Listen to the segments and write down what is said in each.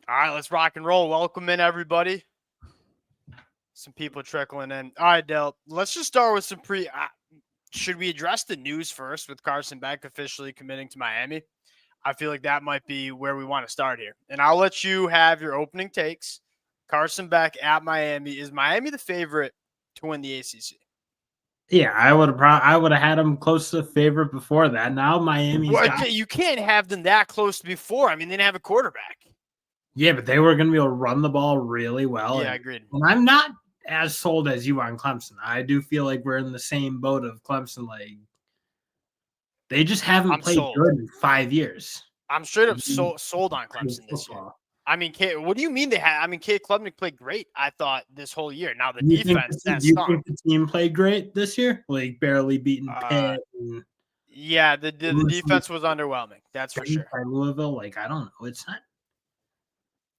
All right, let's rock and roll. Welcome in, everybody. Some people trickling in. All right, Dale, let's just start with some should we address the news first with Carson Beck officially committing to Miami? I feel like that might be where we want to start here. And I'll let you have your opening takes. Carson Beck at Miami. Is Miami the favorite to win the ACC? Yeah, I would have had them close to the favorite before that. Now Miami's got. You can't have them that close before. I mean, they didn't have a quarterback. Yeah, but they were going to be able to run the ball really well. Yeah, agreed. And I'm not as sold as you on Clemson. I do feel like we're in the same boat of Clemson. Like, they just haven't played good in 5 years. I'm straight up sold on Clemson this year. I mean, what do you mean they had? I mean, Kate Klubnik played great, I thought, this whole year. Now the defense, do you think the team played great this year? Like, barely beating Pitt. Yeah, the defense was underwhelming. That's for sure. By Louisville, like, I don't know.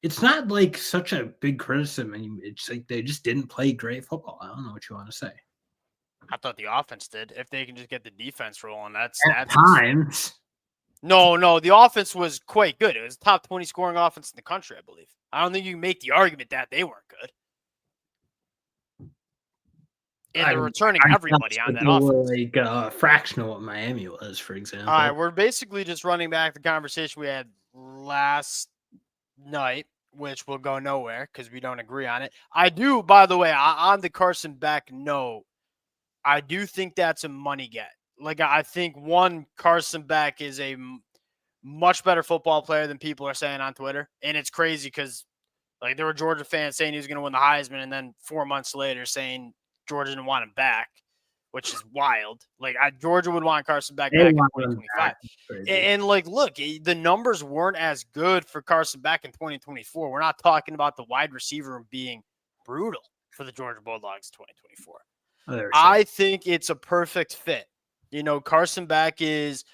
It's not like such a big criticism. I mean, it's like they just didn't play great football. I don't know what you want to say. I thought the offense did. If they can just get the defense rolling, that's times. No, the offense was quite good. It was top 20 scoring offense in the country, I believe. I don't think you can make the argument that they weren't good. And they're returning everybody on that offense. Like a fraction of what Miami was, for example. All right, we're basically just running back the conversation we had last night, which will go nowhere because we don't agree on it. I do, by the way, on the Carson Beck note, I do think that's a money get. Like, I think, Carson Beck is a much better football player than people are saying on Twitter. And it's crazy because, like, there were Georgia fans saying he was going to win the Heisman, and then 4 months later saying Georgia didn't want him back, which is wild. Like, Georgia would want Carson Beck back in 2025. And, like, look, the numbers weren't as good for Carson Beck in 2024. We're not talking about the wide receiver being brutal for the Georgia Bulldogs in 2024. I think it's a perfect fit. You know, Carson Beck he's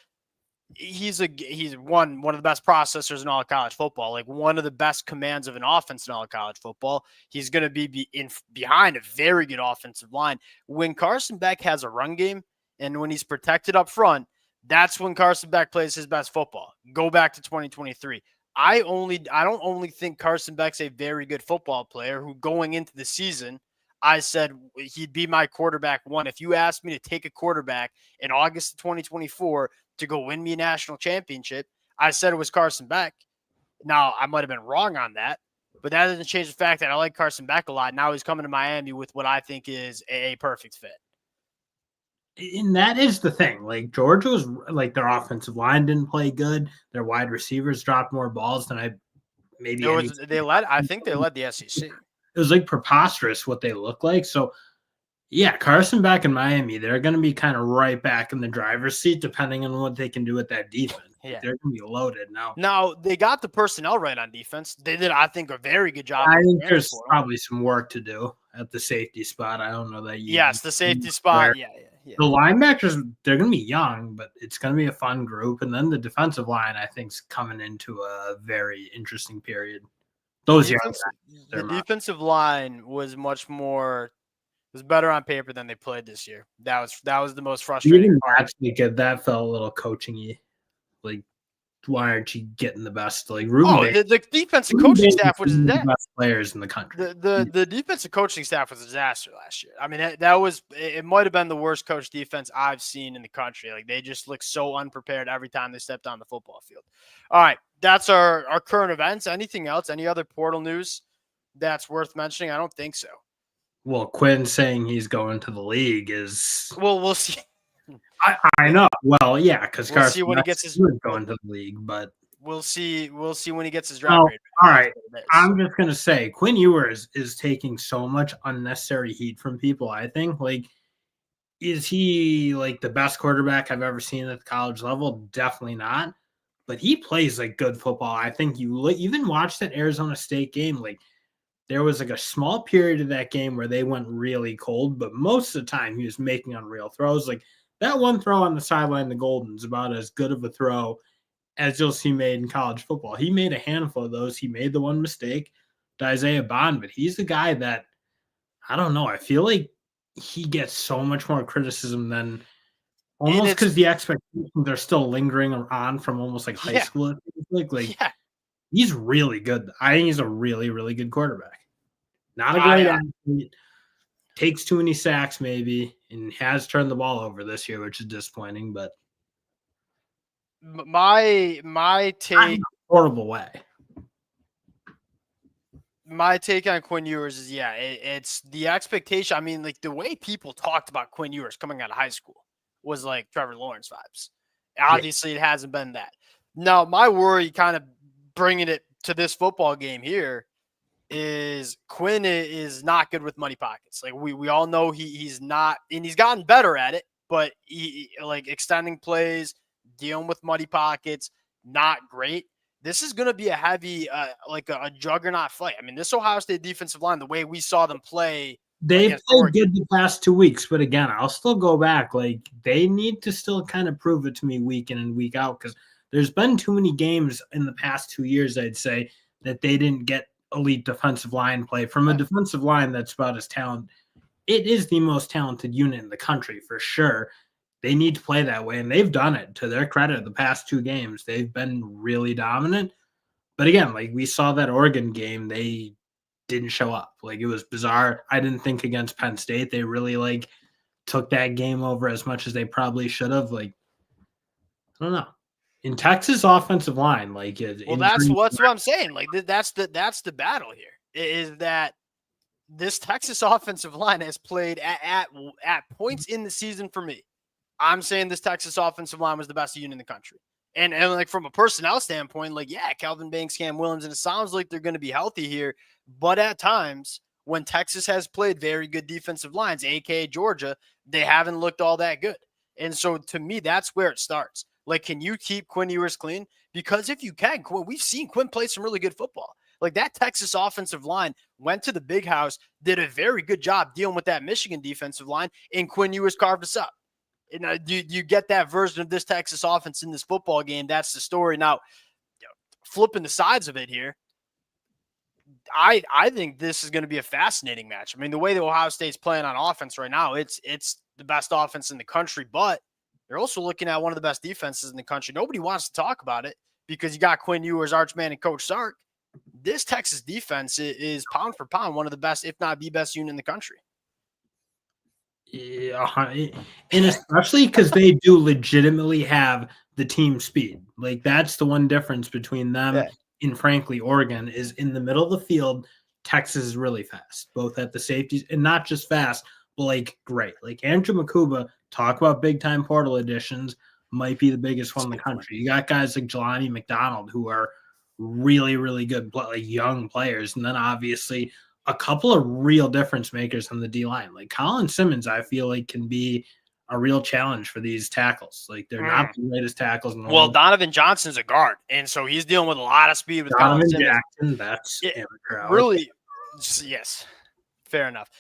one of the best processors in all of college football, like one of the best commands of an offense in all of college football. He's going to be behind a very good offensive line. When Carson Beck has a run game and when he's protected up front, that's when Carson Beck plays his best football. Go back to 2023. I don't only think Carson Beck's a very good football player who going into the season, I said he'd be my quarterback one. If you asked me to take a quarterback in August of 2024 to go win me a national championship, I said it was Carson Beck. Now, I might have been wrong on that, but that doesn't change the fact that I like Carson Beck a lot. Now he's coming to Miami with what I think is a perfect fit. And that is the thing. Like, Georgia was, like, their offensive line didn't play good. Their wide receivers dropped more balls than I think they led the SEC. It was like preposterous what they look like. So, yeah, Carson Beck in Miami, they're going to be kind of right back in the driver's seat, depending on what they can do with that defense. Yeah. They're going to be loaded now. Now, they got the personnel right on defense. They did, I think, a very good job. I think there's probably some work to do at the safety spot. I don't know that you. Yes, the safety spot. Yeah. The linebackers, they're going to be young, but it's going to be a fun group. And then the defensive line, I think, is coming into a very interesting period. The defensive line was better on paper than they played this year. That was the most frustrating part. That felt a little coaching-y. Like, why aren't you getting the best? Like, the defensive coaching staff was the best players in the country. The defensive coaching staff was a disaster last year. I mean, it might have been the worst coach defense I've seen in the country. Like, they just looked so unprepared every time they stepped on the football field. All right, that's our current events. Anything else? Any other portal news that's worth mentioning? I don't think so. Well, Quinn saying he's going to the league is. Well, we'll see. I know. Well, yeah, because we'll see when he gets his going to the league, but we'll see when he gets his draft grade. All right, I'm just gonna say Quinn Ewers is taking so much unnecessary heat from people. I think, like, is he like the best quarterback I've ever seen at the college level? Definitely not. But he plays like good football. I think you even watched that Arizona State game. Like, there was like a small period of that game where they went really cold, but most of the time he was making unreal throws. Like, that one throw on the sideline to Golden is about as good of a throw as you'll see made in college football. He made a handful of those. He made the one mistake to Isaiah Bond, but he's the guy that, I don't know, I feel like he gets so much more criticism than almost because the expectations are still lingering on from almost like high school. He's really good. I think he's a really, really good quarterback. Not a great athlete. Takes too many sacks, maybe, and has turned the ball over this year, which is disappointing. But my take, horrible way. My take on Quinn Ewers is, it's the expectation. I mean, like the way people talked about Quinn Ewers coming out of high school was like Trevor Lawrence vibes. Obviously, it hasn't been that. Now, my worry, kind of bringing it to this football game here, is Quinn is not good with money pockets. Like we all know he's not, and he's gotten better at it, but he like extending plays, dealing with money pockets, not great. This is going to be a heavy, like a juggernaut fight. I mean, this Ohio State defensive line, the way we saw them play, they played good the past 2 weeks, but again, I'll still go back. Like they need to still kind of prove it to me week in and week out, because there's been too many games in the past 2 years, I'd say, that they didn't get elite defensive line play from a defensive line that's about as talented. It is the most talented unit in the country for sure. They need to play that way, and they've done it. To their credit, the past 2 games, they've been really dominant. But again, like we saw that Oregon game, they didn't show up. Like it was bizarre. I didn't think against Penn State they really like took that game over as much as they probably should have. Like I don't know. In Texas offensive line, like that's what I'm saying. Like that's the battle here. Is that this Texas offensive line has played at points in the season for me. I'm saying this Texas offensive line was the best unit in the country. And like from a personnel standpoint, like, Kelvin Banks, Cam Williams, and it sounds like they're going to be healthy here. But at times, when Texas has played very good defensive lines, aka Georgia, they haven't looked all that good. And so to me, that's where it starts. Like, can you keep Quinn Ewers clean? Because if you can, we've seen Quinn play some really good football. Like that Texas offensive line went to the big house, did a very good job dealing with that Michigan defensive line, and Quinn Ewers carved us up. And do you get that version of this Texas offense in this football game? That's the story. Now, flipping the sides of it here, I think this is going to be a fascinating match. I mean, the way that Ohio State's playing on offense right now, it's the best offense in the country, but they're also looking at one of the best defenses in the country. Nobody wants to talk about it because you got Quinn Ewers, Archman, and Coach Sark. This Texas defense is pound for pound one of the best, if not the best unit in the country. Yeah, and especially because they do legitimately have the team speed. Like that's the one difference between them and frankly Oregon is in the middle of the field. Texas is really fast, both at the safeties and not just fast, but like great. Like Andrew Makuba, talk about big time portal additions, might be the biggest one in the country. You got guys like Jelani McDonald who are really, really good, like young players, and then obviously a couple of real difference makers on the D line. Like Colin Simmons, I feel like can be a real challenge for these tackles. Like they're not the greatest tackles in the world. Donovan Johnson's a guard, and so he's dealing with a lot of speed with Donovan Colin Simmons. Jackson, that's really, yes, fair enough.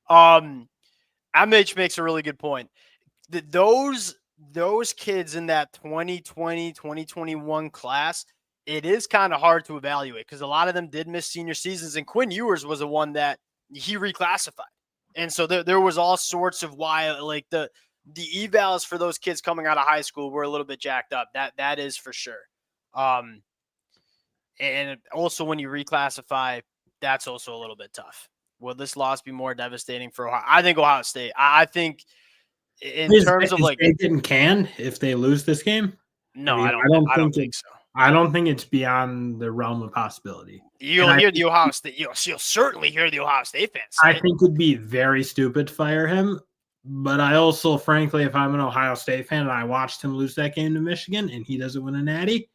MH makes a really good point. Those kids in that 2020, 2021 class, it is kind of hard to evaluate because a lot of them did miss senior seasons, and Quinn Ewers was the one that he reclassified. And so there was all sorts of why, like the evals for those kids coming out of high school were a little bit jacked up. That is for sure. And also when you reclassify, that's also a little bit tough. Will this loss be more devastating for Ohio? I think Ohio State. I think in terms of like they getting canned if they lose this game. No, I don't think so. I don't think it's beyond the realm of possibility. You'll hear the Ohio State. You'll certainly hear the Ohio State fans. I think it'd be very stupid to fire him. But I also, frankly, if I'm an Ohio State fan and I watched him lose that game to Michigan and he doesn't win a natty,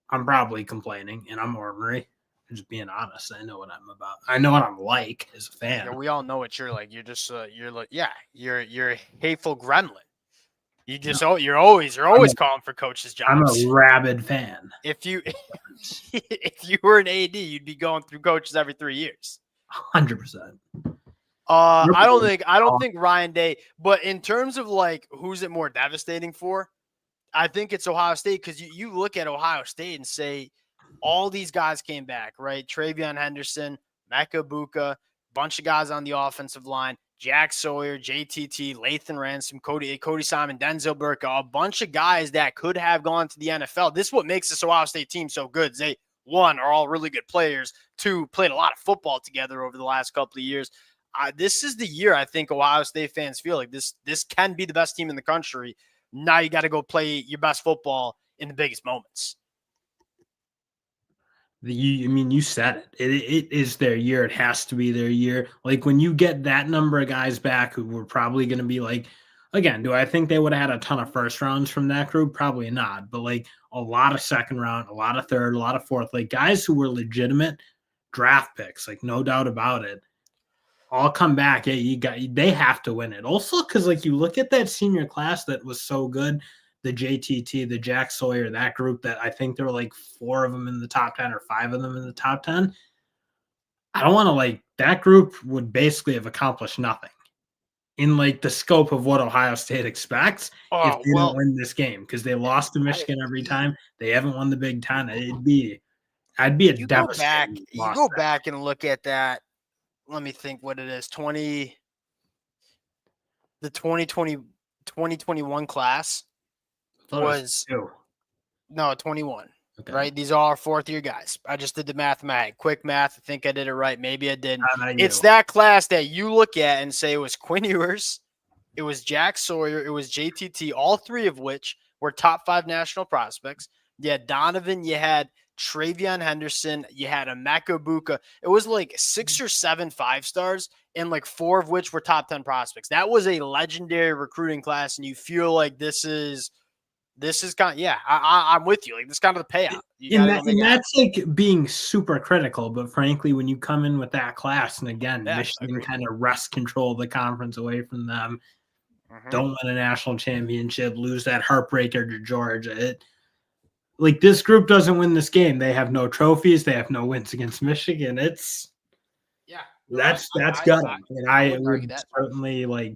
I'm probably complaining and I'm ornery. I'm just being honest. I know what I'm about. I know what I'm like as a fan. Yeah, we all know what you're like. You're just you're a hateful gremlin. You're always calling for coaches' jobs. I'm a rabid fan. If you were an AD, you'd be going through coaches every 3 years. 100%. I don't think Ryan Day, but in terms of like who's it more devastating for, I think it's Ohio State because you look at Ohio State and say all these guys came back, right? Travion Henderson, Mecca Buka, bunch of guys on the offensive line. Jack Sawyer, JTT, Lathan Ransom, Cody Simon, Denzel Burke, a bunch of guys that could have gone to the NFL. This is what makes this Ohio State team so good. They one, are all really good players. Two, played a lot of football together over the last couple of years. This is the year I think Ohio State fans feel like this can be the best team in the country. Now you got to go play your best football in the biggest moments. You said it. It is their year. It has to be their year. Like when you get that number of guys back who were probably going to be like, again, do I think they would have had a ton of first rounds from that group? Probably not. But like a lot of second round, a lot of third, a lot of fourth, like guys who were legitimate draft picks, like no doubt about it. All come back. Yeah, they have to win it. Also, because like you look at that senior class that was so good, the JTT, the Jack Sawyer, that group that I think there were like 4 of them in the top 10 or 5 of them in the top 10. I don't want to like that group would basically have accomplished nothing in like the scope of what Ohio State expects if they don't win this game because they lost to Michigan every time. They haven't won the Big Ten. I'd be a devastating loss. You go back and look at that. Let me think what it is. 2021 class was 21. Okay. Right? These are all 4th-year guys. I just did the math. Quick math. I think I did it right. Maybe I didn't. It's that class that you look at and say it was Quinn Ewers, it was Jack Sawyer, it was JTT, all 3 of which were top 5 national prospects. You had Donovan, you had Travion Henderson, you had Emeka Buka. It was like 6 or 7 5-stars, and like 4 of which were top 10 prospects. That was a legendary recruiting class, and you feel like this is kind of, I'm with you. Like this is kind of the payout. And that's like being super critical, but frankly, when you come in with that class, and again, Michigan kind of wrest control the conference away from them, don't win a national championship, lose that heartbreaker to Georgia. Like this group doesn't win this game. They have no trophies. They have no wins against Michigan. That's gutting. And I would certainly like.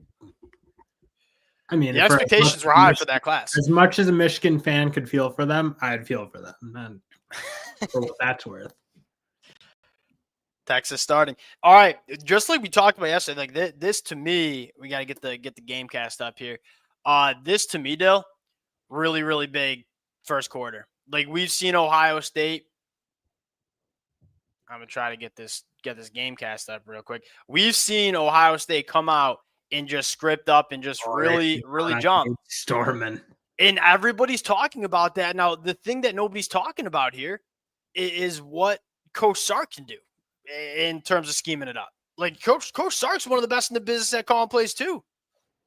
I mean, the expectations were high for that class. As much as a Michigan fan could feel for them, I'd feel for them. And for what that's worth. Texas starting. All right, just like we talked about yesterday, like this to me, we got to get the game cast up here. This to me, Dill, really, really big first quarter. Like we've seen Ohio State. I'm gonna try to get this game cast up real quick. We've seen Ohio State come out and just script up and just really jump. Storming. And everybody's talking about that. Now, the thing that nobody's talking about here is what Coach Sark can do in terms of scheming it up. Like Coach Sark's one of the best in the business at calling plays too.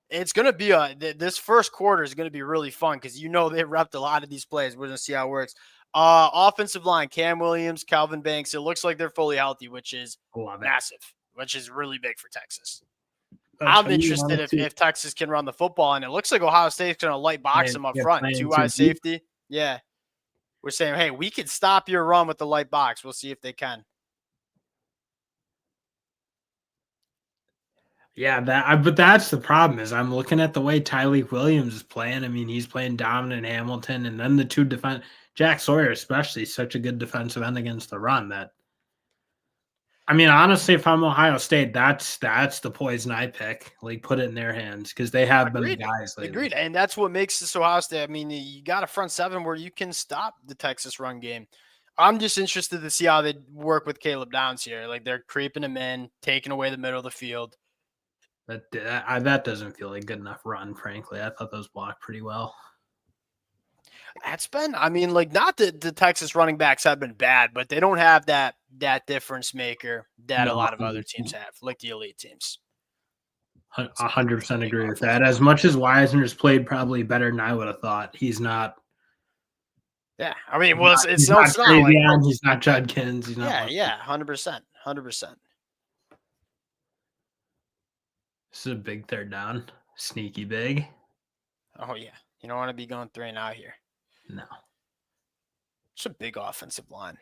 It's going to be this first quarter is going to be really fun because they repped a lot of these plays. We're going to see how it works. Offensive line, Cam Williams, Calvin Banks. It looks like they're fully healthy, which is massive, which is really big for Texas. I'm interested if Texas can run the football, and it looks like Ohio State's going to light box them up front. 2-eye safety. Yeah. We're saying, hey, we could stop your run with the light box. We'll see if they can. Yeah, but that's the problem is I'm looking at the way Tyleik Williams is playing. I mean, he's playing dominant Hamilton, and then the 2 defense Jack Sawyer especially such a good defensive end against the run that. I mean, honestly, if I'm Ohio State, that's the poison I pick. Like, put it in their hands because they have been the guys lately. Agreed, and that's what makes this Ohio State. I mean, you got a front 7 where you can stop the Texas run game. I'm just interested to see how they work with Caleb Downs here. Like, they're creeping him in, taking away the middle of the field. That doesn't feel like good enough run, frankly. I thought those blocked pretty well. That's been, I mean, like, not that the Texas running backs have been bad, but they don't have that difference maker that a lot of other teams have, like the elite teams. 100% agree with that. As much as Wisner's played probably better than I would have thought, he's not. Yeah, I mean, well, he's not Travion, he's not Judkins. He's not. Yeah, 100%. This is a big third down. Sneaky big. Oh, yeah. You don't want to be going 3 and out here. No. It's a big offensive line.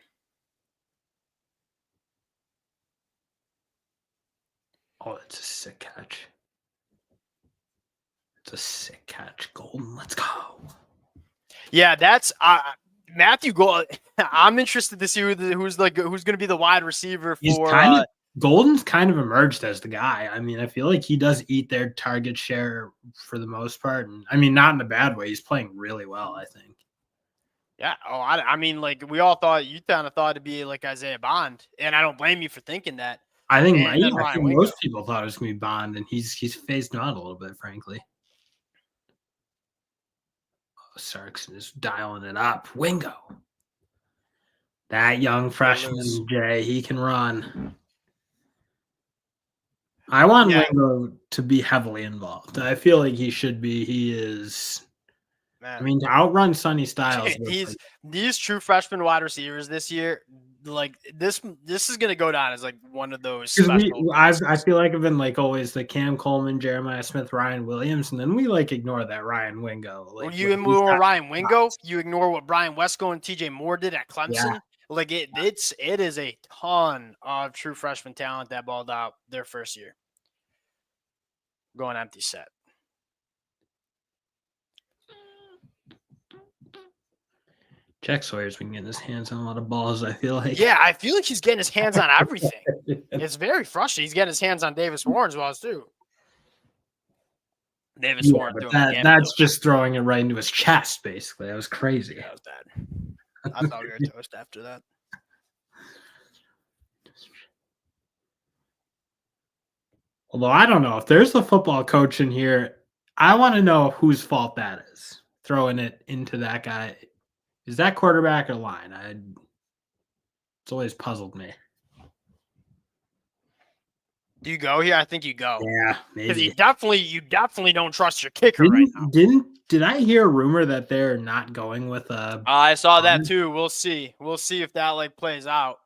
Oh, it's a sick catch. It's a sick catch. Golden, let's go. Yeah, that's Matthew Golden. I'm interested to see who's going to be the wide receiver for. Golden's kind of emerged as the guy. I mean, I feel like he does eat their target share for the most part. And I mean, not in a bad way. He's playing really well, I think. Yeah. Oh, I mean, like we all thought you kind of thought it'd be like Isaiah Bond, and I don't blame you for thinking that. I think And then Ryan Wingo. most people thought it was gonna be Bond, and he's phased him out a little bit, frankly. Oh, Sarkson is dialing it up. Wingo. That young freshman, Jay, he can run. I want Wingo to be heavily involved. I feel like he should be. He is. Man. I mean, to outrun Sonny Styles. These true freshman wide receivers this year, like this is gonna go down as like one of those special. I feel like I've been like always the Cam Coleman, Jeremiah Smith, Ryan Williams, and then we like ignore that Ryan Wingo. Like you ignore Ryan Wingo, you ignore what Brian Wesco and TJ Moore did at Clemson. Yeah. Like it is a ton of true freshman talent that balled out their first year. Going empty set. Jack Sawyer's been getting his hands on a lot of balls, I feel like. Yeah, I feel like he's getting his hands on everything. It's very frustrating. He's getting his hands on Davis Warren as well, too. Davis Warren but that's just throwing it right into his chest, basically. That was crazy. That was bad. I thought we were toast after that. Although I don't know if there's a football coach in here, I want to know whose fault that is. Throwing it into that guy. Is that quarterback or line? It's always puzzled me. Do you go here? I think you go. Yeah, maybe. Because you definitely don't trust your kicker right now. Did I hear a rumor that they're not going with I saw that too. We'll see. We'll see if that like plays out.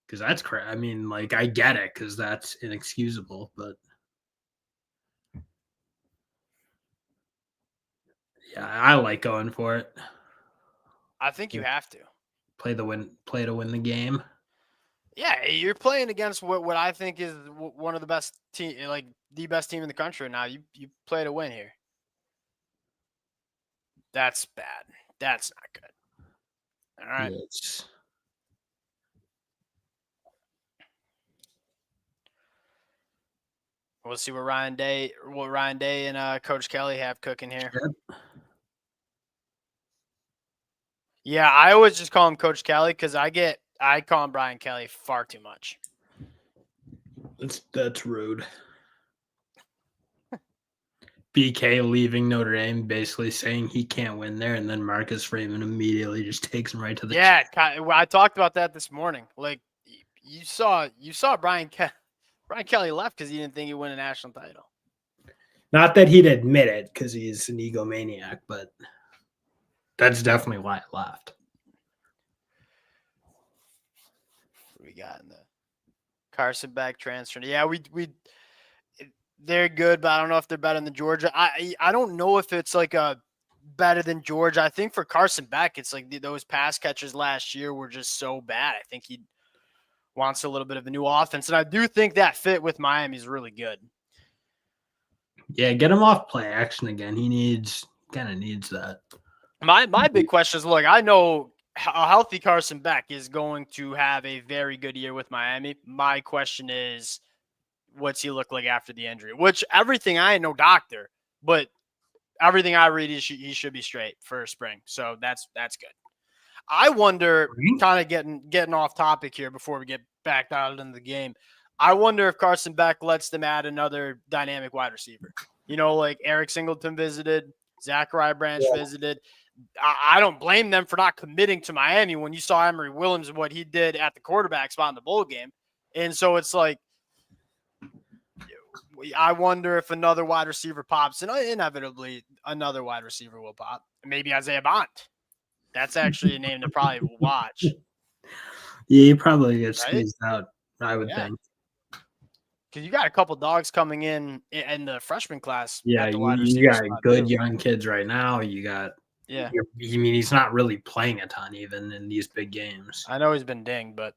Because that's crazy. I mean, like I get it because that's inexcusable, but yeah, I like going for it. I think you have to play to win the game. Yeah, you're playing against what I think is one of the best team, like the best team in the country now. You play to win here. That's bad. That's not good. All right. Yes. We'll see what Ryan Day and Coach Kelly have cooking here. Yep. Yeah, I always just call him Coach Kelly because I call him Brian Kelly far too much. That's rude. BK leaving Notre Dame, basically saying he can't win there, and then Marcus Freeman immediately just takes him right to the yeah. I talked about that this morning. Like you saw Brian Kelly left because he didn't think he'd win a national title. Not that he'd admit it because he's an egomaniac, but that's definitely why it left. What we got in the Carson back transfer? Yeah, they're good, but I don't know if they're better than Georgia. I don't know if it's like a better than Georgia. I think for Carson Beck, it's like those pass catchers last year were just so bad. I think he wants a little bit of a new offense, and I do think that fit with Miami is really good. Yeah, get him off play action again. He kind of needs that. My big question is, look, I know a healthy Carson Beck is going to have a very good year with Miami. My question is, what's he look like after the injury? Which everything I ain't no doctor, but everything I read is he should be straight for spring. So that's good. I wonder, kind of getting off topic here before we get back out into the game. I wonder if Carson Beck lets them add another dynamic wide receiver. You know, like Eric Singleton visited, Zachariah Branch visited. I don't blame them for not committing to Miami when you saw Emory Williams and what he did at the quarterback spot in the bowl game. And so it's like, I wonder if another wide receiver pops, and inevitably another wide receiver will pop. Maybe Isaiah Bond. That's actually a name to probably watch. Yeah, he probably gets squeezed out, I would think. Because you got a couple dogs coming in the freshman class. Yeah, you got good young kids right now. You got I mean, he's not really playing a ton even in these big games. I know he's been dinged, but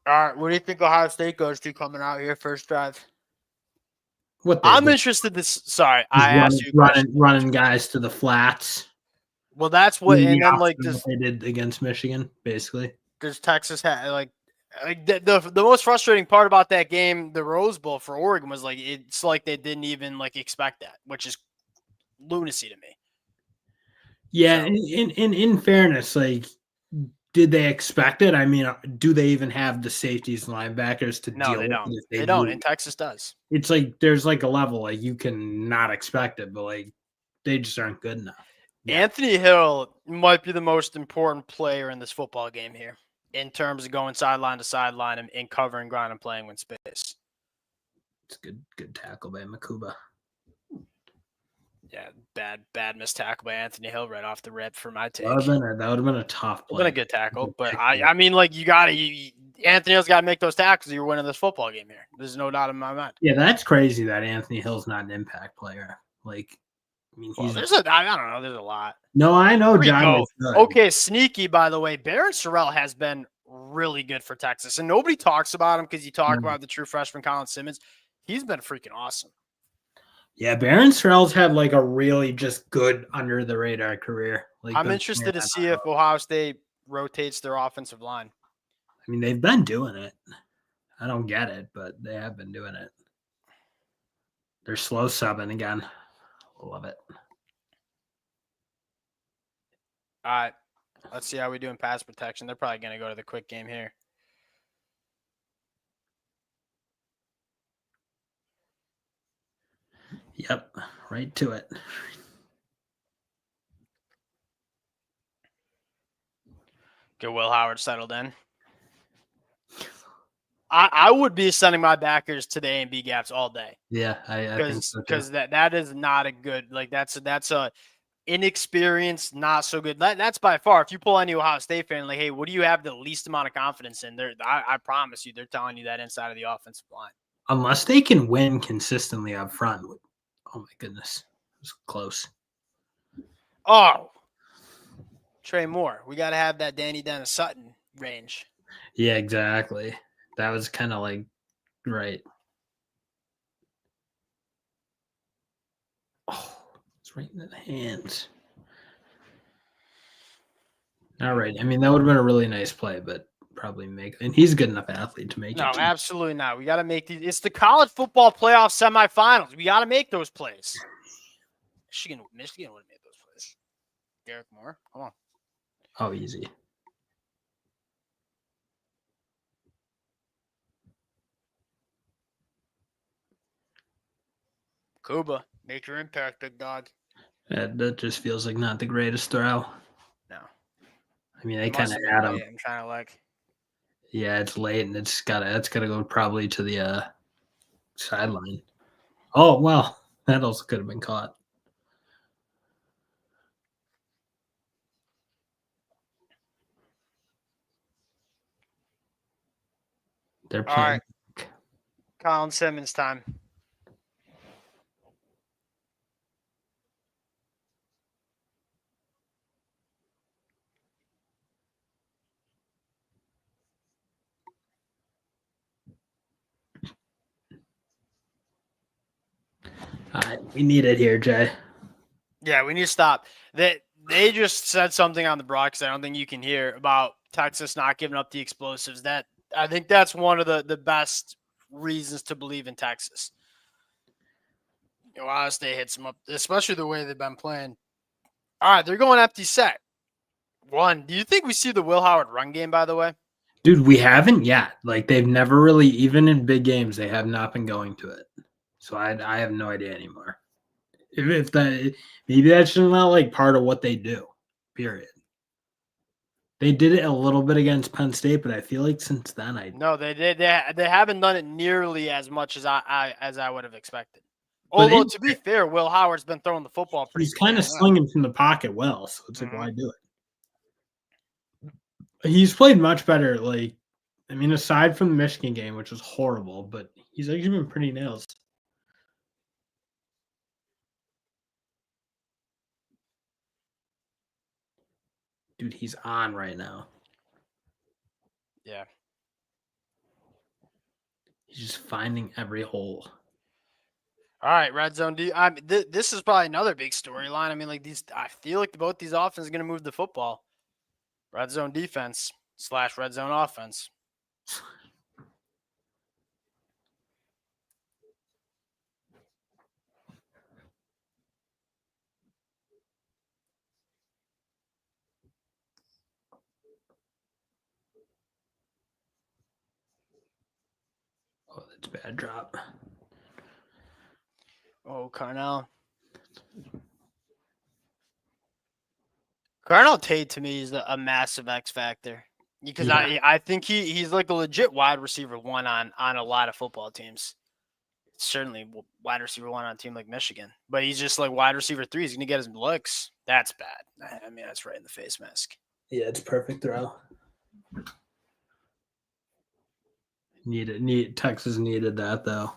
all right, what do you think Ohio State goes to coming out here first drive? I'm interested. I asked you running guys to the flats. Well, that's what, and then like they did against Michigan, basically. Does Texas had like the most frustrating part about that game, the Rose Bowl for Oregon, was like it's like they didn't even like expect that, which is lunacy to me. Yeah, So in fairness, like, did they expect it? I mean, do they even have the safeties and linebackers to no, deal they with don't. it if they They don't, lose? and Texas does. It's like there's like a level like you can not expect it, but like they just aren't good enough. Yeah, Anthony Hill might be the most important player in this football game here in terms of going sideline to sideline and covering ground and playing with space. it's good tackle by Makuba. Yeah, bad missed tackle by Anthony Hill right off the rip for my That would take. have been a tough It's been a play. good tackle, but Pick I mean, like Anthony Hill's got to make those tackles. You're winning this football game here. There's no doubt in my mind. Yeah, that's crazy that Anthony Hill's not an impact player. Like, I mean, Well, he's I don't know. There's a lot. no, I know Here we John go. is good. Okay, sneaky, by the way. Barron Sorrell has been really good for Texas, and nobody talks about him because you talk No. about the true freshman Colin Simmons. He's been freaking awesome. Yeah, Baron Sorrell's had like a really just good under the radar career. Like, I'm been interested playing to on see our if Ohio State rotates their offensive line. I mean, they've been doing it. I don't get it, but they have been doing it. They're slow subbing again. Love it. All right, let's see how we do in pass protection. They're probably going to go to the quick game here. Yep, right to it. Get Will Howard settled in. I would be sending my backers to the A and B gaps all day Yeah, I think so too. because that is not a good that's a inexperienced, not so good. That's by far. If you pull any Ohio State fan, like, hey, what do you have the least amount of confidence in? I promise you, they're telling you that inside of the offensive line. Unless they can win consistently up front. Oh my goodness, it was close. Oh, Trey Moore, we got to have that Danny Dennis Sutton range. Yeah, exactly. That was kind of like right. Oh, it's right in the hands. All right. I mean, that would have been a really nice play, but probably and he's a good enough athlete to make No, it too. absolutely not. We got to make these. It's the college football playoff semifinals. We got to make those plays. Michigan would have made those plays. Derek Moore, come on. Oh, easy. Kuba, make your impact, big dog. That just feels like not the greatest throw. No. I mean, they It kind must of have been had him. late. I'm trying to like. Yeah, it's late, and that's gotta go probably to the sideline. Oh well, that also could have been caught. They're All playing. right, Colin Simmons time. We need it here, Jay. Yeah, we need to stop. They just said something on the broadcast I don't think you can hear about Texas not giving up the explosives. That I think that's one of the best reasons to believe in Texas. Ohio State hits them up, especially the way they've been playing. All right, they're going empty set. One, do you think we see the Will Howard run game, by the way? Dude, we haven't yet. Like they've never really, even in big games, they have not been going to it. So I have no idea anymore. If that maybe that's just not like part of what they do. Period. They did it a little bit against Penn State, but I feel like since then No, they did. They haven't done it nearly as much as I would have expected. but Although to be fair, Will Howard's been throwing the football pretty he's kind of well. slinging from the pocket well, so it's like Mhm. why do it? He's played much better. Like, I mean, aside from the Michigan game, which was horrible, but he's actually been pretty nails. Dude, he's on right now. Yeah. He's just finding every hole. All right, red zone. This is probably another big storyline. I mean, like these. I feel like both these offenses are going to move the football. Red zone defense / red zone offense. Oh, that's a bad drop. Oh, Carnell. Carnell Tate to me is a massive X factor because Yeah. I think he's like a legit wide receiver one on a lot of football teams. Certainly wide receiver one on a team like Michigan, but he's just like wide receiver three. He's gonna get his looks. That's bad. I mean, that's right in the face mask. Yeah, it's a perfect throw. Texas needed that though.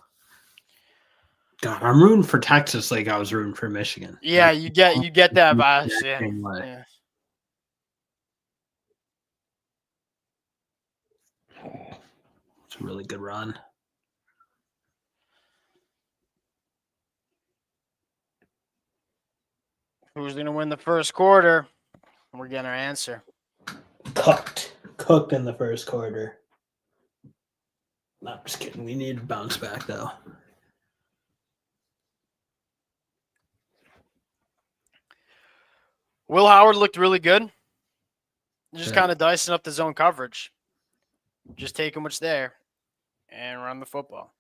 God, I'm rooting for Texas like I was rooting for Michigan. Yeah, Like, you get that vibe. same way. Yeah. It's a really good run. Who's gonna win the first quarter? We're getting our answer. Cooked in the first quarter. No, I'm just kidding. We need to bounce back though. Will Howard looked really good. Just Yeah. kind of dicing up the zone coverage. Just taking what's there and run the football.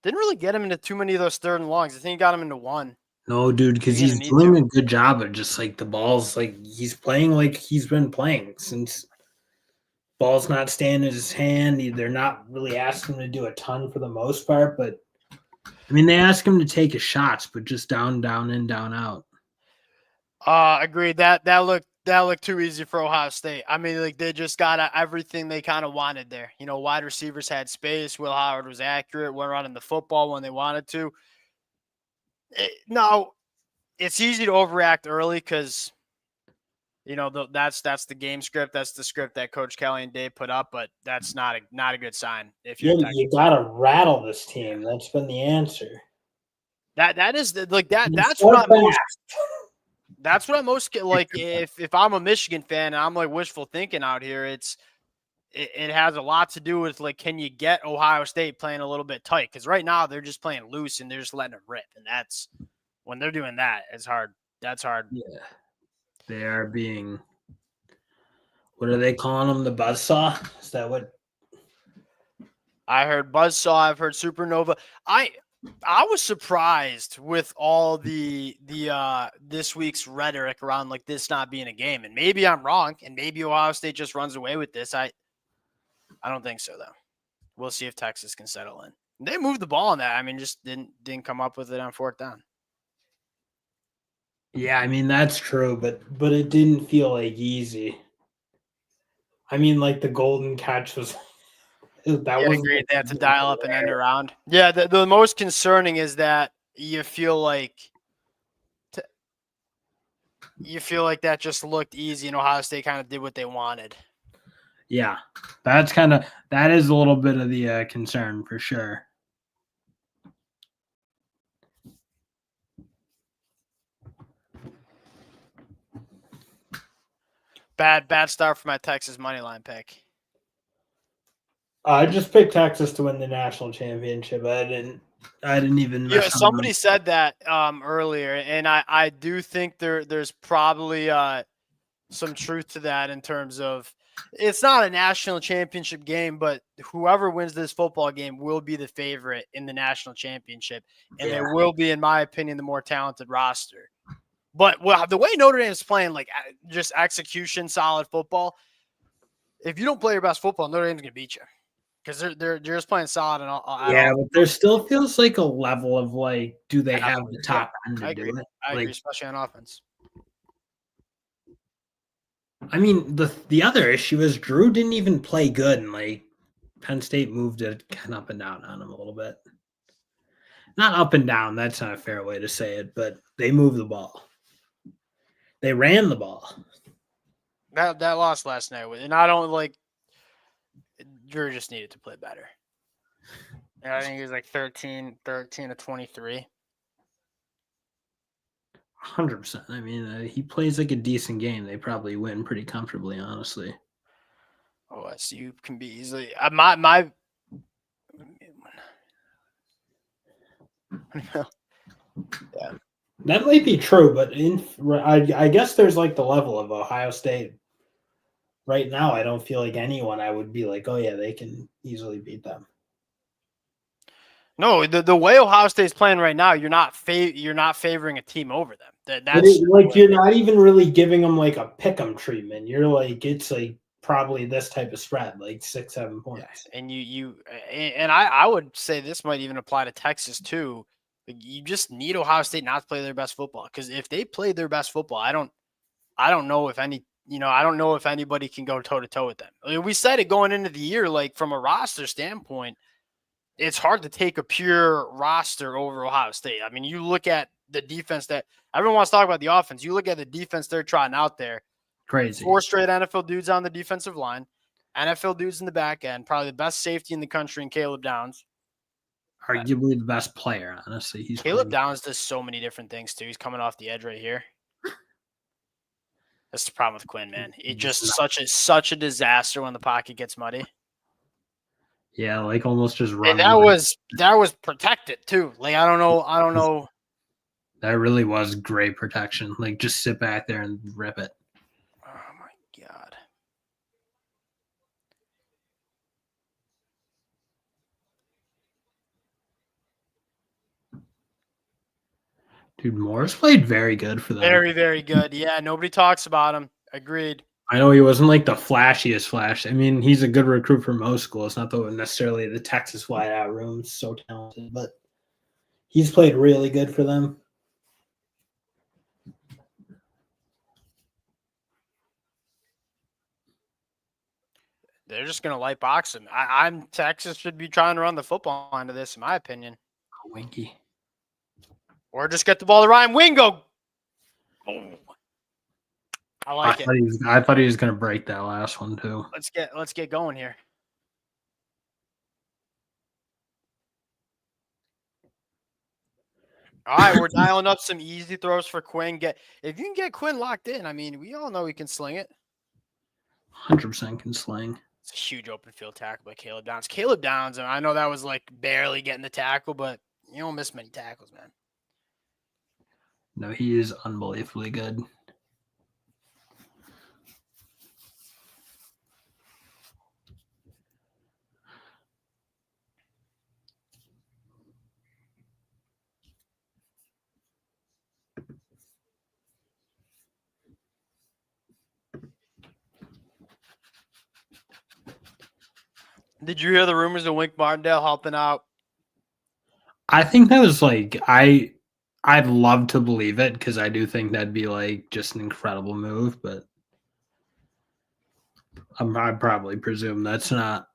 Didn't really get him into too many of those third and longs. I think he got him into one. No, dude, because You're he's gonna need doing to. a good job of just like the balls, like he's playing like he's been playing since ball's not staying in his hand. They're not really asking him to do a ton for the most part, but I mean they ask him to take his shots, but just down, down, in, down, out. Agreed. That looked too easy for Ohio State. I mean, like they just got everything they kind of wanted there. You know, wide receivers had space. Will Howard was accurate. Went running the football when they wanted to. Now, it's easy to overreact early because you know that's the game script. That's the script that Coach Kelly and Dave put up. But that's not a good sign if you're Yeah, you gotta rattle this team. That's been the answer. that is like that. And That's so what I'm most. fast. That's what I'm most like. If I'm a Michigan fan and I'm like wishful thinking out here, it has a lot to do with like, can you get Ohio State playing a little bit tight? Because right now they're just playing loose and they're just letting it rip, and that's when they're doing that. It's hard. That's hard. Yeah, they are being. What are they calling them? The buzzsaw? Is that what? I heard buzzsaw. I've heard supernova. I was surprised with all the this week's rhetoric around like this not being a game, and maybe I'm wrong, and maybe Ohio State just runs away with this. I don't think so though. We'll see if Texas can settle in. They moved the ball on that. I mean, just didn't come up with it on fourth down. Yeah, I mean that's true, but it didn't feel like easy. I mean, like the golden catch was that Yeah, was agreed. They have to dial up and end around. Yeah, the most concerning is that you feel like that just looked easy, and Ohio State kind of did what they wanted. Yeah, that is a little bit of the concern for sure. Bad start for my Texas money line pick. I just picked Texas to win the national championship. I didn't even. Yeah, somebody said that earlier, and I do think there's probably some truth to that in terms of it's not a national championship game, but whoever wins this football game will be the favorite in the national championship, and they will be, in my opinion, the more talented roster. But the way Notre Dame is playing, like just execution, solid football. If you don't play your best football, Notre Dame's gonna beat you because they're just playing solid and all. Yeah, but there still feels like a level of like, do they have the top end to do it? I agree, especially on offense. I mean, the other issue is Drew didn't even play good, and like Penn State moved it kind of up and down on him a little bit. Not up and down. That's not a fair way to say it, but they moved the ball. They ran the ball. That lost last night, and I don't like. Drew just needed to play better. And I think he was like 13 to 23. 100%. I mean, he plays like a decent game. They probably win pretty comfortably, honestly. OSU can be easily my yeah. That might be true, but I guess there's like the level of Ohio State. Right now, I don't feel like anyone I would be like, oh yeah, they can easily beat them. No, the way Ohio State's playing right now, you're not favoring a team over them. That's like you're not even really giving them like a pick 'em treatment. You're like it's like probably this type of spread, like 6-7 points. and I would say this might even apply to Texas too. Like, you just need Ohio State not to play their best football, because if they play their best football, I don't know if I don't know if anybody can go toe to toe with them. I mean, we said it going into the year, like from a roster standpoint, it's hard to take a pure roster over Ohio State. I mean, you look at the defense that everyone wants to talk about the offense. You look at the defense they're trotting out there. Crazy. 4 straight NFL dudes on the defensive line, NFL dudes in the back end, probably the best safety in the country in Caleb Downs. Arguably the best player, honestly. Caleb Downs does so many different things too. He's coming off the edge right here. That's the problem with Quinn, man. It just such a disaster when the pocket gets muddy. Yeah, like almost just run. And that was protected too. Like I don't know. That really was great protection. Like just sit back there and rip it. Oh my god. Dude, Morris played very good for them. Very, very good. Yeah, nobody talks about him. Agreed. I know he wasn't like the flashiest flash. I mean, he's a good recruit for most schools. Not necessarily the Texas wide out room's so talented, but he's played really good for them. They're just gonna light box him. I'm Texas should be trying to run the football into this, in my opinion. Winky. Or just get the ball to Ryan Wingo. Oh. I like it. I thought he was gonna break that last one too. Let's get going here. All right, we're dialing up some easy throws for Quinn. If you can get Quinn locked in, I mean, we all know he can sling it. 100% can sling. It's a huge open field tackle by Caleb Downs. Caleb Downs, and I know that was like barely getting the tackle, but you don't miss many tackles, man. No, he is unbelievably good. Did you hear the rumors of Wink Martindale helping out? I think that was like I'd love to believe it because I do think that'd be like just an incredible move, but I'd probably presume that's not.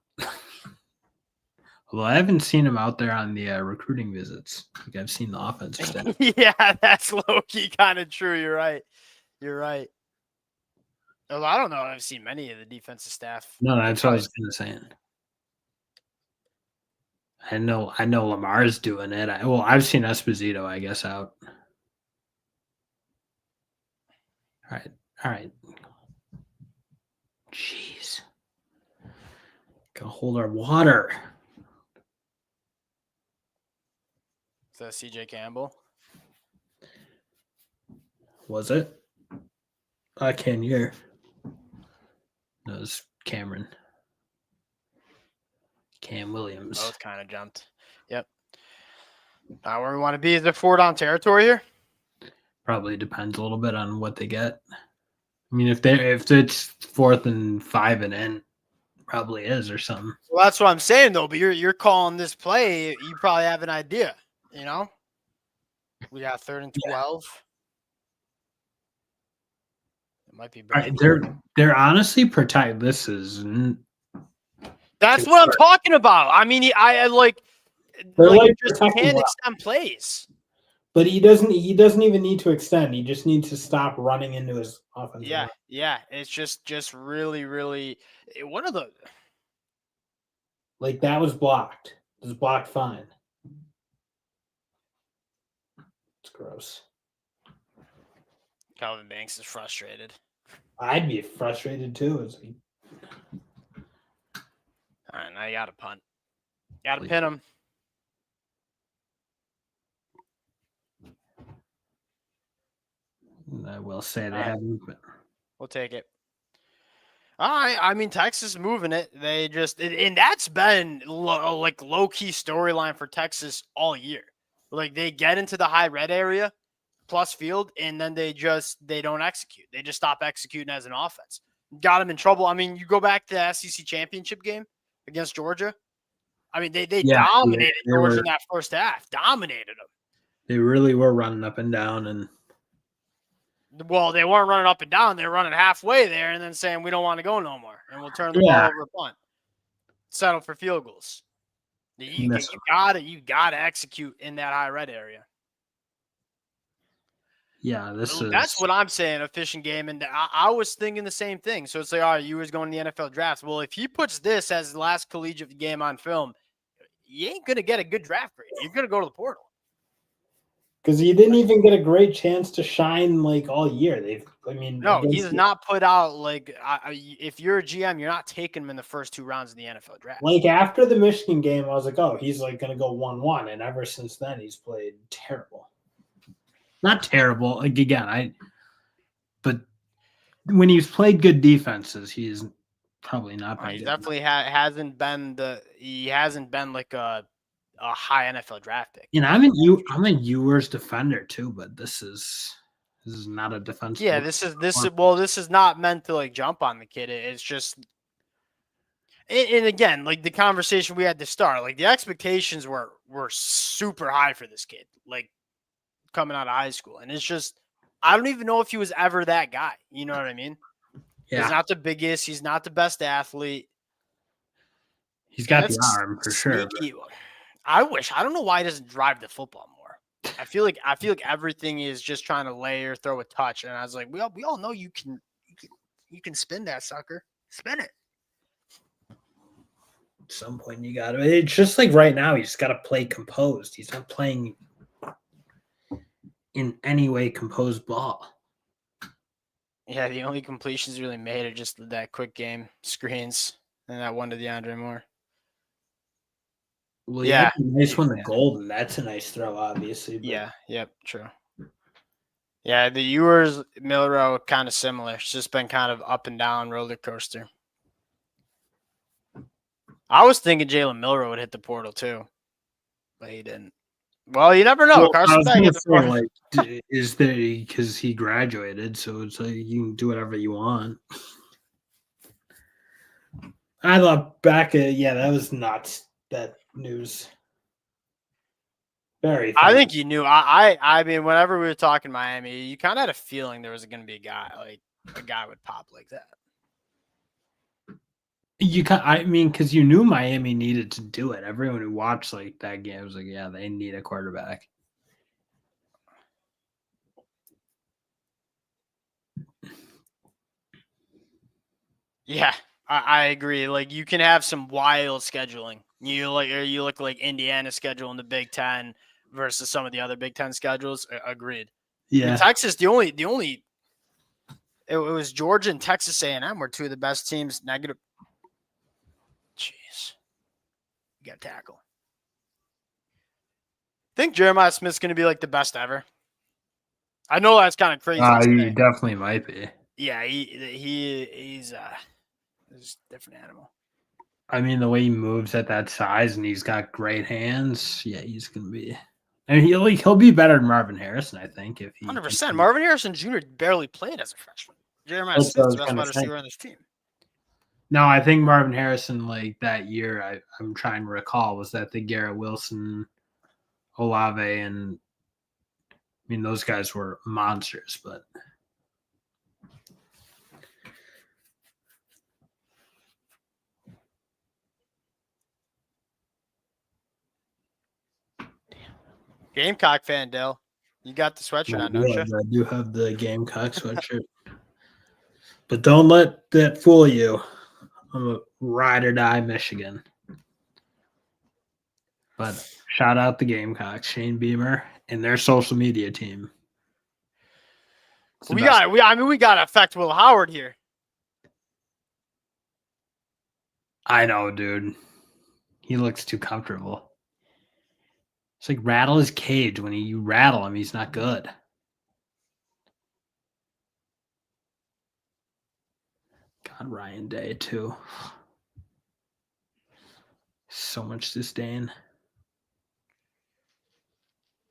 Well, I haven't seen him out there on the recruiting visits. Like I've seen the offensive staff. Yeah, that's low-key kind of true. You're right. Although I don't know if I've seen many of the defensive staff. No, that's what I was gonna say. I know Lamar's doing it. I've seen Esposito, I guess, out. All right. Jeez. Gotta hold our water. Is that CJ Campbell? Was it? I can't hear. No, it was Cameron. Cam Williams. Both kind of jumped. Yep. Not where we want to be. Is it 4-down territory here? Probably depends a little bit on what they get. I mean, if it's 4th and 5 and in, probably is or something. Well, that's what I'm saying though. But you're calling this play. You probably have an idea. You know, we got 3rd and 12. It might be better. They're honestly protect. This is. That's what I'm talking about. I mean, I like. Like just can't extend plays. But he doesn't even need to extend. He just needs to stop running into his offense. Yeah. It's just really, really one of the like that was blocked. It was blocked fine. It's gross. Calvin Banks is frustrated. I'd be frustrated too. All right, now you gotta punt. Gotta pin him. I will say they All right. have movement. We'll take it. All right. I mean, Texas is moving it. They just and that's been low key storyline for Texas all year. Like they get into the high red area plus field, and then they don't execute. They just stop executing as an offense. Got them in trouble. I mean, you go back to the SEC championship game against Georgia. I mean, they dominated Georgia in that first half. Dominated them. They really were running up and down, and well, they weren't running up and down. They were running halfway there and then saying, we don't want to go no more. And we'll turn the ball over a punt. Settle for field goals. You gotta execute in that high red area. Yeah, that's what I'm saying, a fishing game. And I was thinking the same thing. So it's like, all right, Ewers going to the NFL draft. Well, if he puts this as the last collegiate game on film, you ain't gonna get a good draft grade. You're gonna go to the portal. Because he didn't even get a great chance to shine like all year. No, he's not put out like if you're a GM, you're not taking him in the first 2 rounds of the NFL draft. Like after the Michigan game, I was like, oh, he's like going to go 1-1, and ever since then, he's played terrible. Not terrible, like again, but when he's played good defenses, he's probably not. He definitely hasn't been like a high NFL draft pick. And I'm a Ewers defender too, but this is not a defense. Yeah, this is not meant to like jump on the kid. It's just, and again, like the conversation we had to start, like the expectations were super high for this kid, like coming out of high school, and it's just I don't even know if he was ever that guy. You know what I mean? Yeah. He's not the biggest. He's not the best athlete. He's got the arm for sure. I don't know why he doesn't drive the football more. I feel like everything is just trying to layer, throw a touch. And I was like, we all know you can spin that sucker. Spin it. At some point you got to. It's just like right now, he's got to play composed. He's not playing in any way composed ball. Yeah, the only completions really made are just that quick game screens and that one to DeAndre Moore. Well, yeah, nice one to Golden. That's a nice throw, obviously. But... Yeah, yep, true. Yeah, the Ewers Milrow kind of similar. It's just been kind of up and down roller coaster. I was thinking Jalen Milrow would hit the portal too, but he didn't. Well, you never know. Well, Carson Beck hit the portal. Like, is there because he graduated, so it's like you can do whatever you want. I thought back at that was nuts. That news. Very funny. I think you knew. I mean, whenever we were talking Miami, you kind of had a feeling there was going to be a guy would pop like that. Because you knew Miami needed to do it. Everyone who watched like that game was like, yeah, they need a quarterback. Yeah, I agree. Like you can have some wild scheduling. You look like Indiana schedule in the Big Ten versus some of the other Big Ten schedules. Agreed. Yeah, in Texas, the only it was Georgia and Texas A&M were 2 of the best teams. Negative. Jeez, you got to tackle. Think Jeremiah Smith's going to be like the best ever? I know that's kind of crazy. He definitely might be. Yeah, he's a different animal. I mean, the way he moves at that size and he's got great hands. Yeah, he's going to be. And he'll be better than Marvin Harrison, I think. If he 100%. Marvin Harrison Jr. barely played as a freshman. Jeremiah Smith's the best wide receiver on this team. No, I think Marvin Harrison, like that year, I'm trying to recall, was that the Garrett Wilson, Olave, and I mean, those guys were monsters, but. Gamecock fan, Dale. You got the sweatshirt on, don't you? I do have the Gamecock sweatshirt. But don't let that fool you. I'm a ride or die Michigan. But shout out the Gamecocks, Shane Beamer, and their social media team. We got to affect Will Howard here. I know, dude. He looks too comfortable. It's like rattle his cage. When you rattle him, he's not good. God, Ryan Day too. So much disdain.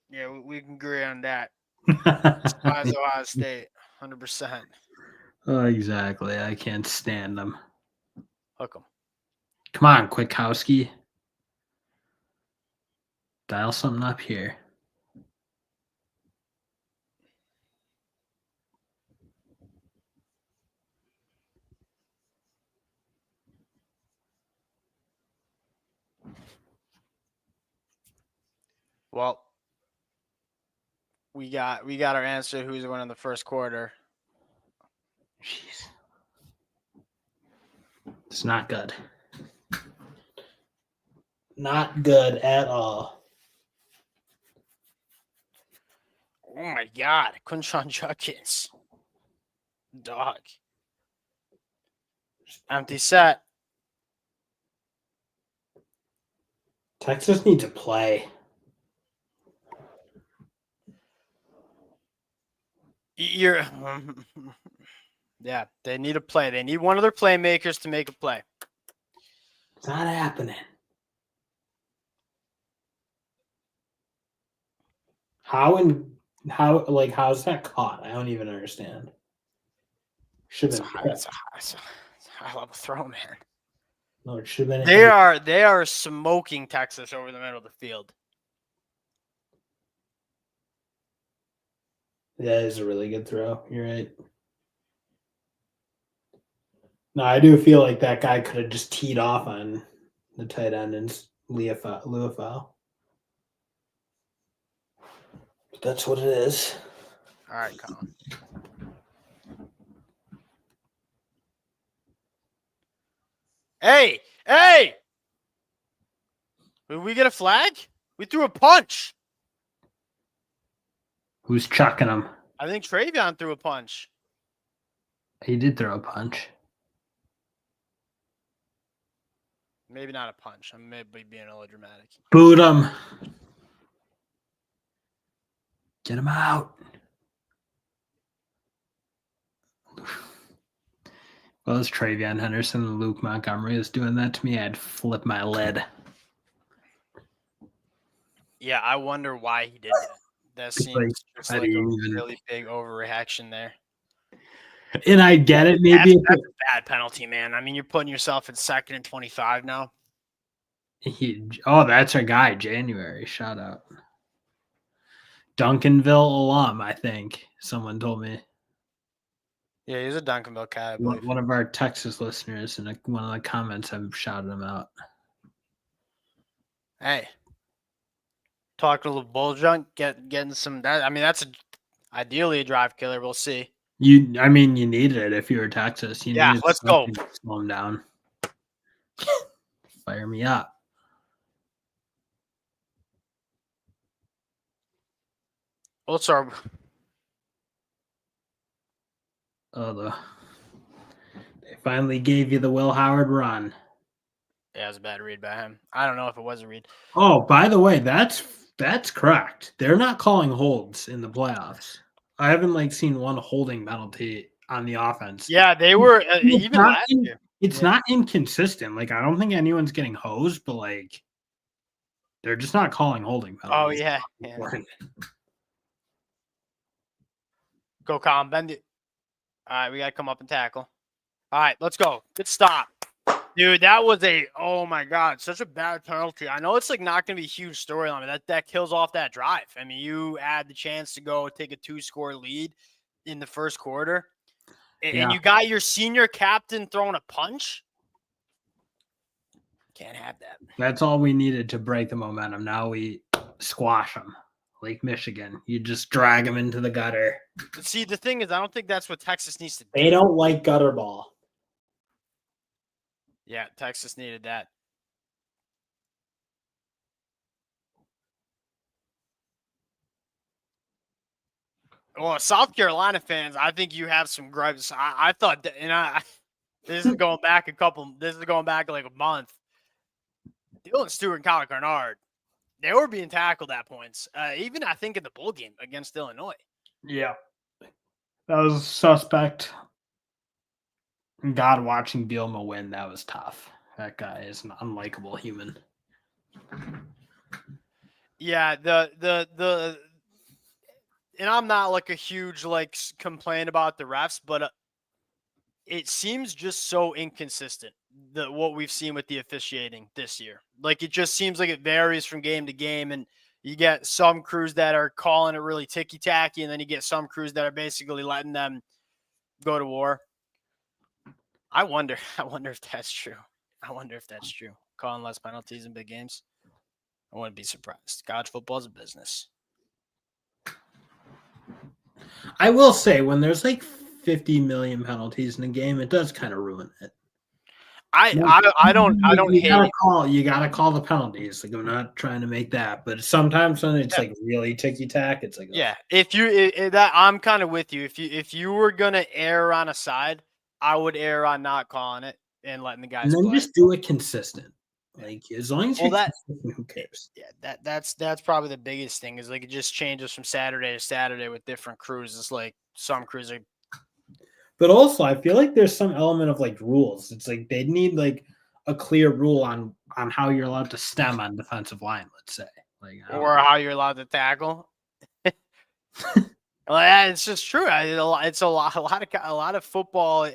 Yeah, we can agree on that. Despise Ohio State, 100%. Oh, exactly. I can't stand them. Hook 'em. Come on, Kwiatkowski. Dial something up here. Well, we got our answer. Who's winning the first quarter? Jeez. It's not good. Not good at all. Oh my God, Quinshon Judkins. Dog. Empty set. Texas needs to play. You're yeah, they need a play. They need one of their playmakers to make a play. It's not happening. How's that caught? I don't even understand. Should have been. It's a high level throw, man. No, it should have been. They are smoking Texas over the middle of the field. That is a really good throw. You're right. No, I do feel like that guy could have just teed off on the tight end and Lou a foul. But that's what it is. All right, Colin. Hey! Did we get a flag? We threw a punch. Who's chucking him? I think Travion threw a punch. He did throw a punch. Maybe not a punch. I may be being a little dramatic. Boot him. Get him out. Well, as Travion Henderson and Luke Montgomery is doing that to me, I'd flip my lid. Yeah, I wonder why he did that. That seems just like a really big overreaction there. And I get it. Maybe that's a bad penalty, man. I mean, you're putting yourself in 2nd and 25 now. That's our guy, January. Shout out. Duncanville alum, I think. Someone told me. Yeah, he's a Duncanville cat, I believe. One of our Texas listeners in one of the comments, I've shouted him out. Hey. Talking a little bull junk, getting some. That's ideally a drive killer. We'll see. You needed it if you were Texas. Let's go. Slow him down. Fire me up. What's our? They finally gave you the Will Howard run. Yeah, it was a bad read by him. I don't know if it was a read. Oh, by the way, that's correct. They're not calling holds in the playoffs. I haven't seen one holding penalty on the offense. Yeah, they were even last year. It's not inconsistent. I don't think anyone's getting hosed, but they're just not calling holding penalties. Oh yeah. Go, Colin, bend it. All right, we gotta come up and tackle. All right, let's go. Good stop. Dude, that was oh my God, such a bad penalty. I know it's not going to be a huge storyline, but that kills off that drive. I mean, you add the chance to go take a 2-score lead in the first quarter, and you got your senior captain throwing a punch. Can't have that. That's all we needed to break the momentum. Now we squash them. Lake Michigan. You just drag them into the gutter. See, the thing is, I don't think that's what Texas needs to do. They don't like gutter ball. Yeah, Texas needed that. Well, South Carolina fans, I think you have some gripes. I thought, this is going back like a month. Dylan Stewart and Kyle Garnard, they were being tackled at points. Even I think in the bowl game against Illinois. Yeah. That was suspect. God, watching Bielma win, that was tough. That guy is an unlikable human. Yeah, and I'm not like a huge like complain about the refs, but it seems just so inconsistent what we've seen with the officiating this year. Like it just seems like it varies from game to game, and you get some crews that are calling it really ticky tacky, and then you get some crews that are basically letting them go to war. I wonder if that's true. Calling less penalties in big games. I wouldn't be surprised. College football is a business. I will say, when there's like 50 million penalties in a game, it does kind of ruin it. I don't hate it. You gotta call the penalties. Like, I'm not trying to make that, but sometimes when it's like really ticky tack, it's like, yeah. If you that I'm kind of with you. If you were gonna err on a side, I would err on not calling it and letting the guys and then play. just do it consistent. Like, as long as you're consistent, who cares? Yeah, that's probably the biggest thing is like it just changes from Saturday to Saturday with different crews. It's like some crews are. But also, I feel like there's some element of like rules. It's like they need like a clear rule on how you're allowed to stem on defensive line. Let's say, like, Or how you're allowed to tackle. Well, yeah, it's just true. It's a lot of football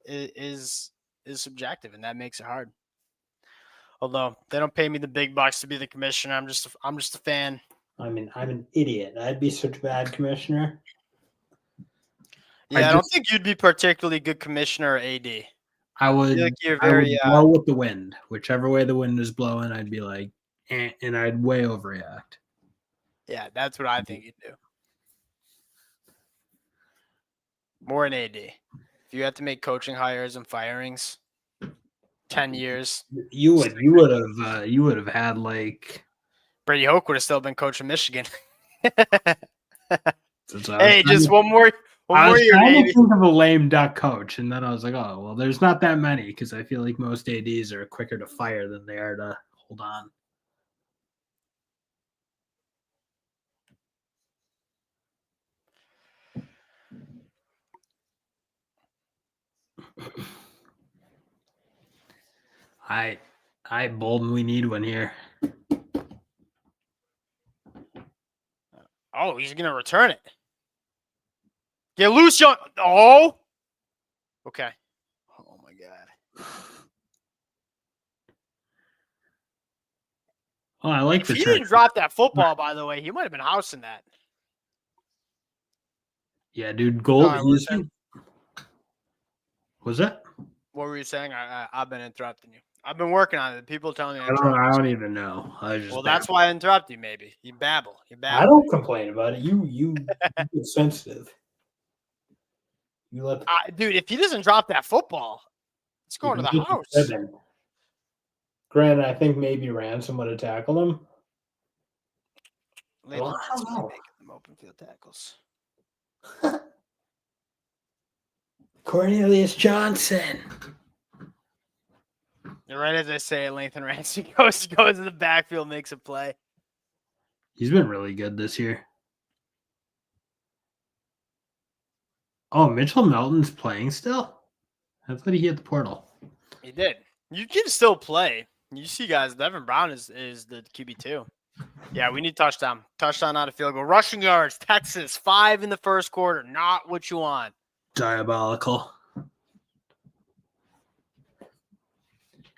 is subjective, and that makes it hard. Although they don't pay me the big bucks to be the commissioner, I'm just a fan. I mean, I'm an idiot. I'd be such a bad commissioner. Yeah, I don't think you'd be particularly good commissioner or AD. I would. Like you're I would very blow with the wind, whichever way the wind is blowing. I'd be like, and I'd way overreact. Yeah, that's what I think you'd do. More an AD. If you had to make coaching hires and firings, 10 years. You would have had like Brady Hoke would have still been coach of Michigan. Hey, Hey, just one more I was year, trying baby. to think of a lame duck coach, and then I was like, oh, well, there's not that many because I feel like most ADs are quicker to fire than they are to hold on. I Bolden, we need one here. Oh, he's gonna return it. Get loose, young. Oh. Okay. Oh my god. Oh, I like if the he turn. didn't drop that football, by the way, he might have been housing that. Yeah, dude, gold. Was that? What were you saying? I've been interrupting you. I've been working on it. People telling me I don't even know. Well, that's why I interrupt you. Maybe you babble. I don't complain about it. You get sensitive. You let dude. If he doesn't drop that football, it's going to the house. Granted, I think maybe Ransom would have tackled him. I don't know. Making them open field tackles. Cornelius Johnson. Right as I say it, Lathan Ransom goes to the backfield, makes a play. He's been really good this year. Oh, Mitchell Melton's playing still? I thought he hit the portal. He did. You can still play. You see, guys, Devin Brown is the QB2. Yeah, we need touchdown. Touchdown, not a field goal. Rushing yards, Texas, 5 in the first quarter. Not what you want. Diabolical.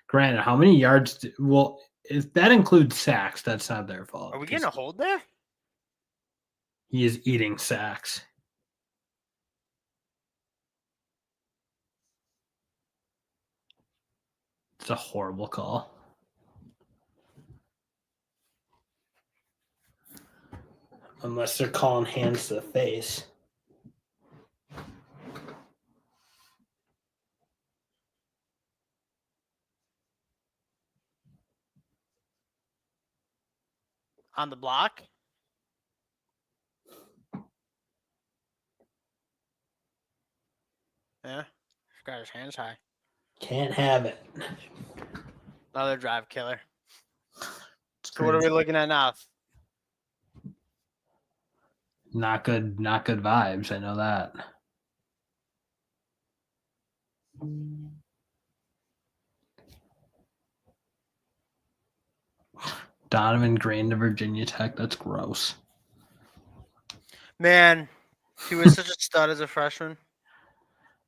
Granted, how many yards? Well, if that includes sacks, that's not their fault. Are we getting a hold there? He is eating sacks. It's a horrible call. Unless they're calling hands to the face. On the block? Yeah. He's got his hands high. Can't have it. Another drive killer. So what are we looking at now? Not good vibes. I know that. Donovan Green to Virginia Tech. That's gross. Man, he was such a stud as a freshman.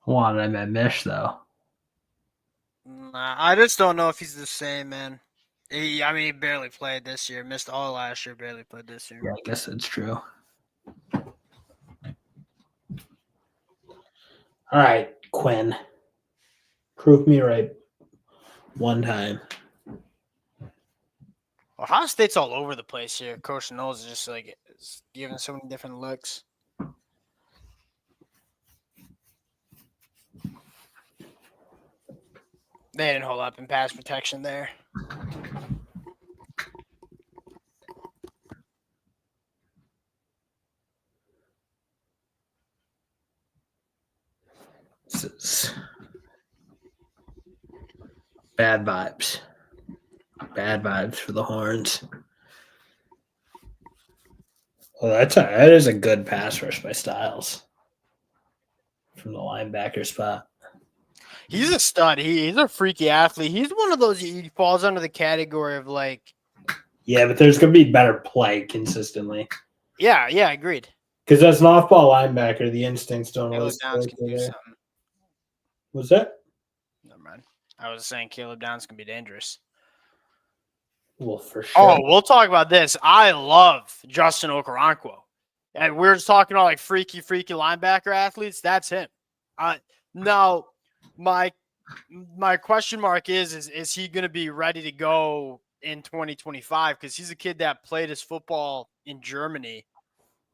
Wanted him at Mish though. Nah, I just don't know if he's the same, man. He barely played this year. Missed all last year. Barely played this year. Yeah, I guess that's true. All right, Quinn. Prove me right one time. Ohio State's all over the place here. Coach Knowles is just like giving so many different looks. They didn't hold up in pass protection there. This is bad vibes. Bad vibes for the Horns. Well, that is a good pass rush by Styles from the linebacker spot. He's a stud. He's a freaky athlete. He's one of those. He falls under the category of like. Yeah, but there's going to be better play consistently. Yeah, agreed. Because as an off-ball linebacker, the instincts don't Caleb always Downs work can do there. something. Was that? Never mind. I was saying Caleb Downs can be dangerous. Well, for sure. Oh, we'll talk about this. I love Justin Okoronkwo. And we're just talking about like freaky linebacker athletes. That's him. Now, my question mark is he going to be ready to go in 2025? Because he's a kid that played his football in Germany.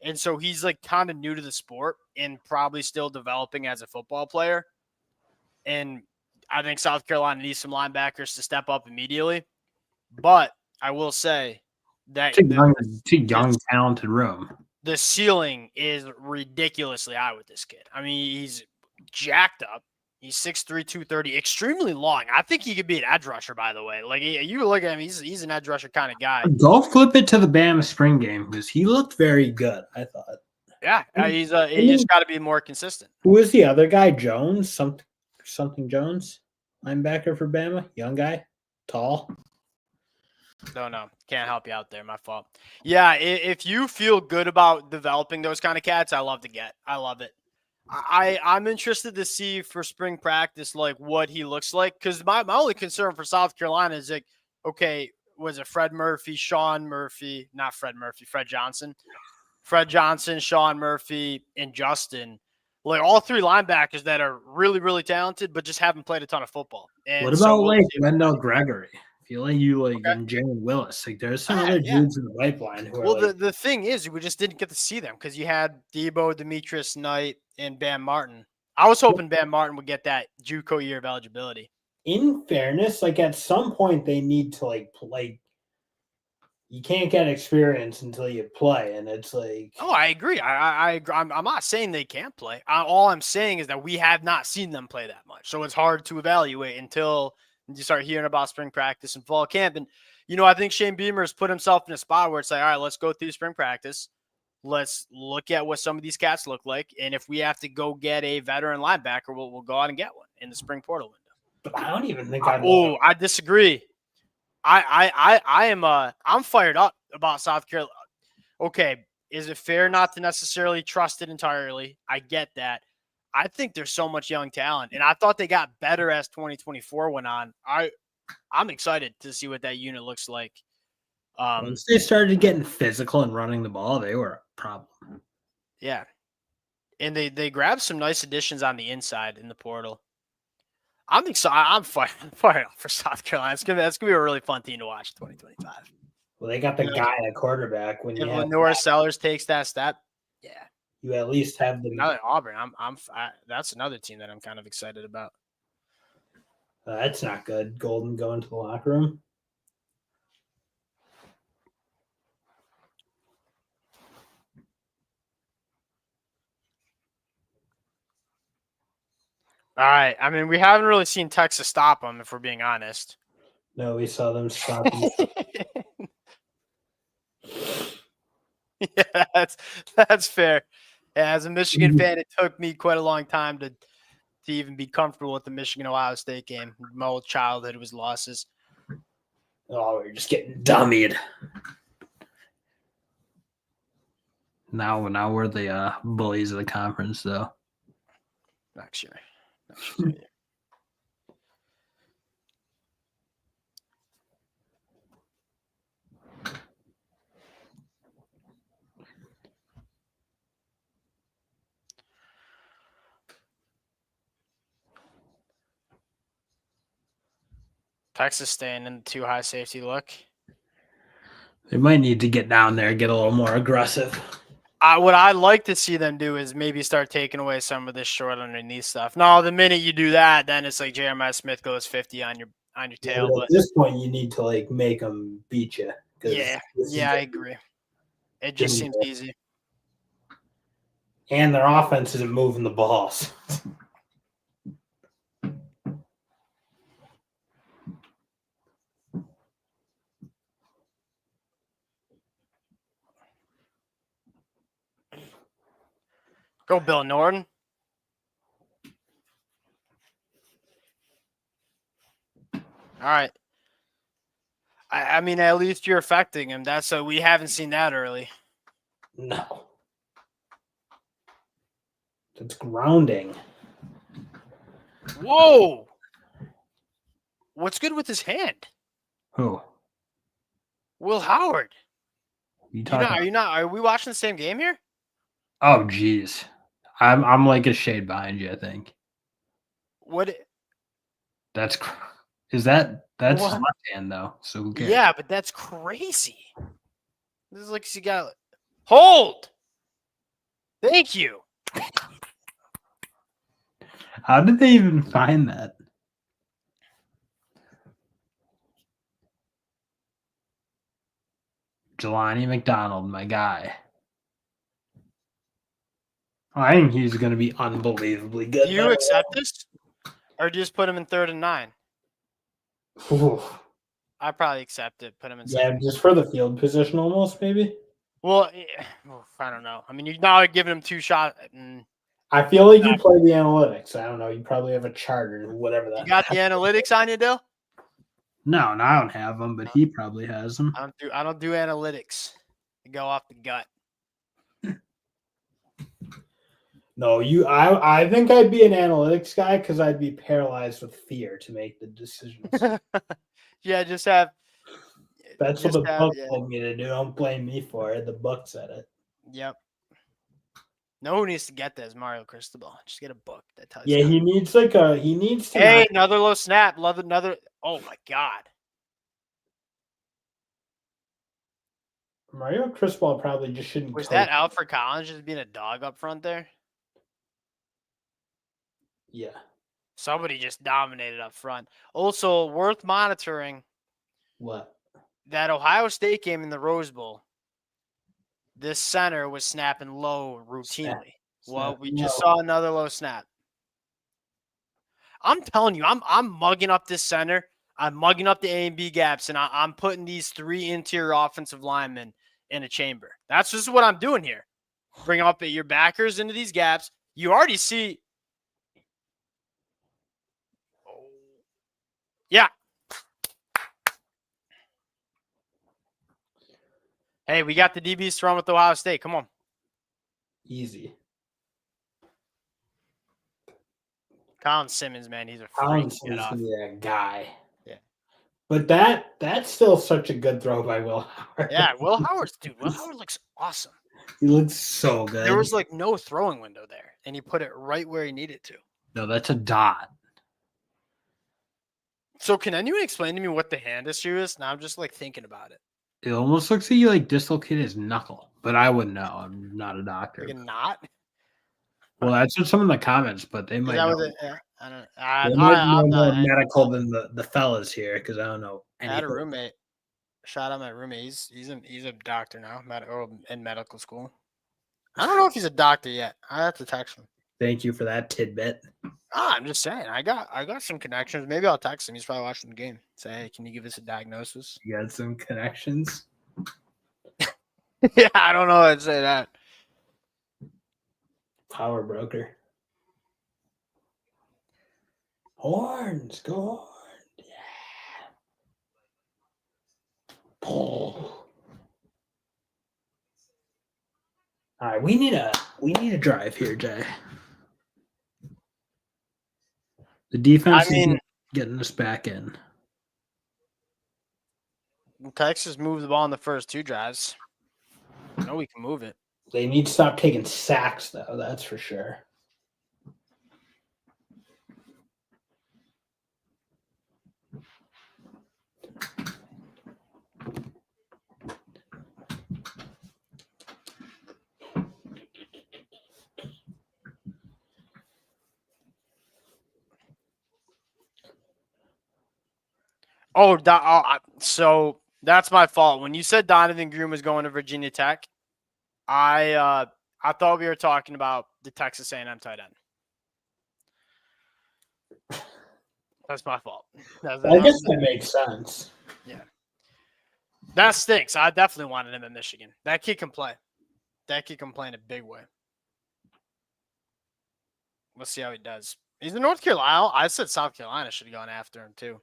And so he's like kind of new to the sport and probably still developing as a football player. And I think South Carolina needs some linebackers to step up immediately. But I will say that too young, talented room. The ceiling is ridiculously high with this kid. I mean, he's jacked up. He's 6'3", 230, extremely long. I think he could be an edge rusher, by the way. Like, you look at him, he's an edge rusher kind of guy. Go flip it to the Bama spring game because he looked very good, I thought. Yeah, he's just got to be more consistent. Who is the other guy? Jones? Something Jones? Linebacker for Bama? Young guy? Tall? Don't know. Can't help you out there. My fault. Yeah, if you feel good about developing those kind of cats, I love it. I'm interested to see for spring practice like what he looks like, because my only concern for South Carolina is like, okay, was it Fred Johnson, Sean Murphy, and Justin, like all three linebackers that are really, really talented, but just haven't played a ton of football. And what about Wendell Gregory? I feel like you and Jalen Willis. Like there's some other dudes in the pipeline who are the thing is we just didn't get to see them because you had Debo, Demetrius Knight, and Bam Martin. I was hoping Bam Martin would get that JUCO year of eligibility. In fairness, like at some point they need to like play. You can't get experience until you play, and it's like. Oh, I agree. I agree. I'm not saying they can't play. All I'm saying is that we have not seen them play that much, so it's hard to evaluate until you start hearing about spring practice and fall camp. And I think Shane Beamer has put himself in a spot where it's like, all right, let's go through spring practice. Let's look at what some of these cats look like, and if we have to go get a veteran linebacker, we'll go out and get one in the spring portal window. But I don't even think I disagree. I'm fired up about South Carolina. Okay, is it fair not to necessarily trust it entirely? I get that. I think there's so much young talent, and I thought they got better as 2024 went on. I'm excited to see what that unit looks like. Once they started getting physical and running the ball, they were a problem. Yeah, and they grabbed some nice additions on the inside in the portal. I'm excited. I'm fired up for South Carolina. That's gonna be a really fun team to watch in 2025. Well, they got the guy at quarterback. When if Lenore Sellers takes that step, yeah, you at least have the. Now that Auburn, that's another team that I'm kind of excited about. That's not good. Golden going to the locker room. All right. I mean, we haven't really seen Texas stop them, if we're being honest. No, we saw them stop them. Yeah, that's fair. Yeah, as a Michigan fan, it took me quite a long time to to even be comfortable with the Michigan-Ohio State game. My whole childhood was losses. Oh, we're just getting dummied. Now we're the bullies of the conference, though. Next year. Maybe. Texas staying in the too high safety look. They might need to get down there and get a little more aggressive. What I'd like to see them do is maybe start taking away some of this short underneath stuff. No, the minute you do that, then it's like Jeremiah Smith goes 50 on your tail. But at this point, you need to like make them beat you. Yeah, I agree. It just seems easy. And their offense isn't moving the balls. Go Bill Norton. All right. I mean, at least you're affecting him. We haven't seen that early. No. It's grounding. Whoa. What's good with his hand? Who? Will Howard. Are we watching the same game here? Oh, geez. I'm like a shade behind you, I think. What? That's left hand though. So who cares? Yeah, but that's crazy. This is like she got hold. Thank you. How did they even find that? Jelani McDonald, my guy. I think he's going to be unbelievably good. Do you accept this? Or do you just put him in 3rd and 9? Ooh. I probably accept it. Put him in. Yeah, just for the field position, almost maybe. Well, I don't know. I mean, you're now giving him 2 shots. I feel like you play the analytics. I don't know. You probably have a chart or whatever that. You got the analytics on you, Dill? No, I don't have them, but he probably has them. I don't do analytics. I go off the gut. No, I think I'd be an analytics guy because I'd be paralyzed with fear to make the decisions. Yeah, just have. That's what the book told me to do. Don't blame me for it. The book said it. Yep. No one needs to get this, Mario Cristobal. Just get a book that tells you. Yeah, he needs to. Hey, another low snap. Another. Oh my God. Mario Cristobal probably just shouldn't. Was that Alfred Collins just being a dog up front there? Yeah. Somebody just dominated up front. Also, worth monitoring. What? That Ohio State game in the Rose Bowl. This center was snapping low routinely. We just saw another low snap. I'm telling you, I'm mugging up this center. I'm mugging up the A and B gaps, and I'm putting these 3 interior offensive linemen in a chamber. That's just what I'm doing here. Bring up your backers into these gaps. You already see. Yeah. Hey, we got the DBs thrown with Ohio State. Come on. Easy. Colin Simmons, man, he's a Colin freak. Simmons is that guy. Yeah. But that's still such a good throw by Will Howard. Yeah, Will Howard looks awesome. He looks so good. There was like no throwing window there, and he put it right where he needed to. No, that's a dot. So can anyone explain to me what the hand issue is? Now I'm just like thinking about it. It almost looks like he like dislocated his knuckle, but I wouldn't know. I'm not a doctor. Like a knot? Well, that's what some of the comments, but they might know. I don't. They might be more medical than the fellas here because I don't know. I had a roommate. Shout out my roommate. He's a doctor now, in medical school. I don't know if he's a doctor yet. I have to text him. Thank you for that tidbit. I'm just saying. I got some connections. Maybe I'll text him. He's probably watching the game. Say, hey, can you give us a diagnosis? You got some connections? Yeah, I don't know how to say that. Power broker. Horns, go horns. Yeah. All right, we need a drive here, Jay. The defense is getting us back in. Texas moved the ball in the first 2 drives. No, we can move it. They need to stop taking sacks, though. That's for sure. So that's my fault. When you said Donovan Groom was going to Virginia Tech, I thought we were talking about the Texas A&M tight end. That's my fault. I guess that makes sense. Yeah. That stinks. I definitely wanted him in Michigan. That kid can play. That kid can play in a big way. Let's see how he does. He's in North Carolina. I said South Carolina should have gone after him too.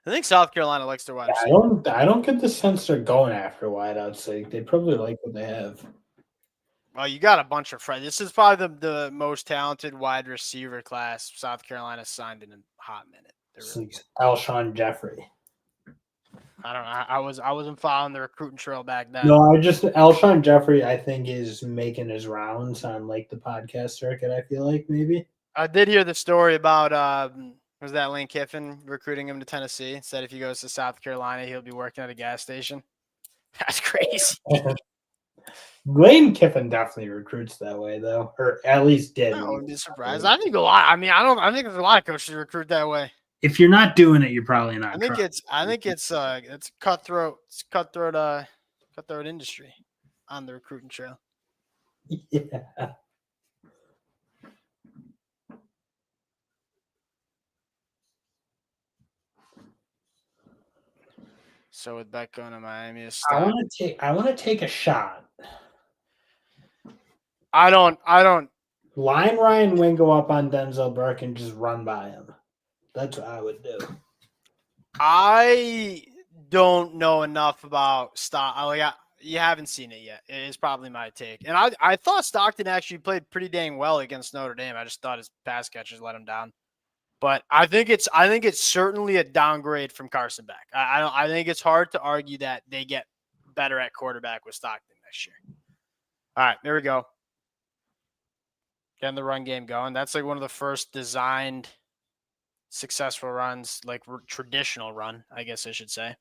I think South Carolina likes their wide receiver. I don't get the sense they're going after wideouts. Like, they probably like what they have. Well, you got a bunch of friends. This is probably the most talented wide receiver class South Carolina signed in a hot minute. Really Alshon Jeffrey. I don't know. I wasn't following the recruiting trail back then. No, Alshon Jeffrey, I think, is making his rounds on like the podcast circuit. I feel like maybe. I did hear the story about was that Lane Kiffin recruiting him to Tennessee? Said if he goes to South Carolina, he'll be working at a gas station. That's crazy. Lane Kiffin definitely recruits that way, though, or at least did. I wouldn't be surprised. I think a lot. I mean, I think there's a lot of coaches who recruit that way. If you're not doing it, you're probably not. I think it's cutthroat. It's cutthroat industry on the recruiting trail. Yeah. So with Beck going to Miami, I want to take a shot. I don't. Line Ryan Wingo up on Denzel Burke and just run by him. That's what I would do. I don't know enough about Stockton. You haven't seen it yet. It is probably my take. And I thought Stockton actually played pretty dang well against Notre Dame. I just thought his pass catchers let him down. But I think it's certainly a downgrade from Carson Beck. I think it's hard to argue that they get better at quarterback with Stockton next year. All right, there we go. Getting the run game going. That's like one of the first designed successful runs, like traditional run, I guess I should say.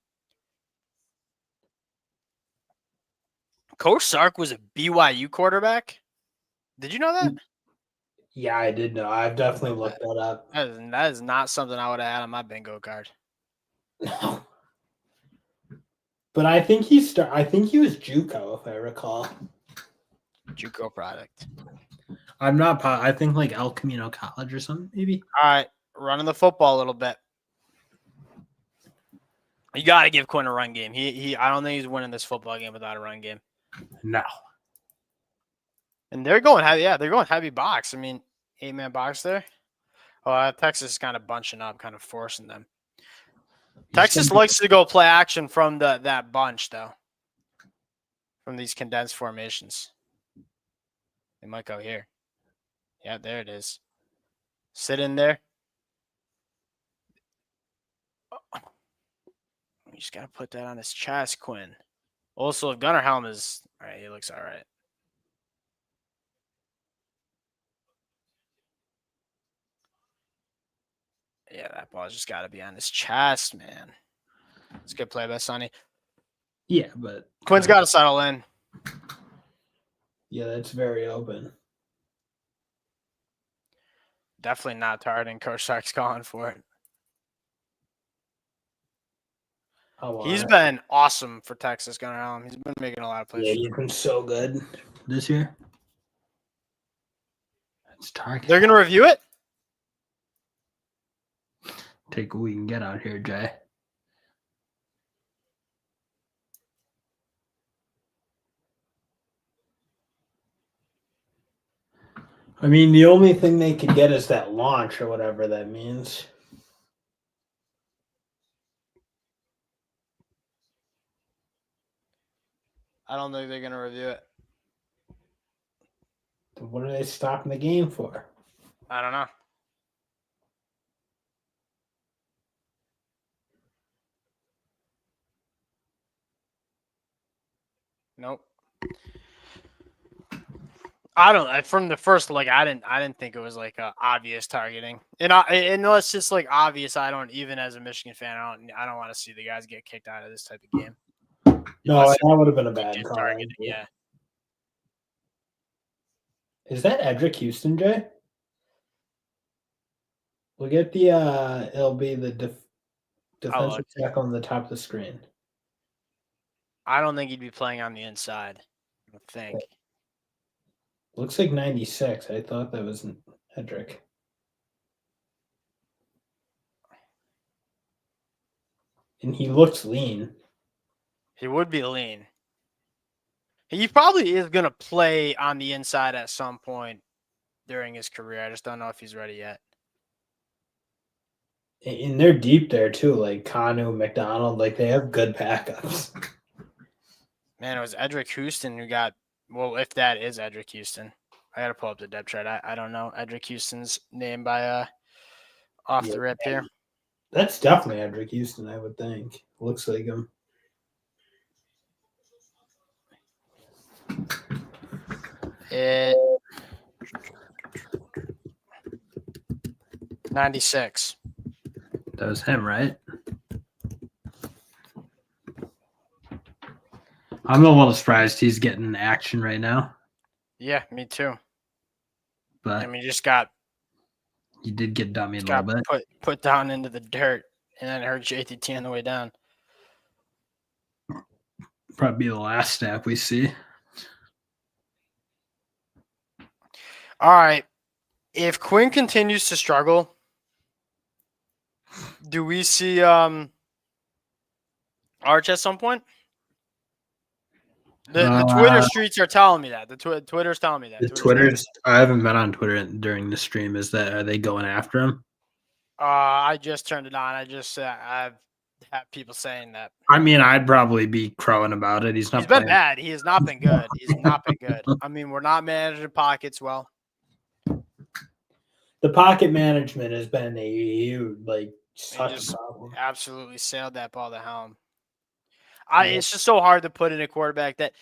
Coach Sark was a BYU quarterback. Did you know that? Yeah, I did know. I've definitely looked that up. That is not something I would have had on my bingo card. No. But I think he was JUCO, if I recall. JUCO product. I'm not. I think like El Camino College or something, maybe. All right, running the football a little bit. You got to give Quinn a run game. I don't think he's winning this football game without a run game. No. And they're going heavy. Yeah, they're going heavy box. I mean, 8-man box there. Oh, Texas is kind of bunching up, kind of forcing them. Texas likes to go play action from that bunch, though. From these condensed formations. They might go here. Yeah, there it is. Sit in there. You just got to put that on his chest, Quinn. Also, if Gunnar Helm is all right, he looks all right. Yeah, that ball's just got to be on his chest, man. It's a good play by Sonny. Yeah, but Quinn's got to settle in. Yeah, that's very open. Definitely not targeting. Coach Sark's calling for it. He's been awesome for Texas, Gunnar Helm. He's been making a lot of plays. Yeah, he's been so good this year. That's target. They're going to review it? Take what we can get out here, Jay. I mean, the only thing they could get is that launch or whatever that means. I don't think they're going to review it. What are they stopping the game for? I don't know. Nope. I don't. From the first, like, I didn't think it was like obvious targeting, and unless it's like obvious, I don't even as a Michigan fan, I don't want to see the guys get kicked out of this type of game. No, that would have been a bad call. Targeting, yeah. Is that Edric Houston, Jay? We'll get the it'll be the defensive tackle on the top of the screen. I don't think he'd be playing on the inside. I think. Looks like 96. I thought that was Edric. And he looks lean. He would be lean. He probably is going to play on the inside at some point during his career. I just don't know if he's ready yet. And they're deep there too, like Kanu, McDonald. Like they have good backups. Man, it was Edric Houston who got. Well, if that is Edric Houston, I got to pull up the depth chart. I don't know Edric Houston's name by off the rip here. That's definitely Edric Houston, I would think. Looks like him. It 96. That was him, right? I'm a little surprised he's getting action right now. Yeah, me too. But I mean, you did get dummied a little bit. Put down into the dirt, and then it hurt JTT on the way down. Probably be the last snap we see. All right. If Quinn continues to struggle, do we see Arch at some point? The Twitter streets are telling me that. The Twitter's telling me that. The Twitter's. I haven't been on Twitter during the stream. Are they going after him? I just turned it on. I've had people saying that. I mean, I'd probably be crowing about it. He's been bad. He has not been good. He's not been good. I mean, we're not managing pockets well. The pocket management has been a huge, such a problem. Absolutely sailed that ball to helm. It's just so hard to put in a quarterback that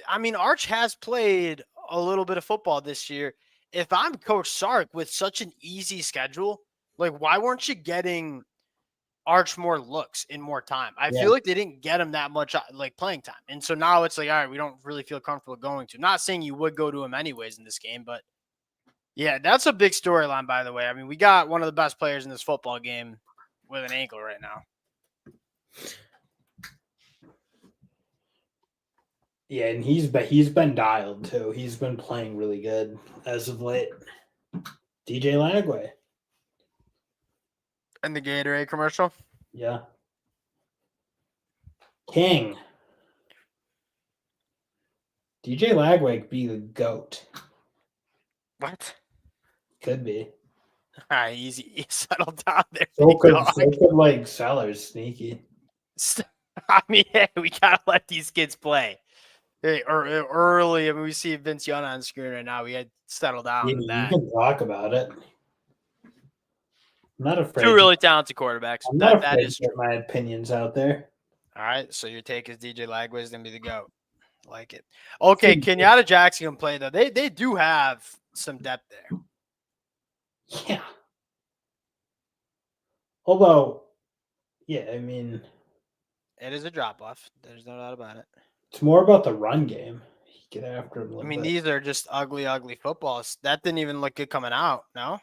I mean, Arch has played a little bit of football this year. If I'm Coach Sark with such an easy schedule, like why weren't you getting Arch more looks in more time? I feel like they didn't get him that much like playing time. And so now it's like, all right, we don't really feel comfortable going to. Not saying you would go to him anyways in this game, but yeah, that's a big storyline, by the way. I mean, we got one of the best players in this football game with an ankle right now. Yeah, and he's been dialed too. He's been playing really good as of late. DJ Lagway. And the Gatorade commercial? Yeah. King. DJ Lagway be the GOAT. What? Could be. All right, easy. Settle down there. So could Sellers sneaky. I mean, hey, we gotta let these kids play. Hey, early, I mean, we see Vince Young on screen right now. We had to settle down. You can talk about it. I'm not afraid. Two really talented quarterbacks. I'm not afraid to get my opinions out there. All right, so your take is DJ Lagway is going to be the GOAT. Like it. Okay, Kenyatta Jackson can play, though. They do have some depth there. Yeah. Although, yeah, I mean. It is a drop-off. There's no doubt about it. It's more about the run game. Get after him a little bit. These are just ugly, ugly footballs. That didn't even look good coming out, no?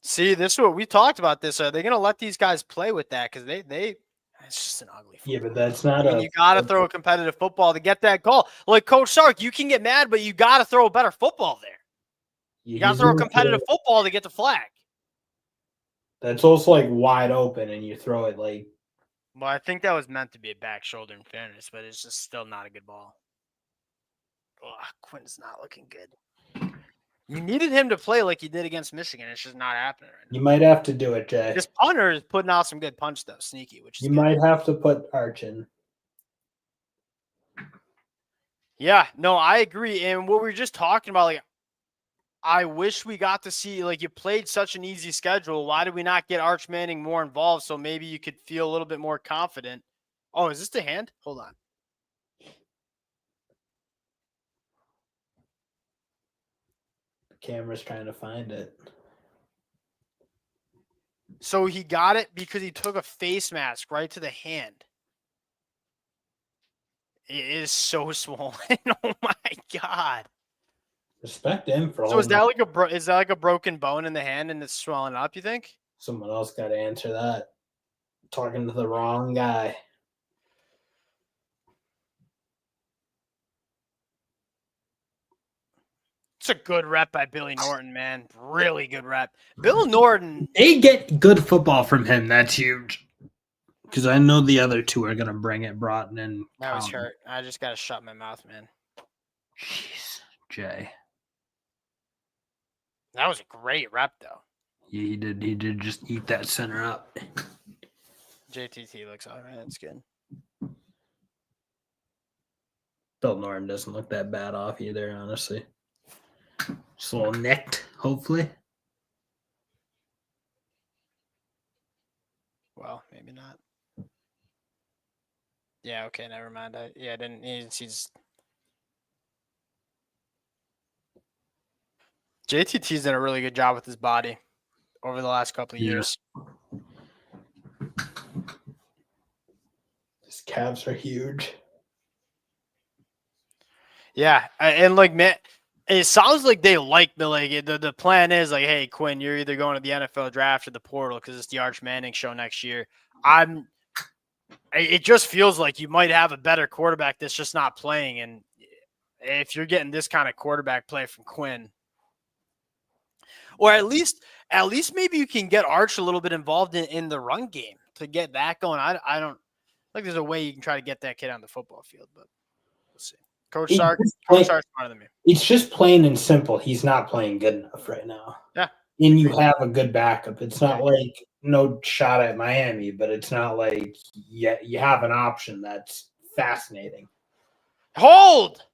See, this is what we talked about this. Are they going to let these guys play with that? Because it's just an ugly football. Yeah, but that's not you got to throw a competitive football to get that goal. Like Coach Sark, you can get mad, but you got to throw a better football there. You got to throw a competitive football to get the flag. That's also wide open, and you throw it Well, I think that was meant to be a back shoulder in fairness, but it's just still not a good ball. Ugh, Quinn's not looking good. You needed him to play like he did against Michigan. It's just not happening right now. You might have to do it, Jay. This punter is putting out some good punch stuff, sneaky, which is You good. might have to put Arch in. Yeah, no, I agree. And what we were just talking about, like, I wish we got to see, like, you played such an easy schedule. Why did we not get Arch Manning more involved so maybe you could feel a little bit more confident? Oh, is this the hand? Hold on. The camera's trying to find it. So he got it because he took a face mask right to the hand. It is so swollen. Oh my god. Respect him for So is holding that like a broken bone in the hand and it's swelling up, you think? Someone else got to answer that. Talking to the wrong guy. It's a good rep by Billy Norton, man. Really good rep. Bill Norton. They get good football from him. That's huge. Because I know the other two are going to bring it, Broughton and That was Collins. hurt. I just got to shut my mouth, man. Jeez, Jay. That was a great rep, though. Yeah, he did. He did just eat that center up. JTT looks all right. That's good. Bill Norton doesn't look that bad off either, honestly. Just a little nicked, hopefully. Well, maybe not. Yeah, okay, never mind. He's JTT's done a really good job with his body over the last couple of years. His calves are huge. Yeah, and like, man, it sounds like they like the plan is like, hey, Quinn, you're either going to the NFL draft or the portal because it's the Arch Manning show next year. It just feels like you might have a better quarterback that's just not playing, and if you're getting this kind of quarterback play from Quinn, or at least maybe you can get Arch a little bit involved in the run game to get that going. I don't like there's a way you can try to get that kid on the football field, but we'll see. Coach Sark's smarter than me. It's just plain and simple. He's not playing good enough right now. Yeah. And you have a good backup. It's not like no shot at Miami, but it's not like you have an option that's fascinating. Hold!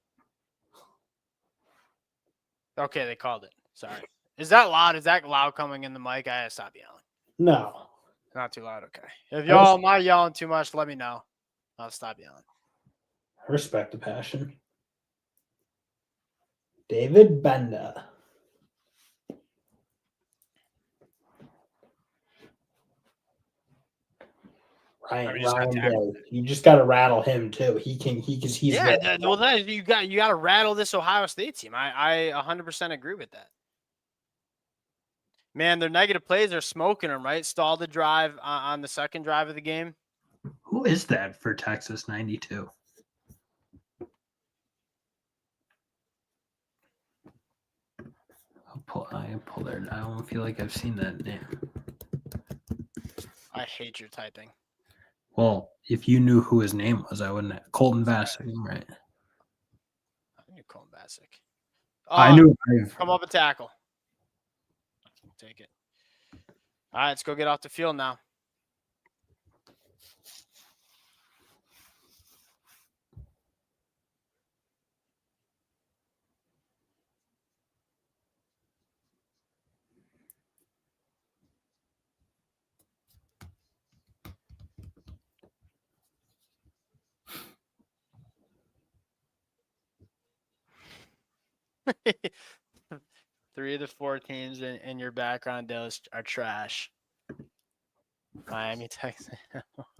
Okay, they called it. Sorry. Is that loud? Is that loud coming in the mic? I gotta stop yelling. No. Not too loud, okay. If y'all am I yelling too much, let me know. I'll stop yelling. I respect the passion. David Benda. Ryan Day. You just got to rattle him too. Because he's you got to rattle this Ohio State team. I 100% agree with that. Man, their negative plays are smoking them, right? Stall the drive on the second drive of the game. Who is that for Texas 92? I don't feel like I've seen that name. I hate your typing. Well, if you knew who his name was, I wouldn't. Colton Bassick, right? I knew Colton Bassick. I knew. Come up and tackle. Take it. All right, let's go get off the field now. Three of the four teams in your background list are trash. Miami, Texas.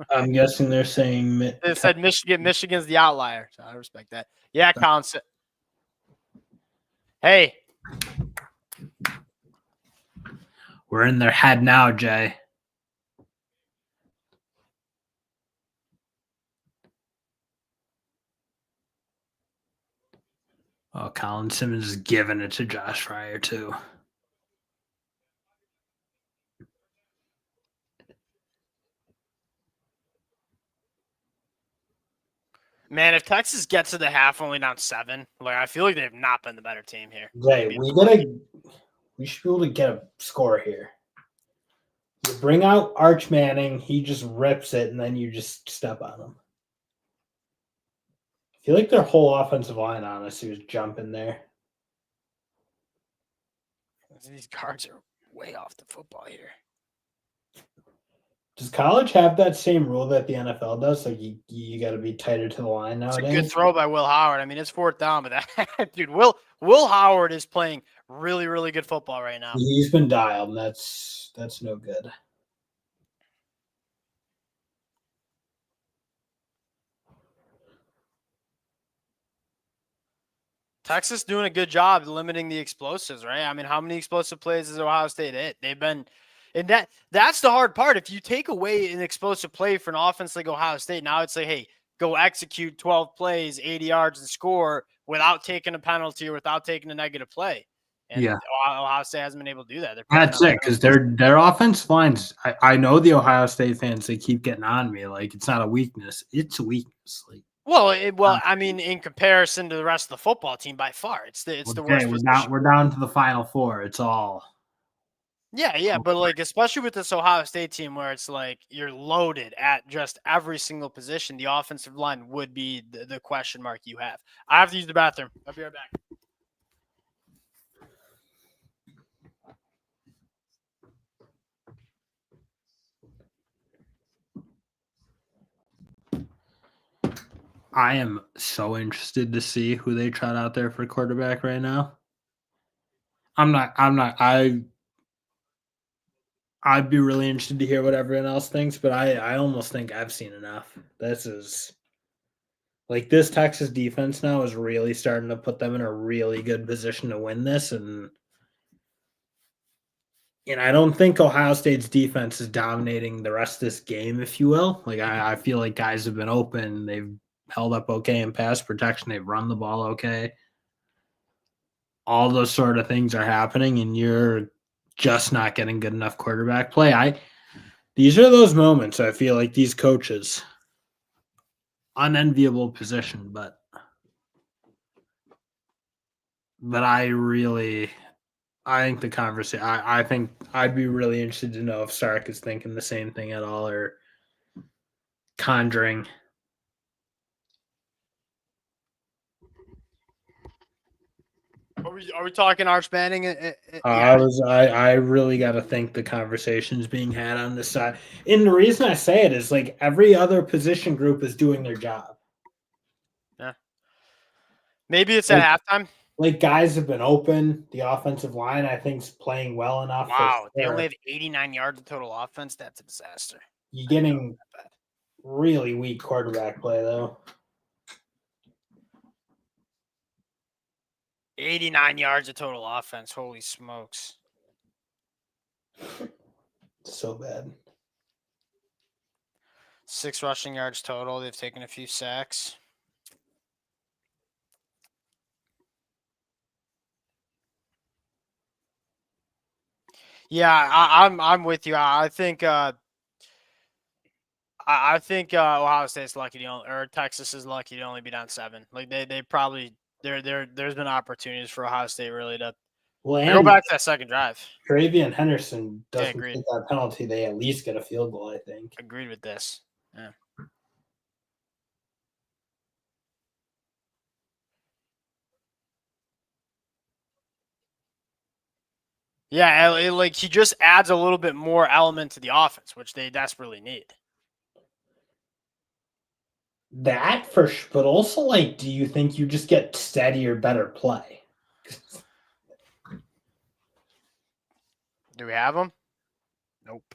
I'm guessing they're saying It said Michigan. Michigan's the outlier, so I respect that. Yeah, counts. Hey, we're in their head now, Jay. Oh, Colin Simmons is giving it to Josh Fryer, too. Man, if Texas gets to the half only down 7, like I feel like they have not been the better team here. Jay, we should be able to get a score here. You bring out Arch Manning, he just rips it, and then you just step on him. I feel like their whole offensive line, honestly, was jumping there. These guards are way off the football here. Does college have that same rule that the NFL does? Like you got to be tighter to the line nowadays. It's a good throw by Will Howard. I mean, it's 4th down, but that dude, Will Howard is playing really, really good football right now. He's been dialed, and that's no good. Texas doing a good job limiting the explosives, right? I mean, how many explosive plays has Ohio State hit? They've been, and that's the hard part. If you take away an explosive play for an offense like Ohio State, now it's like, hey, go execute 12 plays, 80 yards, and score without taking a penalty or without taking a negative play. And Ohio State hasn't been able to do that. That's it, because their offense lines. I know the Ohio State fans, they keep getting on me. Like, it's not a weakness; it's a weakness. Like, I mean, in comparison to the rest of the football team, by far, it's the worst. We're down to the Final Four. It's all. Yeah, but like especially with this Ohio State team, where it's like you're loaded at just every single position, the offensive line would be the question mark you have. I have to use the bathroom. I'll be right back. I am so interested to see who they trot out there for quarterback right now. I'd be really interested to hear what everyone else thinks, but I almost think I've seen enough. This is like this Texas defense now is really starting to put them in a really good position to win this, and I don't think Ohio State's defense is dominating the rest of this game, if you will. Like I feel like guys have been open, they've held up okay in pass protection, they've run the ball okay. All those sort of things are happening, and you're just not getting good enough quarterback play. These are those moments I feel like these coaches, unenviable position, but I think the conversation. I think I'd be really interested to know if Sark is thinking the same thing at all, or conjuring. Are we talking Arch Manning? I really got to think the conversation's being had on this side. And the reason I say it is like every other position group is doing their job. Yeah. Maybe it's at halftime. Like guys have been open. The offensive line, I think, is playing well enough. Wow, they only have 89 yards of total offense. That's a disaster. You're getting really weak quarterback play, though. 89 yards of total offense. Holy smokes. So bad. 6 rushing yards total. They've taken a few sacks. Yeah, I'm with you. I think Ohio State's lucky or Texas is lucky to only be down 7. Like they probably there's been opportunities for Ohio State really to go back to that second drive. Travion Henderson doesn't take that penalty. They at least get a field goal, I think. Agreed with this. Yeah. Yeah, like he just adds a little bit more element to the offense, which they desperately need. That for sure, but also like, do you think you just get steadier, better play? Do we have them? Nope.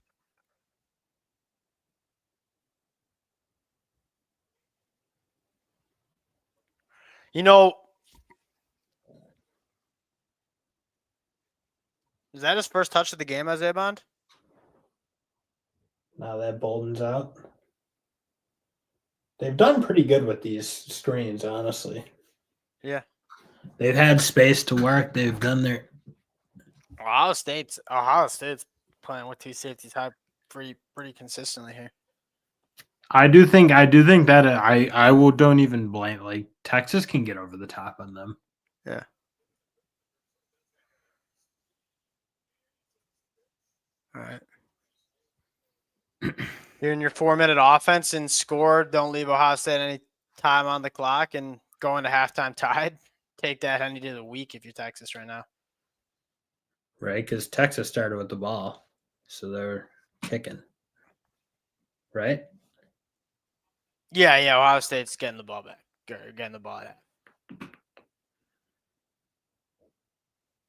You know, is that his first touch of the game, Isaiah Bond? Now that Bolden's out. They've done pretty good with these screens, honestly. Yeah. They've had space to work. They've done their. Ohio State's playing with 2 safeties high pretty consistently here. I do think that I will don't even blame like Texas can get over the top on them. Yeah. All right. You're in your 4-minute offense and score. Don't leave Ohio State any time on the clock and go into halftime tied. Take that any day of the week if you're Texas right now. Right? Because Texas started with the ball, so they're kicking. Right? Yeah, Ohio State's getting the ball back. Getting the ball back.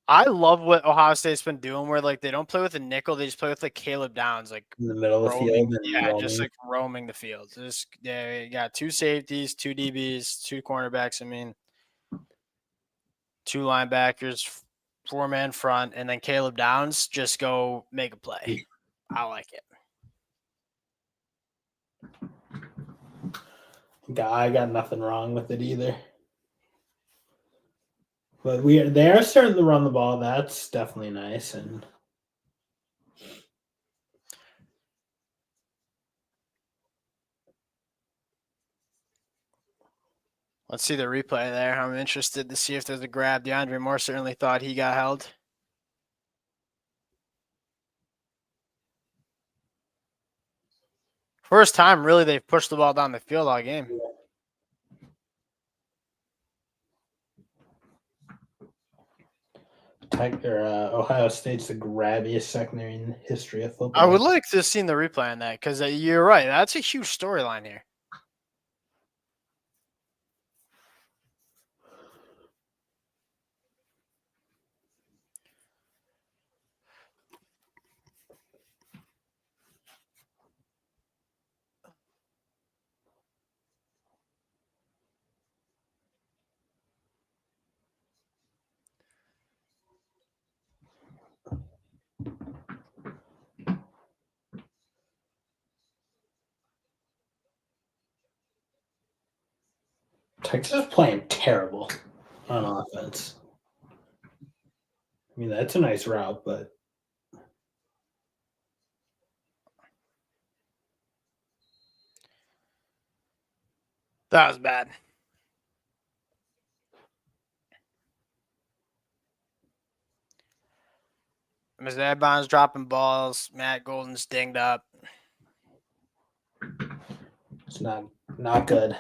I love what Ohio State's been doing where like they don't play with a nickel, they just play with like Caleb Downs, like In the middle of the roaming. field and Yeah, roaming. just like roaming the field. Just you got 2 safeties, 2 DBs, 2 cornerbacks. I mean, 2 linebackers, 4-man front, and then Caleb Downs just go make a play. I like it. I got nothing wrong with it either. But they are starting to run the ball. That's definitely nice. And Let's see the replay there. I'm interested to see if there's a grab. DeAndre Moore certainly thought he got held. First time, really, they've pushed the ball down the field all game. Ohio State's the grabbiest secondary in the history of football. I would like to have seen the replay on that because you're right. That's a huge storyline here. Texas is playing terrible on offense. I mean, that's a nice route, but That was bad. Mr. Edbon's dropping balls. Matt Golden's dinged up. it's not good.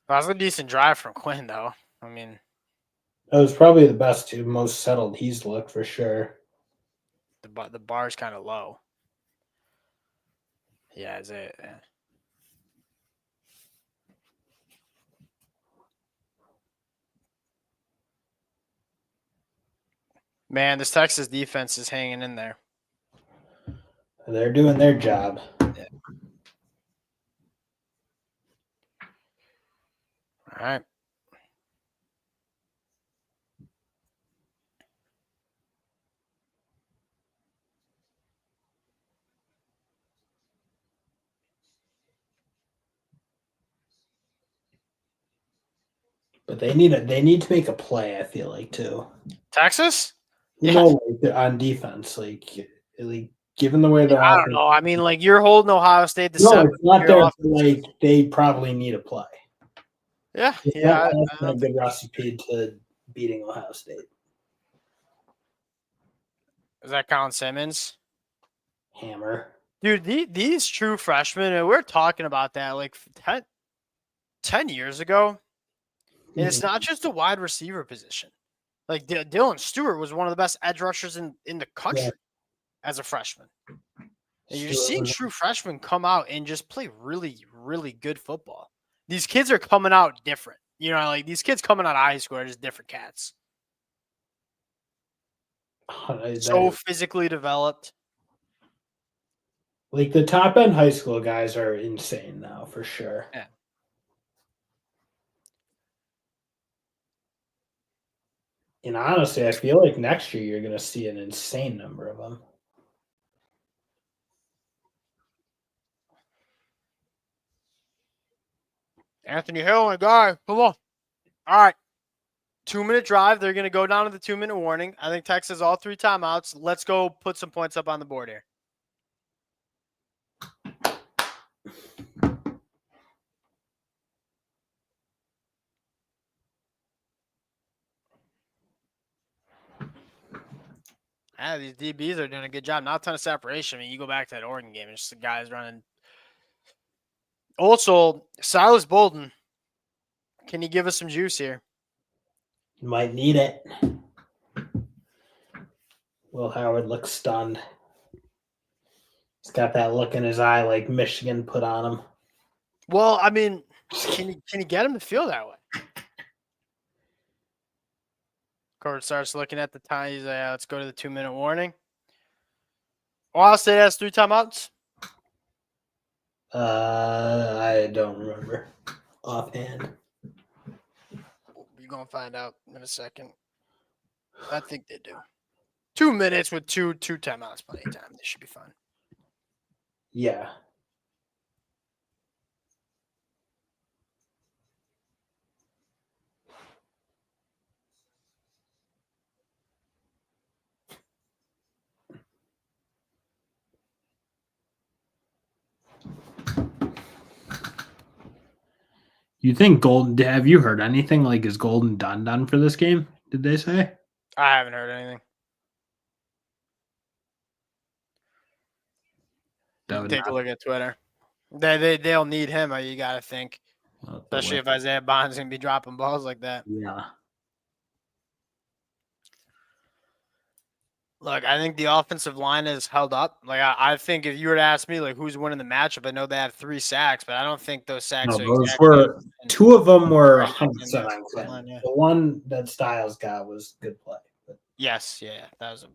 That was a decent drive from Quinn, though. I mean, That was probably the best, most settled he's looked for sure. the bar's kind of low. Yeah, is it? Yeah. Man, this Texas defense is hanging in there. They're doing their job. Yeah. All right. But they need to make a play, I feel like, too. Texas? You Yeah. know, like, on defense, like given the way they're I don't know. I mean, like you're holding Ohio State to 7. it's not there. Like they probably need a play. Yeah, It's yeah. not a good recipe to beating Ohio State. Is that Colin Simmons? Hammer. Dude, these true freshmen, and we're talking about that like 10 years ago. And it's not just a wide receiver position. Like Dylan Stewart was one of the best edge rushers in the country as a freshman. And you're seeing true freshmen come out and just play really, really good football. These kids are coming out different. You know, like these kids coming out of high school are just different cats. So physically developed. Like the top end high school guys are insane now for sure. Yeah. And honestly, I feel like next year you're going to see an insane number of them. Anthony Hill, my guy. Come on. All right. 2-minute drive. They're going to go down to the 2-minute warning. I think Texas has all 3 timeouts. Let's go put some points up on the board here. Yeah, these DBs are doing a good job. Not a ton of separation. I mean, you go back to that Oregon game, it's just the guys running. Also, Silas Bolden, can you give us some juice here? Might need it. Will Howard looks stunned. He's got that look in his eye like Michigan put on him. Well, I mean, can you get him to feel that way? Court starts looking at the time. He's like, let's go to the 2-minute warning. Ohio State has 3 timeouts. I don't remember offhand. You're going to find out in a second. I think they do. 2 minutes with two timeouts, plenty of time. They should be fine. Yeah. You think Golden? Have you heard anything? Like, is Golden done for this game? Did they say? I haven't heard anything. You can take a look at Twitter. They'll need him. You got to think, especially if Isaiah Bond's gonna be dropping balls like that. Yeah. Look, I think the offensive line is held up. Like I think if you were to ask me, like who's winning the matchup, I know they have 3 sacks, but I don't think those sacks. No, those were 2 of them were 100% on Quinn. Yeah. The one that Styles got was good play. But, yes, yeah, that was a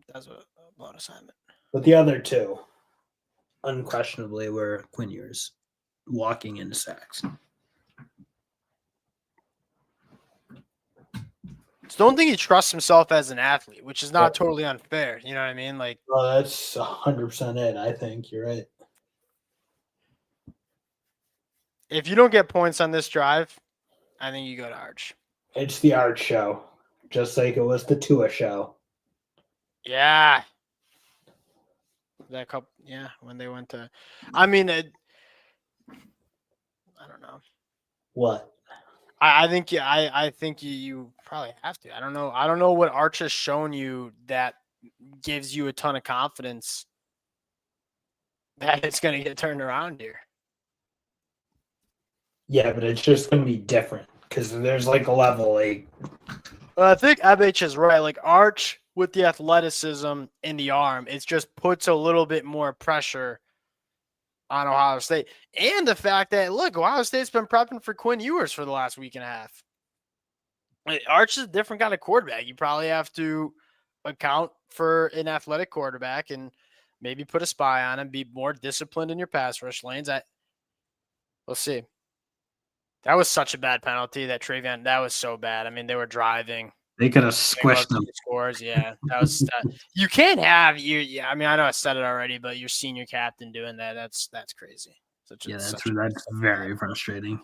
blown assignment. But the other 2, unquestionably, were Quinn Ewers walking into sacks. Don't think he trusts himself as an athlete, which is not totally unfair. You know what I mean? Like, well, that's 100% it. I think you're right. if you don't get points on this drive, I think you go to Arch. It's the Arch show, just like it was the Tua show. Yeah. That couple, yeah, when they went to, I mean, I don't know. What? I think you probably have to. I don't know what Arch has shown you that gives you a ton of confidence that it's going to get turned around here. Yeah, but it's just going to be different because there's like a level. Like, well, I think FH is right. Like Arch with the athleticism in the arm, it just puts a little bit more pressure on Ohio State. And the fact that, look, Ohio State's been prepping for Quinn Ewers for the last week and a half. Arch is a different kind of quarterback. You probably have to account for an athletic quarterback and maybe put a spy on him, be more disciplined in your pass rush lanes. We'll see. That was such a bad penalty that Travion, that was so bad. I mean, they were driving. they could have squished them. Scores, yeah. That was you can't have yeah. I mean, I know I said it already, but your senior captain doing that, that's crazy. That's very frustrating.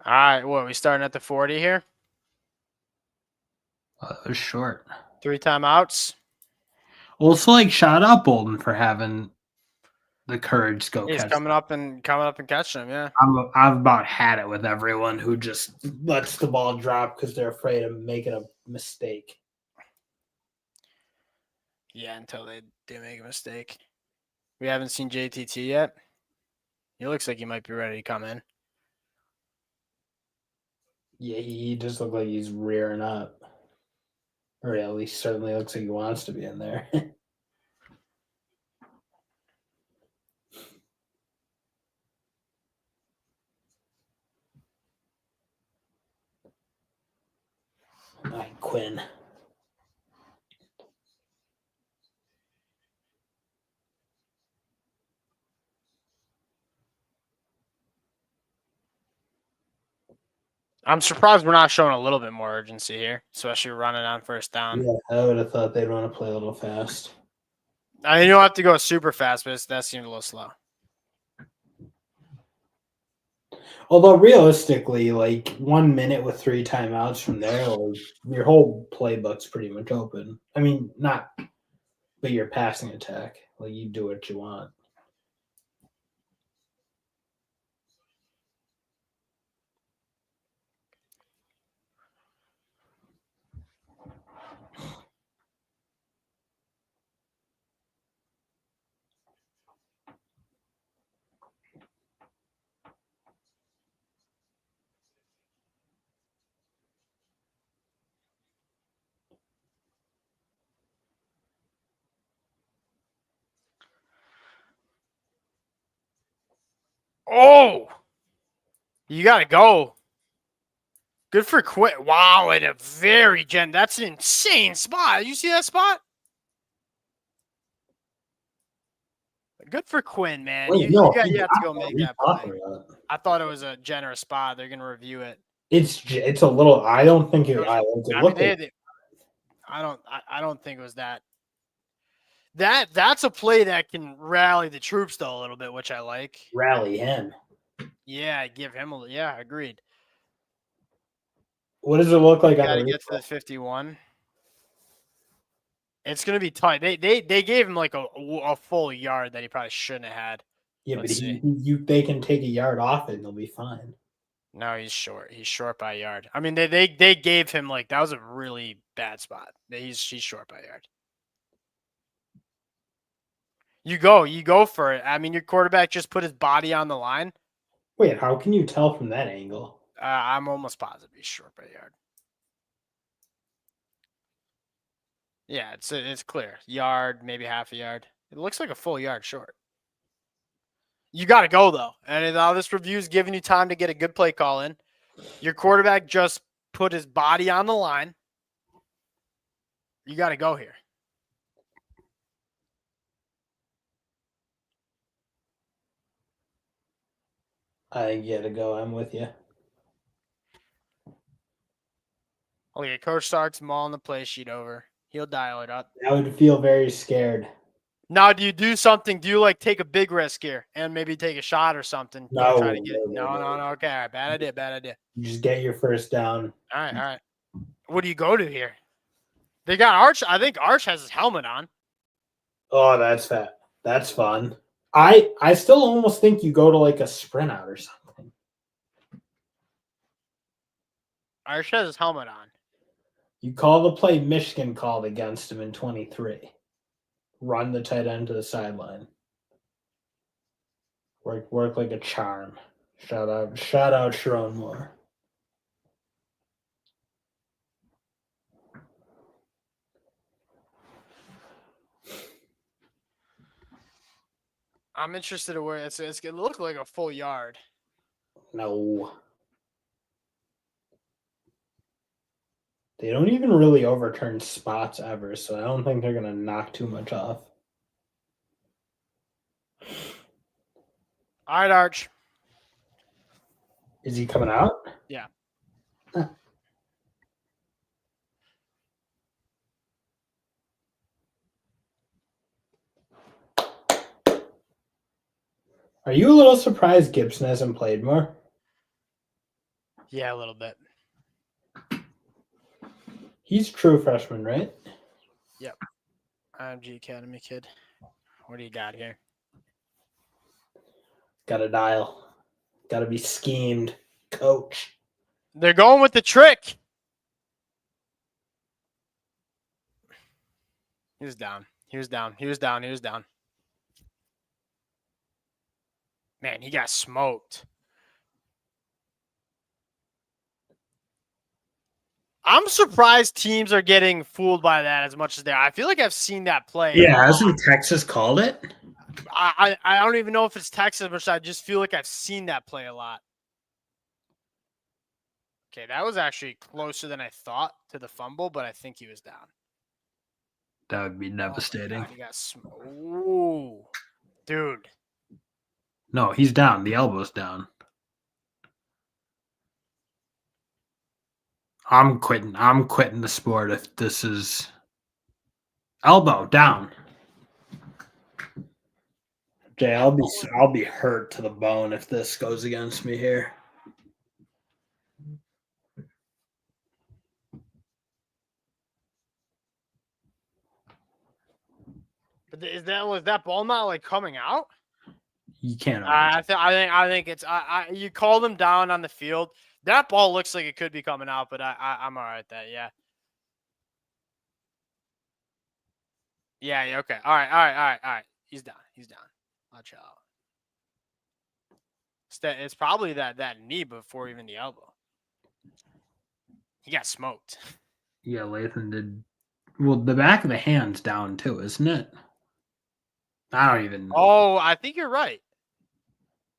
All right, what are we starting at the 40 here? It was short. 3 timeouts. Also, like, shout out Bolden for having the courage to go He's catch coming up and catching him, yeah. I've about had it with everyone who just lets the ball drop because they're afraid of making a mistake. Yeah, until they do make a mistake. We haven't seen JTT yet. He looks like he might be ready to come in. Yeah, he just looks like he's rearing up. Or at least certainly looks like he wants to be in there. All right, Quinn. I'm surprised we're not showing a little bit more urgency here, especially running on first down. Yeah, I would have thought they'd want to play a little fast. I mean, you don't have to go super fast, but that seemed a little slow. Although realistically, like 1 minute with 3 timeouts from there, like your whole playbook's pretty much open. I mean, not, but your passing attack, like you do what you want. Oh, you got to go. Good for Quinn. Wow, and a very that's an insane spot. You see that spot? Good for Quinn, man. Wait, You no, have to go make that play. about? I thought it was a generous spot. They're gonna review it. It's a little. I don't think it. I mean, I don't think it was that. That's a play that can rally the troops though a little bit, which I like. Rally him. Yeah, give him a agreed. What does it look like on Got the to get to the 51. It's gonna be tight. They gave him like a full yard that he probably shouldn't have had. Yeah, but they can take a yard off it and they'll be fine. No, he's short. He's short by a yard. I mean, they gave him like that was a really bad spot. He's short by a yard. You go for it. I mean, your quarterback just put his body on the line. Wait, how can you tell from that angle? I'm almost positive he's short by a yard. Yeah, it's clear. Yard, maybe half a yard. It looks like a full yard short. You got to go, though. And now this review is giving you time to get a good play call in. Your quarterback just put his body on the line. You got to go here. I think you got to go. I'm with you. Okay, Coach Stark's mauling the play sheet over. He'll dial it up. I would feel very scared. Now, do you do something? Do you like take a big risk here and maybe take a shot or something? No. Try to get no. Okay, all right, bad idea. You just get your first down. All right. What do you go to here? They got Arch. I think Arch has his helmet on. Oh, that's fat. That's fun. I still almost think you go to like a sprint out or something. Arch has his helmet on. You call the play Michigan called against him in 23. Run the tight end to the sideline. Work like a charm. Shout out Sharon Moore. I'm interested in where it's gonna look like a full yard. No. They don't even really overturn spots ever, so I don't think they're gonna knock too much off. All right, Arch. Is he coming out? Yeah. Huh. Are you a little surprised Gibson hasn't played more? Yeah, a little bit. He's true freshman, right? Yep. IMG Academy kid. What do you got here? Got to dial. Got to be schemed. Coach. They're going with the trick. He was down. Man, he got smoked. I'm surprised teams are getting fooled by that as much as they are. I feel like I've seen that play. Yeah, hasn't Texas called it? I don't even know if it's Texas, but I just feel like I've seen that play a lot. Okay, that was actually closer than I thought to the fumble, but I think he was down. That would be devastating. God, he got ooh, dude. No, he's down. The elbow's down. I'm quitting. I'm quitting the sport if this is elbow down. Jay, I'll be hurt to the bone if this goes against me here. But was that ball not like coming out? You can't. I think it's you call them down on the field. That ball looks like it could be coming out, but I'm all right with that. Yeah. Yeah. Okay. All right. He's down. Watch out. It's probably that knee before even the elbow. He got smoked. Yeah, Lathan did. Well, the back of the hand's down too, isn't it? I don't even. Oh, I think you're right.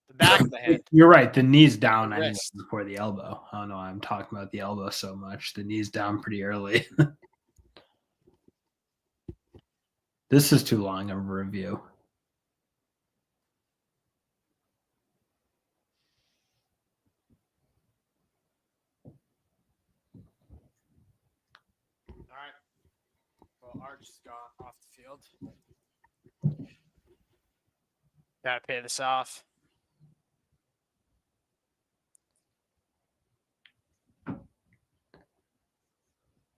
The back of the hand. You're right. The knee's down The anyway wrist. before the elbow. I don't know why I'm talking about the elbow so much. The knee's down pretty early. This is too long of a review. All right. Well, Arch is gone off the field. Gotta pay this off.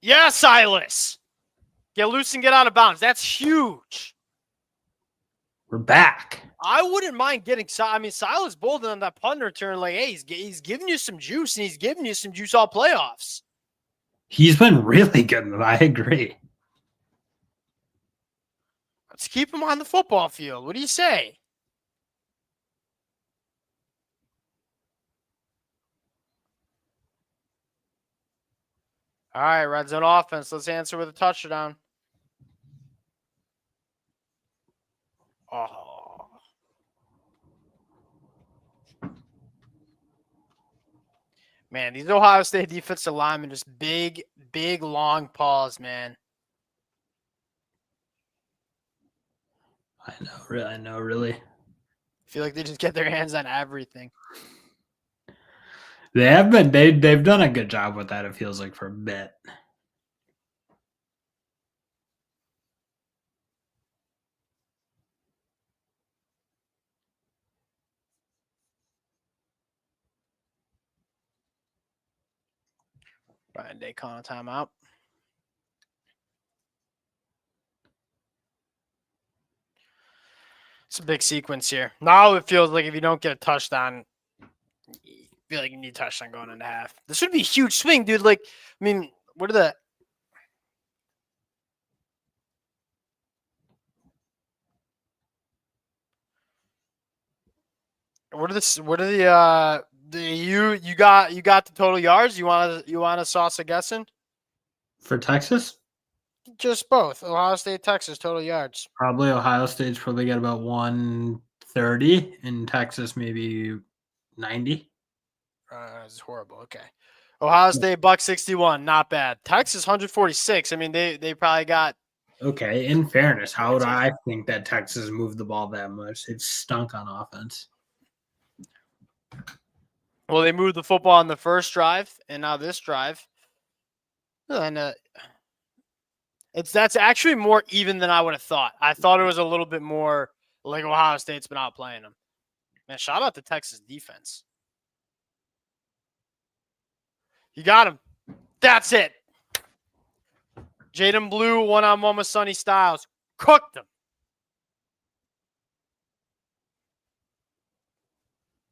Yeah, Silas. Get loose and get out of bounds. That's huge. We're back. I wouldn't mind getting. I mean, Silas Bolden on that punt return, like, hey, he's giving you some juice, and he's giving you some juice all playoffs. He's been really good. I agree. Let's keep him on the football field. What do you say? All right, red zone offense. Let's answer with a touchdown. Oh. Man, these Ohio State defensive linemen just big, long pause, man. I know, really. I feel like they just get their hands on everything. They have been. They've done a good job with that. It feels like for a bit. Brian Day calling a timeout. It's a big sequence here. Now it feels like if you don't get a touchdown, you feel like you need a touchdown going into half. This would be a huge swing, dude. Like, I mean, what are the you got the total yards? You want to sauce a guessing? For Texas? Just both. Ohio State, Texas, total yards. Probably Ohio State's probably got about 130, and Texas maybe 90. It's horrible. Okay. Ohio State, $161, not bad. Texas, 146. I mean, they probably got. Okay, in fairness, how would I think that Texas moved the ball that much? It stunk on offense. Well, they moved the football on the first drive, and now this drive. And that's actually more even than I would have thought. I thought it was a little bit more like Ohio State's been outplaying them. Man, shout out to Texas defense. You got him. That's it. Jaden Blue, one-on-one with Sonny Styles. Cooked him.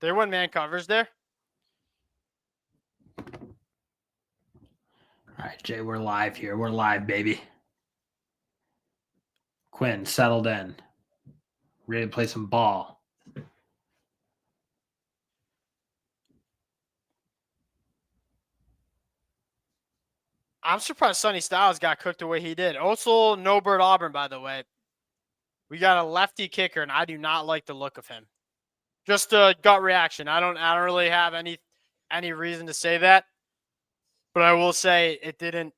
They went man covers there. All right, Jay, we're live here. We're live, baby. Quinn, settled in. Ready to play some ball. I'm surprised Sonny Styles got cooked the way he did. Also, no Bird Auburn, by the way. We got a lefty kicker, and I do not like the look of him. Just a gut reaction. I don't really have any reason to say that, but I will say it didn't.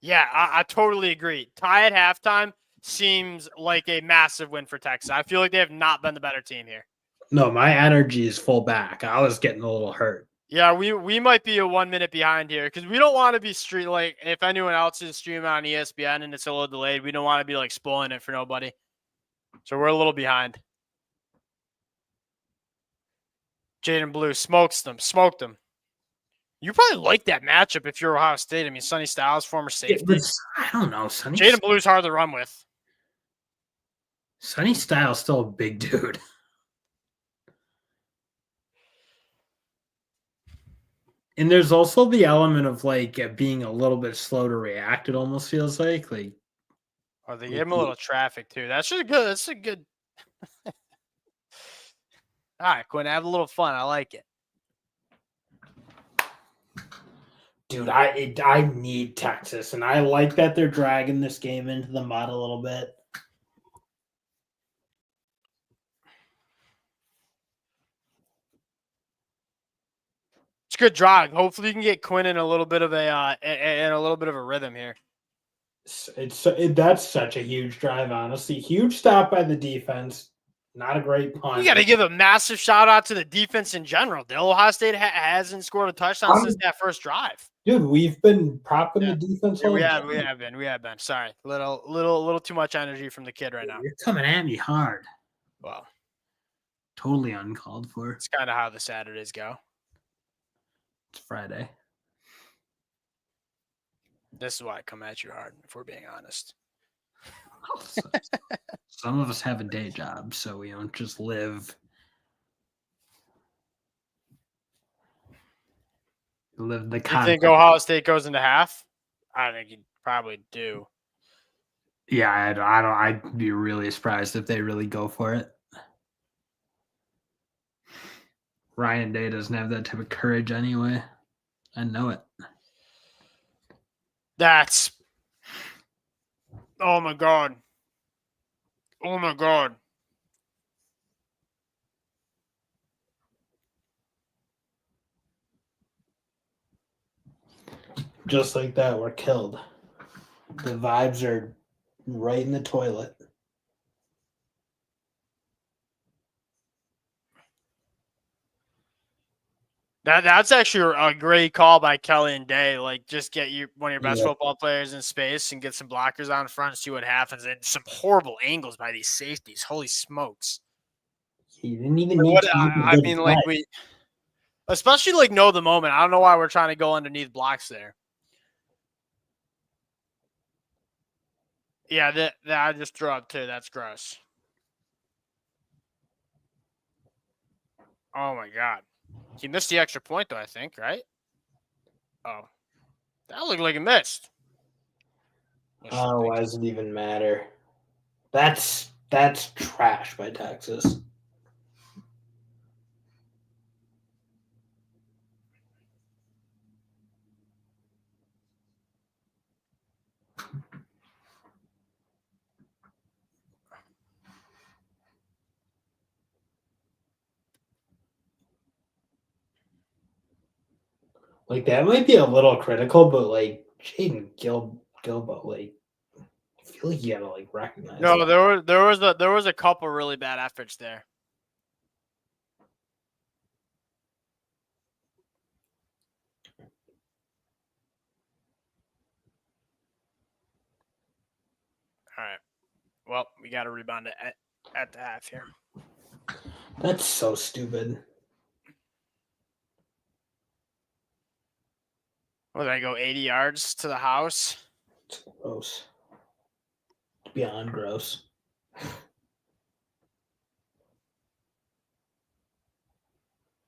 Yeah, I totally agree. Tie at halftime seems like a massive win for Texas. I feel like they have not been the better team here. No, my energy is full back. I was getting a little hurt. Yeah, we might be a 1 minute behind here because we don't want to be like if anyone else is streaming on ESPN and it's a little delayed, we don't want to be like spoiling it for nobody. So we're a little behind. Jaden Blue smoked them. You probably like that matchup if you're Ohio State. I mean, Sonny Styles, former safety. I don't know. Jaden Blue's hard to run with. Sonny Styles still a big dude. And there's also the element of like being a little bit slow to react. It almost feels like Or they gave him a little traffic too. That's just good. That's a good. All right, Quinn, have a little fun. I like it. Dude, I need Texas, and I like that they're dragging this game into the mud a little bit. It's a good drive. Hopefully, you can get Quinn in a little bit of a rhythm here. That's such a huge drive, honestly. Huge stop by the defense. Not a great punt. You got to give a massive shout out to the defense in general. The Ohio State hasn't scored a touchdown since that first drive. Dude, we've been propping the defense. Yeah, we have been. Sorry, little too much energy from the kid right now. You're coming at me hard. Well, totally uncalled for. It's kind of how the Saturdays go. It's Friday. This is why I come at you hard, if we're being honest. Some of us have a day job, so we don't just live the content. You think Ohio State goes into half? I think you probably do. Yeah, I'd be really surprised if they really go for it. Ryan Day doesn't have that type of courage anyway. I know it. Oh my God. Oh my God. Just like that, we're killed. The vibes are right in the toilet. That's actually a great call by Kelly and Day. Like, just get one of your best football players in space and get some blockers on front, see what happens. And some horrible angles by these safeties. Holy smokes! He didn't even need I mean, like especially like know the moment. I don't know why we're trying to go underneath blocks there. Yeah, that I just threw up too. That's gross. Oh my God. He missed the extra point, though, I think, right? Oh. That looked like he missed. Oh, why does it even matter? That's trash by Texas. Like, that might be a little critical, but like Jaden Gilbo, like, I feel like you gotta like recognize. No, there was a couple really bad efforts there. All right. Well, we got to rebound it at the half here. That's so stupid. Well, did I go 80 yards to the house? It's gross. Beyond gross.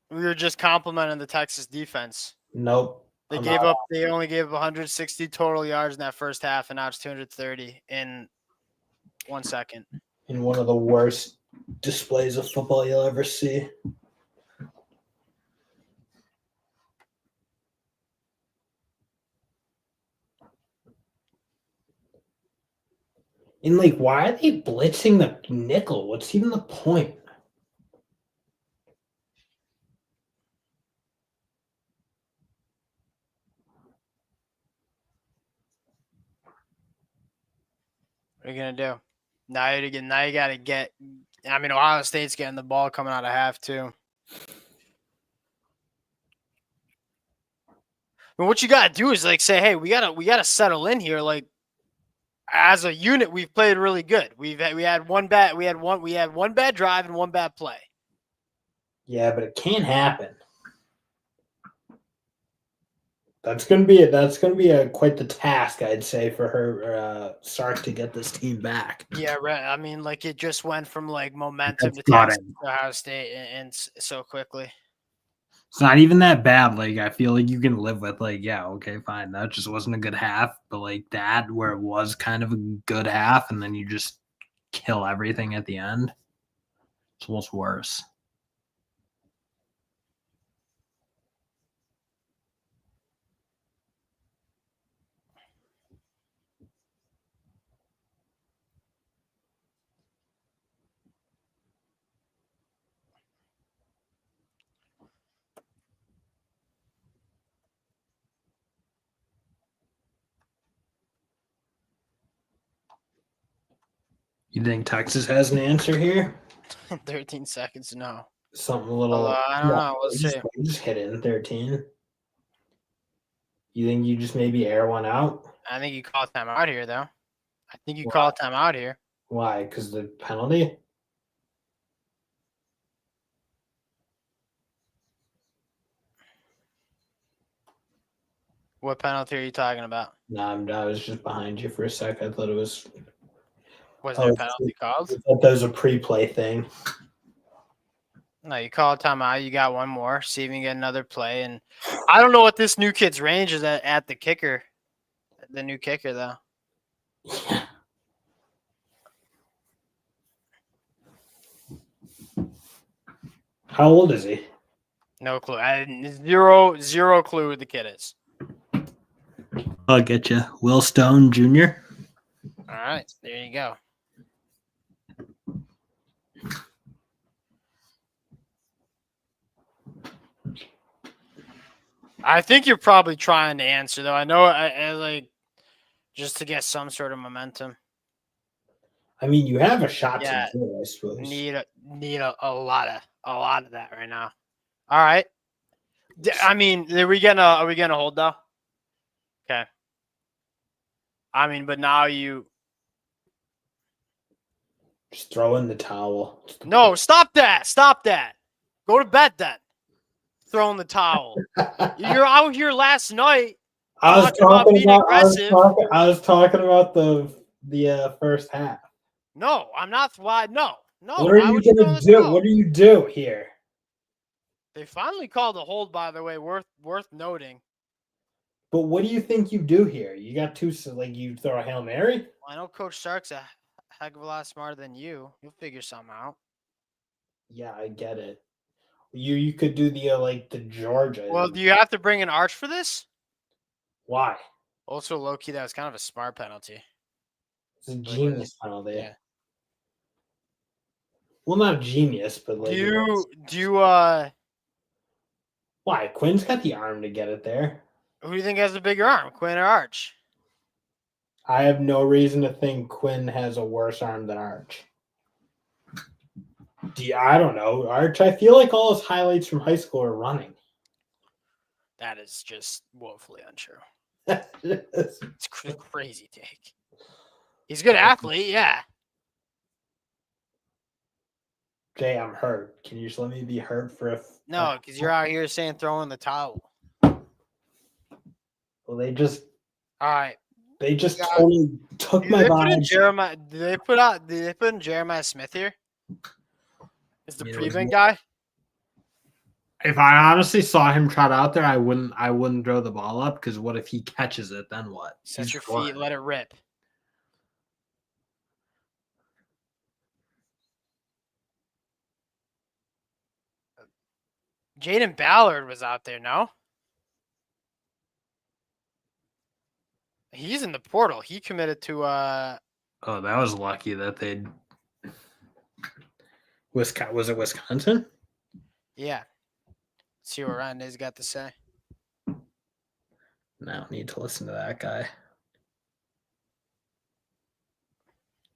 We were just complimenting the Texas defense. Nope. They only gave 160 total yards in that first half, and now it's 230 in 1 second. In one of the worst displays of football you'll ever see. And like, why are they blitzing the nickel? What's even the point? What are you gonna do? Now you got to get I mean, Ohio State's getting the ball coming out of half too. But what you gotta do is like say, hey, we gotta settle in here. Like as a unit, we've played really good. We had one bad drive and one bad play. Yeah, but it can't happen. That's gonna be quite the task, I'd say, for her Sark to get this team back. Yeah, right. I mean, like it just went from like momentum That's to got Texas it. to Ohio State and so quickly. It's not even that bad. Like I feel like you can live with like, yeah, okay, fine. That just wasn't a good half, but like that where it was kind of a good half, and then you just kill everything at the end. It's almost worse. You think Texas has an answer here? 13 seconds, no. Something a little. I don't know. We'll see. Just hit it in 13. You think you just maybe air one out? I think you call time out here, though. I think you Why? call time out here. Why? Because the penalty? What penalty are you talking about? I was just behind you for a sec. I thought it was. Was there a penalty called? I thought that was a pre-play thing. No, you call a timeout. You got one more. See if you can get another play. And I don't know what this new kid's range is at the kicker. The new kicker, though. How old is he? No clue. Zero clue who the kid is. I'll get you. Will Stone Jr. All right. There you go. I think you're probably trying to answer, though. I know I like just to get some sort of momentum. I mean, you have a shot Yeah. to do it, I suppose. Need a lot of that right now. All right. I mean, are we gonna hold though? Okay. I mean, but now you Just throw in the towel. no, stop that. Stop that. Go to bed then. Throw in the towel. You're out here last night. I was about being aggressive. I was talking about the first half. No, I'm not. Why? No. What are you gonna do? What do you do here? They finally called a hold, by the way, worth noting. But what do you think you do here? You got two, like you throw a Hail Mary? I know Coach Stark's a heck of a lot smarter than you. You'll figure something out. Yeah, I get it. You could do the like the Georgia. Well, do you have to bring an arch for this? Why? Also, low key, that was kind of a smart penalty. It's a genius penalty. Yeah. Well, not genius, but like. Do you Why? Quinn's got the arm to get it there. Who do you think has the bigger arm, Quinn or Arch? I have no reason to think Quinn has a worse arm than Arch. I don't know. Arch, I feel like all his highlights from high school are running. That is just woefully untrue. It's It's a crazy take. He's a good athlete, yeah. Jay, I'm hurt. Can you just let me be hurt for a? No, because you're out here saying throw in the towel. Well, they just. All right. They just totally took my body. Did they put in Jeremiah Smith here? Is the prevent guy? If I honestly saw him trot out there, I wouldn't throw the ball up because what if he catches it? Then what? Set your feet, let it rip. Jaden Ballard was out there, no? He's in the portal. He committed to Oh, that was lucky that they was it Wisconsin? Yeah. Let's see what Ryan has got to say. Now need to listen to that guy.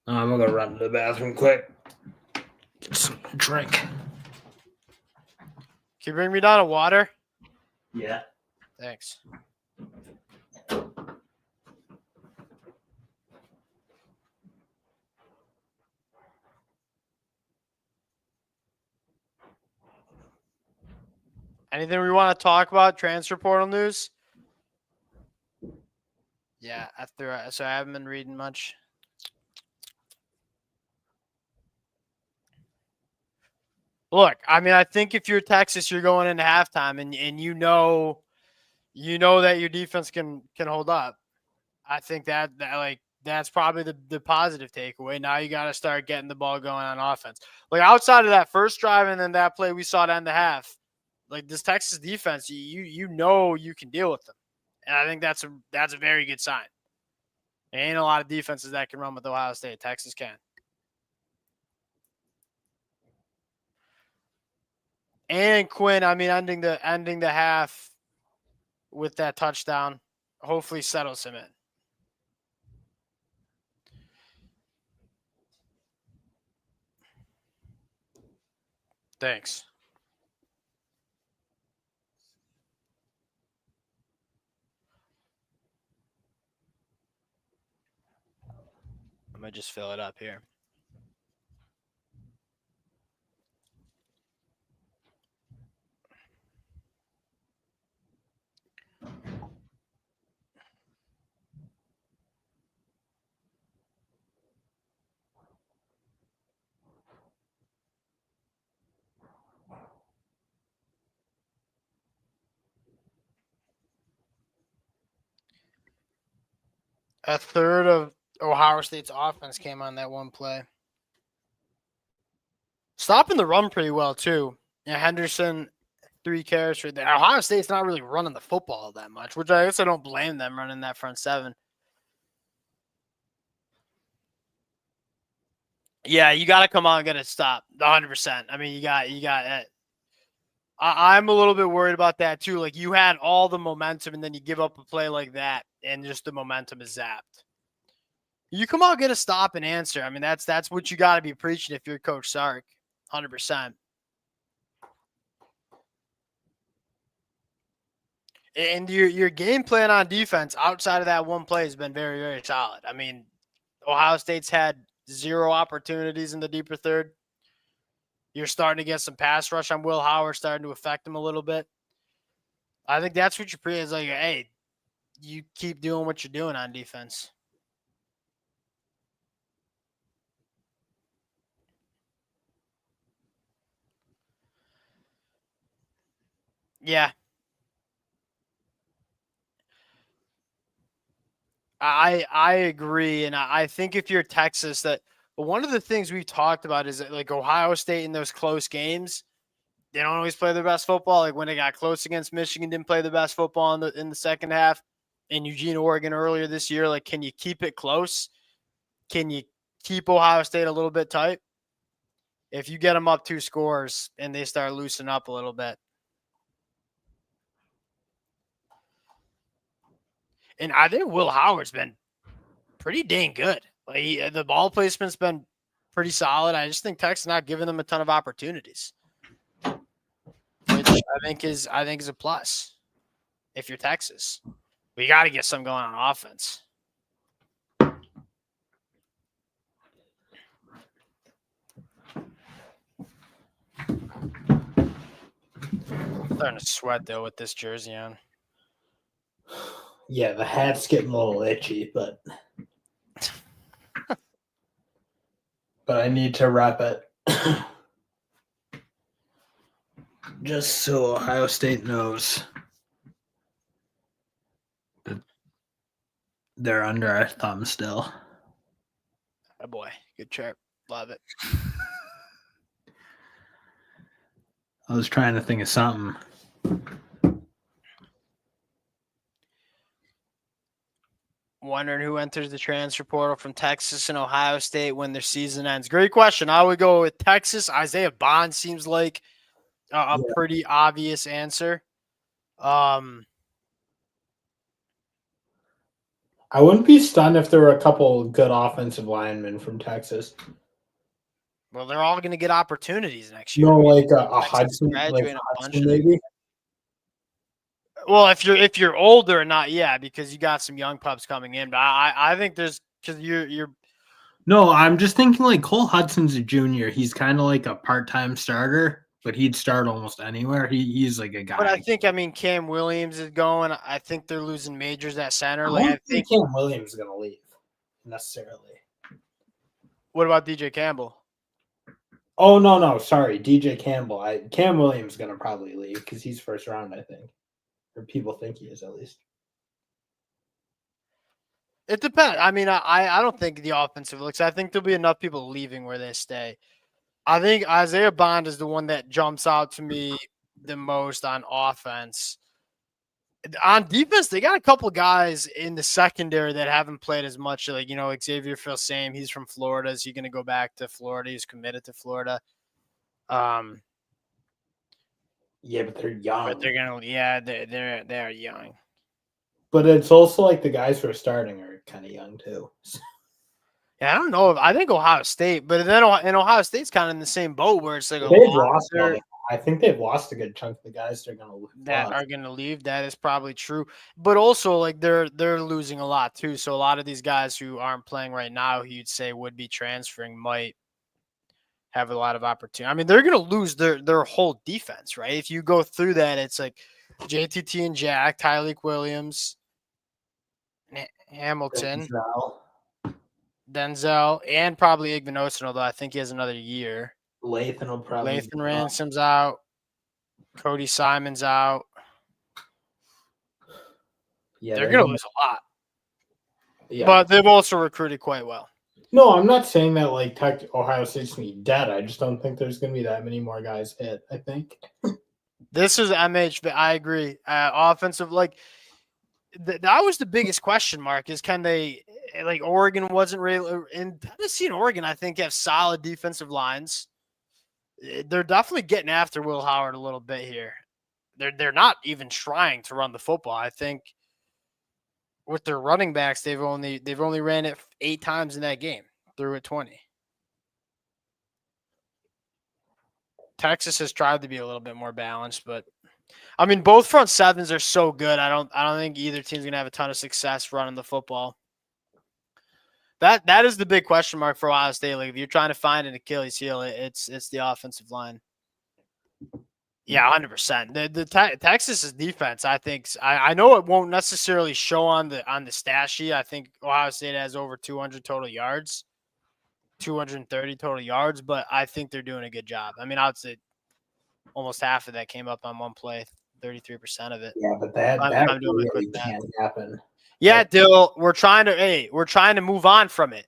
I'm gonna run to the bathroom quick. Get some drink. Can you bring me down a water? Yeah. Thanks. Anything we want to talk about? Transfer portal news? Yeah, so I haven't been reading much. Look, I mean, I think if you're Texas, you're going into halftime and you know that your defense can hold up. I think that that's probably the positive takeaway. Now you got to start getting the ball going on offense. Like outside of that first drive and then that play we saw to end the half, like this Texas defense, you know you can deal with them, and I think that's a very good sign. There ain't a lot of defenses that can run with Ohio State. Texas can. And Quinn, I mean, ending the half with that touchdown, hopefully settles him in. Thanks. I'm gonna just fill it up here. A third of Ohio State's offense came on that one play. Stopping the run pretty well, too. Yeah, Henderson, 3 carries right there. Ohio State's not really running the football that much, which I guess I don't blame them running that front seven. Yeah, you got to come out and get it stopped, 100%. I mean, you got it. I'm a little bit worried about that, too. Like, you had all the momentum, and then you give up a play like that, and just the momentum is zapped. You come out, get a stop, and answer. I mean, that's what you got to be preaching if you're Coach Sark, 100%. And your game plan on defense outside of that one play has been very, very solid. I mean, Ohio State's had 0 opportunities in the deeper third. You're starting to get some pass rush on Will Howard, starting to affect him a little bit. I think that's what you're is like, hey, you keep doing what you're doing on defense. Yeah. I agree. And I think if you're Texas, that one of the things we've talked about is that like Ohio State in those close games, they don't always play their best football. Like when they got close against Michigan, didn't play the best football in the second half. In Eugene, Oregon earlier this year, like can you keep it close? Can you keep Ohio State a little bit tight? If you get them up 2 scores and they start loosening up a little bit. And I think Will Howard's been pretty dang good. Like the ball placement's been pretty solid. I just think Texas not giving them a ton of opportunities, which I think is a plus if you're Texas. We got to get some going on offense. I'm starting to sweat though with this jersey on. Yeah, the hat's getting a little itchy, but I need to wrap it. Just so Ohio State knows that they're under our thumb still. Oh boy, good chirp. Love it. I was trying to think of something. Wondering who enters the transfer portal from Texas and Ohio State when their season ends. Great question. I would go with Texas. Isaiah Bond seems like a pretty obvious answer. I wouldn't be stunned if there were a couple good offensive linemen from Texas. Well, they're all going to get opportunities next year. No, like a Texas is Hudson, graduating a bunch Hudson of them. maybe. Well, if you're older or not, yeah, because you got some young pups coming in. But I think there's because you're No, I'm just thinking like Cole Hudson's a junior. He's kind of like a part-time starter, but he'd start almost anywhere. He's like a But I guy. think Cam Williams is going. I think they're losing majors at center. I Like I don't think. think Cam Williams is gonna leave necessarily. What about DJ Campbell? Oh no, sorry, DJ Campbell. Cam Williams is gonna probably leave because he's first round, I think, or people think he is at least. It depends. I mean, I don't think the offensive looks. I think there'll be enough people leaving where they stay. I think Isaiah Bond is the one that jumps out to me the most on offense. On defense, they got a couple guys in the secondary that haven't played as much. Like, Xavier Filsaime, he's from Florida. Is he going to go back to Florida? He's committed to Florida. Yeah, but they're young. But they're gonna, yeah, they're young. But it's also like the guys who are starting are kind of young too. Yeah, I don't know. I think Ohio State, but then Ohio State's kind of in the same boat where it's like I think they've lost a good chunk of the guys they're gonna lose. That are going to leave. That is probably true, but also like they're losing a lot too. So a lot of these guys who aren't playing right now, who you'd say would be transferring, might have a lot of opportunity. I mean, they're going to lose their whole defense, right? If you go through that, it's like JTT and Jack, Tyleek Williams, Hamilton, Denzel, and probably Igvinosin, although I think he has another year. Lathan will probably. Lathan Ransom's out. Cody Simon's out. Yeah, they're going to lose a lot. Yeah. But they've also recruited quite well. No, I'm not saying that like Ohio State's going to be dead. I just don't think there's going to be that many more guys hit, I think. This is MH. I agree. Offensive, like, that was the biggest question mark is can they, like, Oregon wasn't really, in Tennessee and Oregon, I think have solid defensive lines. They're definitely getting after Will Howard a little bit here. They're not even trying to run the football. I think with their running backs, they've only ran it 8 times in that game, threw it 20. Texas has tried to be a little bit more balanced, but I mean, both front sevens are so good. I don't think either team's gonna have a ton of success running the football. That is the big question mark for Ohio State. Like, if you're trying to find an Achilles heel, it's the offensive line. Yeah, 100%. The Texas's defense, I think, I know it won't necessarily show on the stat sheet. I think Ohio State has over 200 total yards, 230 total yards, but I think they're doing a good job. I mean, I would say almost half of that came up on one play, 33% of it. Yeah, but that really can't happen. Yeah, Dill, we're trying to move on from it.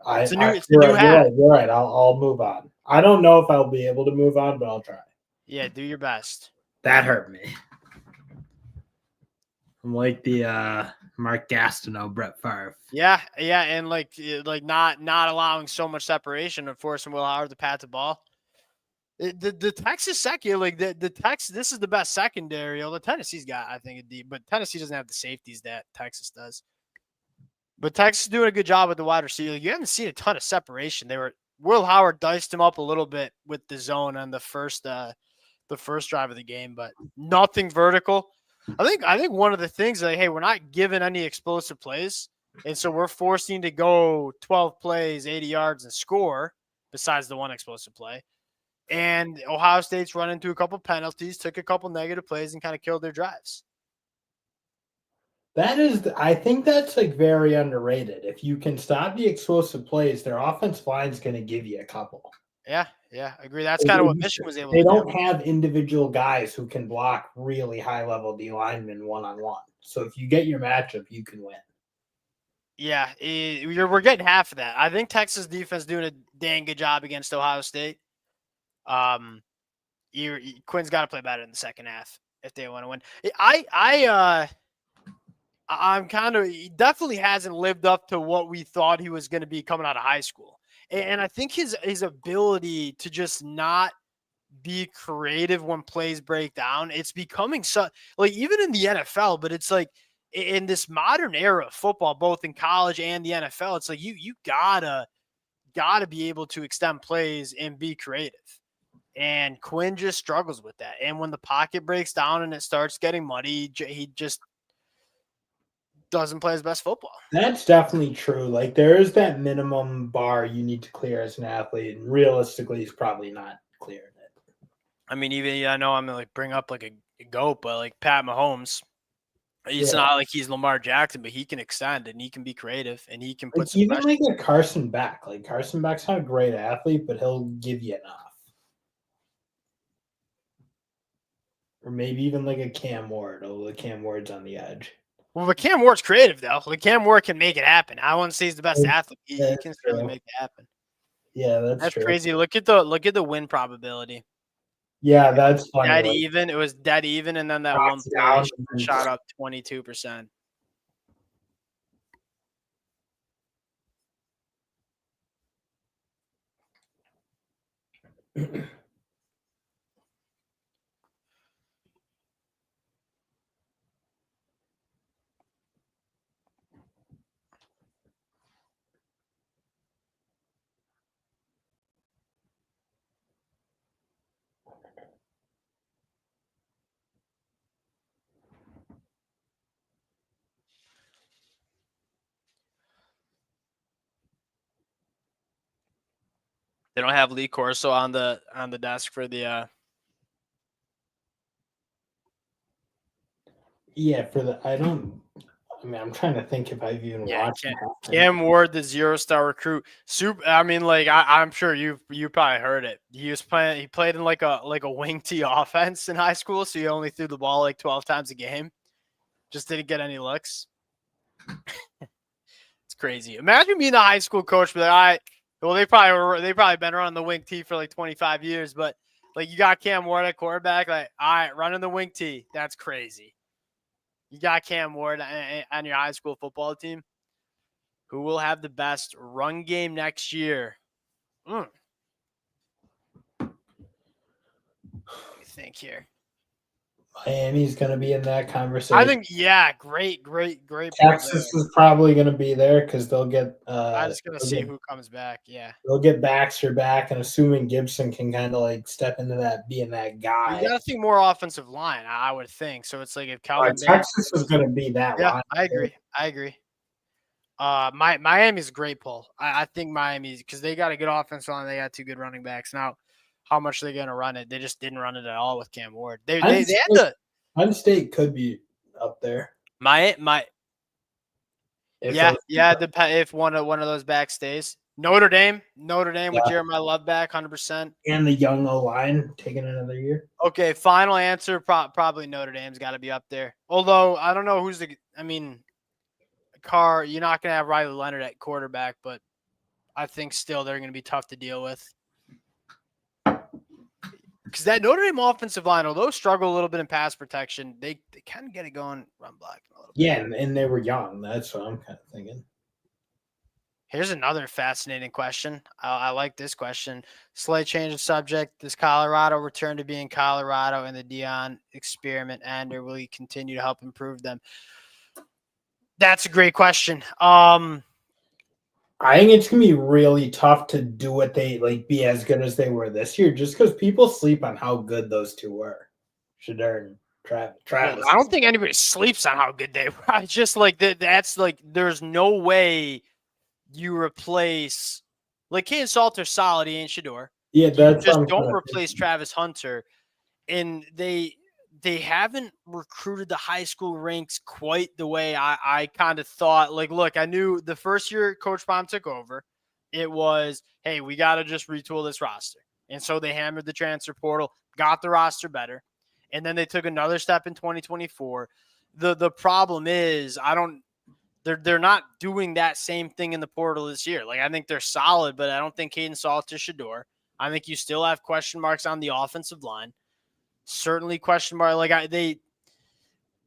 It's a new hat. You're right. I'll move on. I don't know if I'll be able to move on, but I'll try. Yeah, do your best. That hurt me. I'm like the Mark Gastineau, Brett Favre. Yeah, and like not allowing so much separation and forcing Will Howard to pat the ball. The Texas second, like the Texas, this is the best secondary. Although Tennessee's got, I think, a deep, but Tennessee doesn't have the safeties that Texas does. But Texas is doing a good job with the wide receiver. Like, you haven't seen a ton of separation. Will Howard diced him up a little bit with the zone on the first drive of the game, but nothing vertical. I think one of the things like, hey, we're not giving any explosive plays, and so we're forcing to go 12 plays, 80 yards, and score. Besides the one explosive play. And Ohio State's run into a couple penalties, took a couple negative plays, and kind of killed their drives. I think that's like very underrated. If you can stop the explosive plays, their offensive line is going to give you a couple. Yeah, I agree. That's kind of what Michigan was able to do. do. They don't have individual guys who can block really high-level D linemen one-on-one. So if you get your matchup, you can win. Yeah, we're getting half of that. I think Texas defense doing a dang good job against Ohio State. Quinn's got to play better in the second half if they want to win. I'm kind of, he definitely hasn't lived up to what we thought he was going to be coming out of high school. And I think his ability to just not be creative when plays break down, it's becoming so, like, even in the NFL, but it's like in this modern era of football, both in college and the NFL, it's like you gotta got to be able to extend plays and be creative. And Quinn just struggles with that. And when the pocket breaks down and it starts getting muddy, he just doesn't play his best football. That's definitely true. Like, there is that minimum bar you need to clear as an athlete, and realistically, he's probably not clearing it. I mean, even I know I'm gonna bring up like a goat, but like Pat Mahomes, it's Yeah. not like he's Lamar Jackson, but he can extend and he can be creative and he can put Like, some even pressure. like a Carson Beck. Like, Carson Beck's not a great athlete, but he'll give you enough. Or maybe even like a Cam Ward, although Cam Ward's on the edge. Well, but Cam Ward's creative though. Like Cam Ward can make it happen. I wouldn't say he's the best athlete. He can certainly make it happen. Yeah, that's true. Crazy. Look at the win probability. Yeah, that's funny. Dead even. It was dead even, and then that one play shot up 22%. They don't have Lee Corso on the desk for the. Yeah, I mean, I'm trying to think if I've even watched Cam Ward, the 0-star recruit. I mean, like I'm sure you probably heard it. He played in like a wing T offense in high school, so he only threw the ball like 12 times a game. Just didn't get any looks. It's crazy. Imagine being a high school coach, but like, well, they probably been running the wing T for like 25 years, but like you got Cam Ward at quarterback, like all right, running the wing T. That's crazy. You got Cam Ward on your high school football team. Who will have the best run game next year? Let me think here. Miami's going to be in that conversation. I think, yeah, great. Texas is probably going to be there because they'll get. I'm just going to see who comes back. Yeah, they'll get Baxter back, and assuming Gibson can kind of like step into that, being that guy. You got to think more offensive line, I would think. So it's like if Calvin Texas is going to be that. Yeah, line. I agree. Miami's a great pull. I think Miami's because they got a good offensive line. They got two good running backs. Now, how much are they going to run it? They just didn't run it at all with Cam Ward. They had to. Penn State could be up there. If one of those back stays. Notre Dame with Jeremiah Love back, 100%. And the young O-line taking another year. Okay, final answer, probably Notre Dame's got to be up there. Although, I don't know who's Carr, you're not going to have Riley Leonard at quarterback, but I think still they're going to be tough to deal with. Because that Notre Dame offensive line, although struggle a little bit in pass protection, they kind of get it going run blocking a little bit. Yeah, and they were young. That's what I'm kind of thinking. Here's another fascinating question. I like this question. Slight change of subject. Does Colorado return to being Colorado in the Deion experiment end, or will he continue to help improve them? That's a great question. I think it's going to be really tough to do what they be as good as they were this year, just because people sleep on how good those two were. Shedeur and Travis. I don't think anybody sleeps on how good they were. It's just like that's like there's no way you replace like Kaden Salter's solid, he ain't Shedeur. Yeah, that's just don't replace Travis Hunter. And they haven't recruited the high school ranks quite the way I kind of thought. Like, look, I knew the first year Coach Baum took over, it was, hey, we got to just retool this roster. And so they hammered the transfer portal, got the roster better. And then they took another step in 2024. The problem is they're not doing that same thing in the portal this year. Like, I think they're solid, but I don't think Kaden Salter, Shedeur. I think you still have question marks on the offensive line. Certainly question mark. Like they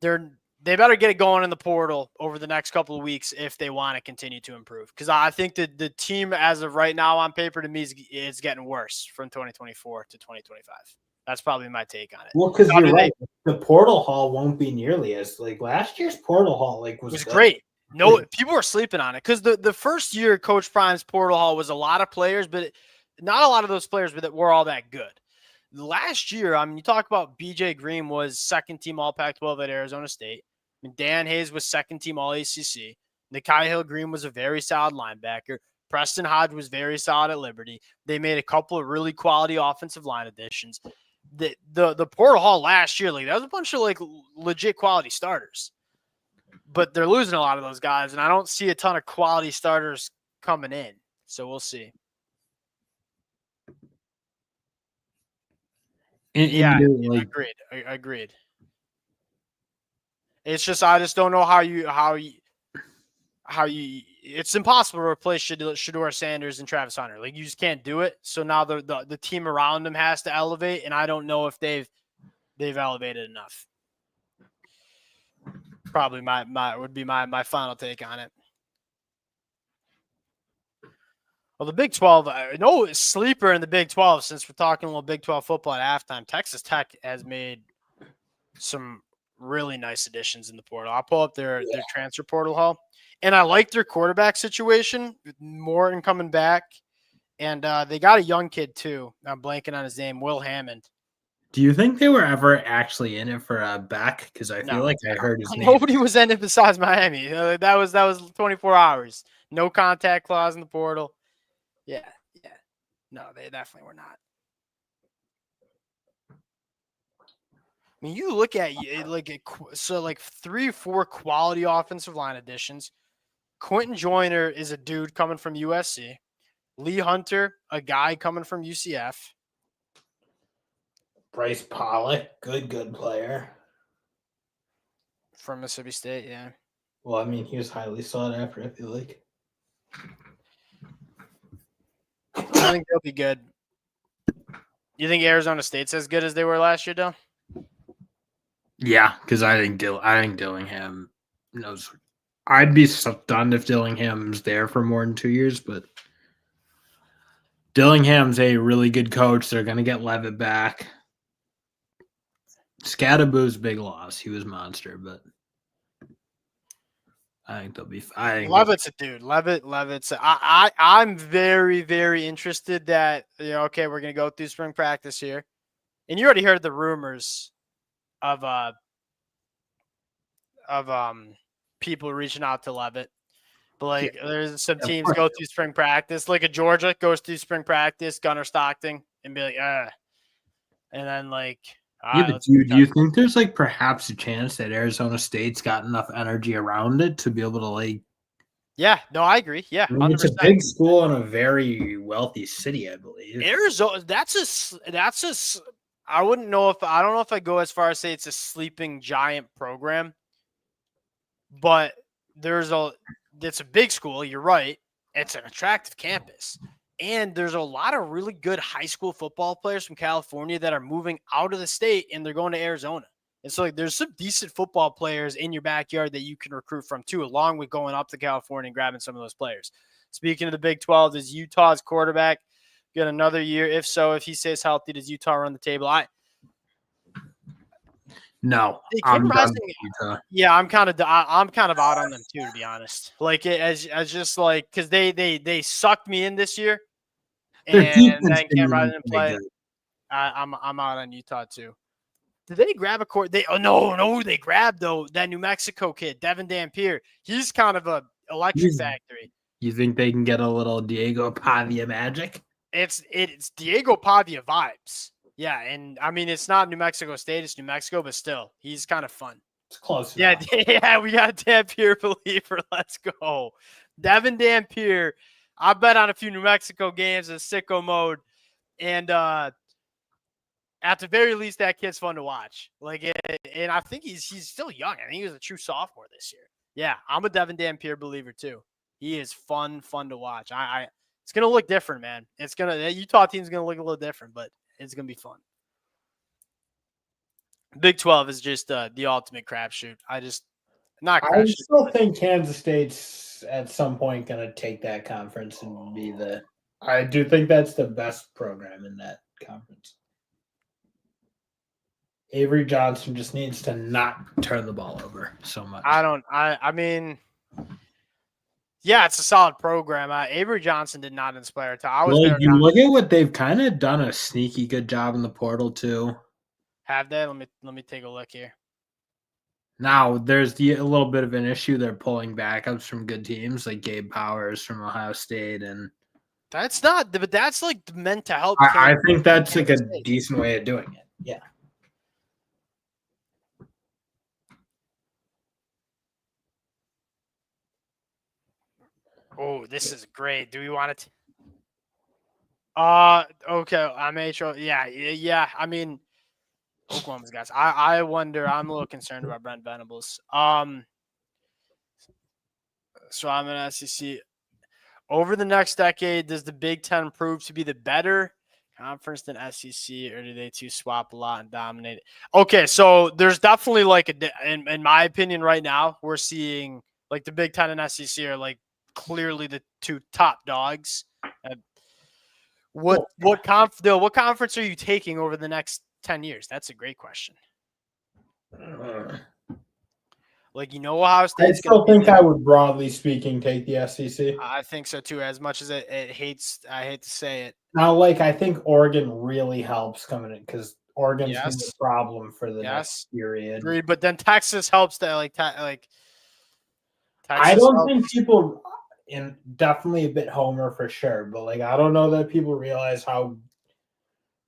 better get it going in the portal over the next couple of weeks if they want to continue to improve. Because I think that the team as of right now on paper to me is getting worse from 2024 to 2025. That's probably my take on it. Well, because you're right. The portal haul won't be nearly as last year's portal haul was great. No, people are sleeping on it because the first year Coach Prime's portal haul was a lot of players, but not a lot of those players that were all that good. Last year, I mean, you talk about BJ Green was second team All Pac-12 at Arizona State. I mean, Dan Hayes was second team All ACC. Nikai Hill Green was a very solid linebacker. Preston Hodge was very solid at Liberty. They made a couple of really quality offensive line additions. The portal haul last year, like that was a bunch of like legit quality starters. But they're losing a lot of those guys, and I don't see a ton of quality starters coming in. So we'll see. Agreed. It's just I just don't know how you. It's impossible to replace Shedeur Sanders and Travis Hunter. Like you just can't do it. So now the team around them has to elevate, and I don't know if they've elevated enough. Probably my final take on it. Well, the Big 12, no sleeper in the Big 12, since we're talking a little Big 12 football at halftime, Texas Tech has made some really nice additions in the portal. I'll pull up their transfer portal haul. And I like their quarterback situation with Morton coming back. And they got a young kid, too. I'm blanking on his name, Will Hammond. Do you think they were ever actually in it for a back? Because I feel like I heard his name. Nobody was in it besides Miami. That was 24 hours. No contact clause in the portal. Yeah. No, they definitely were not. I mean, you look at like 3-4 quality offensive line additions. Quentin Joyner is a dude coming from USC. Lee Hunter, a guy coming from UCF. Bryce Pollock, good player. From Mississippi State, yeah. Well, I mean, he was highly sought after, I feel like. I think they'll be good. You think Arizona State's as good as they were last year, though? Yeah, because I think Dillingham knows. I'd be stunned if Dillingham's there for more than 2 years, but Dillingham's a really good coach. They're going to get Levitt back. Scadaboo's big loss. He was monster, but I think they'll be fine. Levitt's a dude. Levitt's. I'm very, very interested that okay, we're gonna go through spring practice here, and you already heard the rumors of people reaching out to Levitt. But like, there's some teams go through spring practice, like a Georgia goes through spring practice, Gunnar Stockton, and be like, and then like. But do you think there's like perhaps a chance that Arizona State's got enough energy around it to be able to like? Yeah, no, I agree. Yeah, I mean, it's a big school in a very wealthy city, I believe. Arizona, that's a. I don't know if I go as far as say it's a sleeping giant program, but it's a big school. You're right. It's an attractive campus. And there's a lot of really good high school football players from California that are moving out of the state and they're going to Arizona. And so like, there's some decent football players in your backyard that you can recruit from too, along with going up to California and grabbing some of those players. Speaking of the Big 12, does Utah's quarterback get another year? If so, if he stays healthy, does Utah run the table? No, I'm kind of out on them too, to be honest. Like as just like because they sucked me in this year. And then Cam Rising didn't play. I'm out on Utah too. Did they grab a court? They grabbed though that New Mexico kid, Devin Dampier. He's kind of a electric factory. You think they can get a little Diego Pavia magic? It's Diego Pavia vibes. Yeah, and I mean it's not New Mexico State, it's New Mexico, but still, he's kind of fun. It's close. Yeah, we got Dampier believer. Let's go, Devin Dampier. I bet on a few New Mexico games in sicko mode, and at the very least, that kid's fun to watch. Like, and I think he's still young. I think he was a true sophomore this year. Yeah, I'm a Devin Dampier believer too. He is fun to watch. It's gonna look different, man. The Utah team's gonna look a little different, but it's gonna be fun. Big 12 is just the ultimate crapshoot. I still think Kansas State's at some point going to take that conference and be I do think that's the best program in that conference. Avery Johnson just needs to not turn the ball over so much. I mean, Yeah, it's a solid program. Avery Johnson did not inspire. I was Well, very you young. look at what they've kind of done a sneaky good job in the portal too. Have they? Let me take a look here. Now there's a little bit of an issue. They're pulling backups from good teams like Gabe Powers from Ohio State, and That's not, but that's like meant to help. I think that's like a Kansas State. decent way of doing it. Yeah. Oh, this is great. Do we want it? Okay. I made sure. Yeah. I mean, Oklahoma's guys. I wonder. I'm a little concerned about Brent Venables. So I'm an SEC. Over the next decade, does the Big Ten prove to be the better conference than SEC, or do they two swap a lot and dominate it? Okay, so there's definitely like in my opinion, right now we're seeing like the Big Ten and SEC are like clearly the two top dogs. What conference are you taking over the next 10 years? That's a great question. Like, Ohio I State's still going to think I would, broadly speaking, take the SEC. I think so too. As much as I hate to say it. Now, like I think Oregon really helps coming in because Oregon's been Yes. a problem for the Yes. next period. Agreed, but then Texas helps that Texas I don't helps. think people, and definitely a bit homer for sure, but like I don't know that people realize how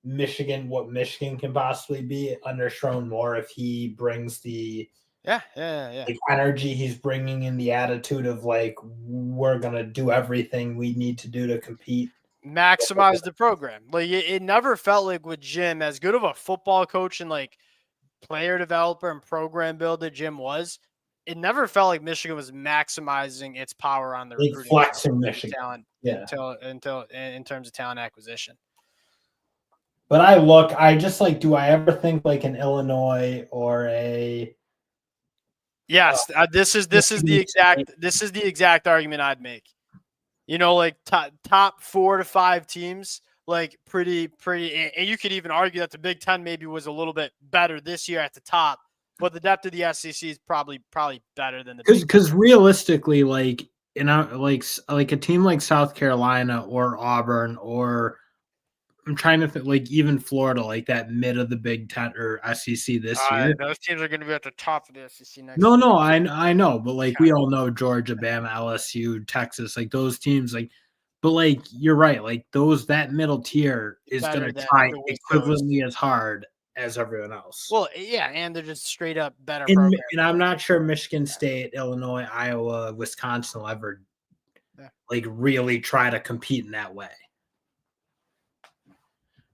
what Michigan can possibly be under Sherrone Moore if he brings the Yeah. like energy he's bringing in, the attitude of like we're gonna do everything we need to do to compete. Maximize the program. Like it never felt like with Jim, as good of a football coach and like player developer and program builder Jim was, it never felt like Michigan was maximizing its power on the Like recruiting flexing Michigan talent until in terms of talent acquisition. But I just like, do I ever think like an Illinois or a Yes, this is the exact argument I'd make. Like top 4 to 5 teams, like pretty, and you could even argue that the Big Ten maybe was a little bit better this year at the top, but the depth of the SEC is probably better than the because realistically, like like a team like South Carolina or Auburn or I'm trying to think like even Florida, like that mid of the Big Ten or SEC this year. Those teams are going to be at the top of the SEC next No, year. no, I know, but like we all know Georgia, Bama, LSU, Texas, like those teams, like, but like you're right, like that middle tier is going to try equivalently as hard as everyone else. Well, yeah, and they're just straight up better And programs. I'm not sure Michigan State, Illinois, Iowa, Wisconsin will ever like really try to compete in that way.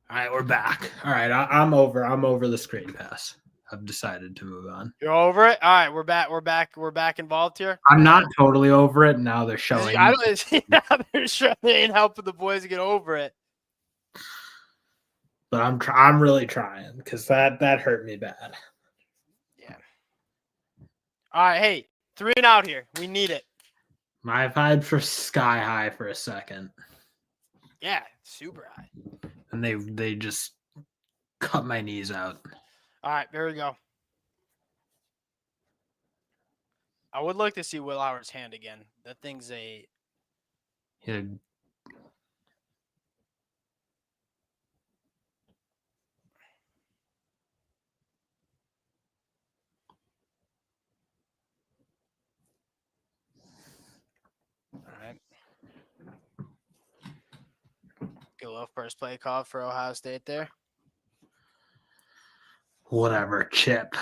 All right, we're back. All right, I'm over the screen pass. I've decided to move on. You're over it? All right, we're back involved here. I'm not totally over it. Now they're showing. They're showing they ain't helping the boys get over it. But I'm really trying because that hurt me bad. Yeah. All right, hey, 3 and out here. We need it. My vibes were sky high for a second. Yeah, super high. And they just cut my knees out. All right, there we go. I would like to see Will Howard's hand again. That thing's a. Yeah. All right. Get a little first play call for Ohio State there. Whatever, Chip.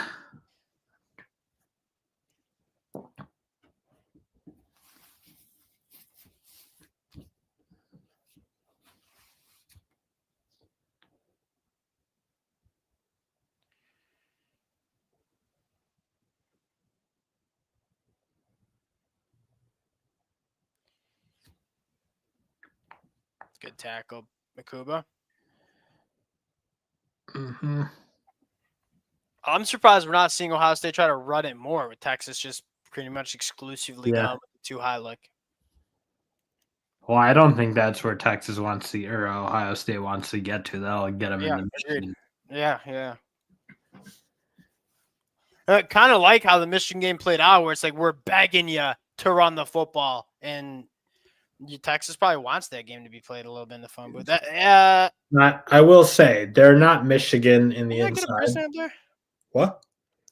Good tackle, Makuba. Mm-hmm. I'm surprised we're not seeing Ohio State try to run it more with Texas just pretty much exclusively going with the too high look. Well, I don't think that's where Texas wants to, or Ohio State wants to get to. That'll get them in the Michigan. Yeah. Kind of like how the Michigan game played out, where it's like we're begging you to run the football, and Texas probably wants that game to be played a little bit in the phone booth. That, I will say they're not Michigan in the did I get a inside. person up there? What?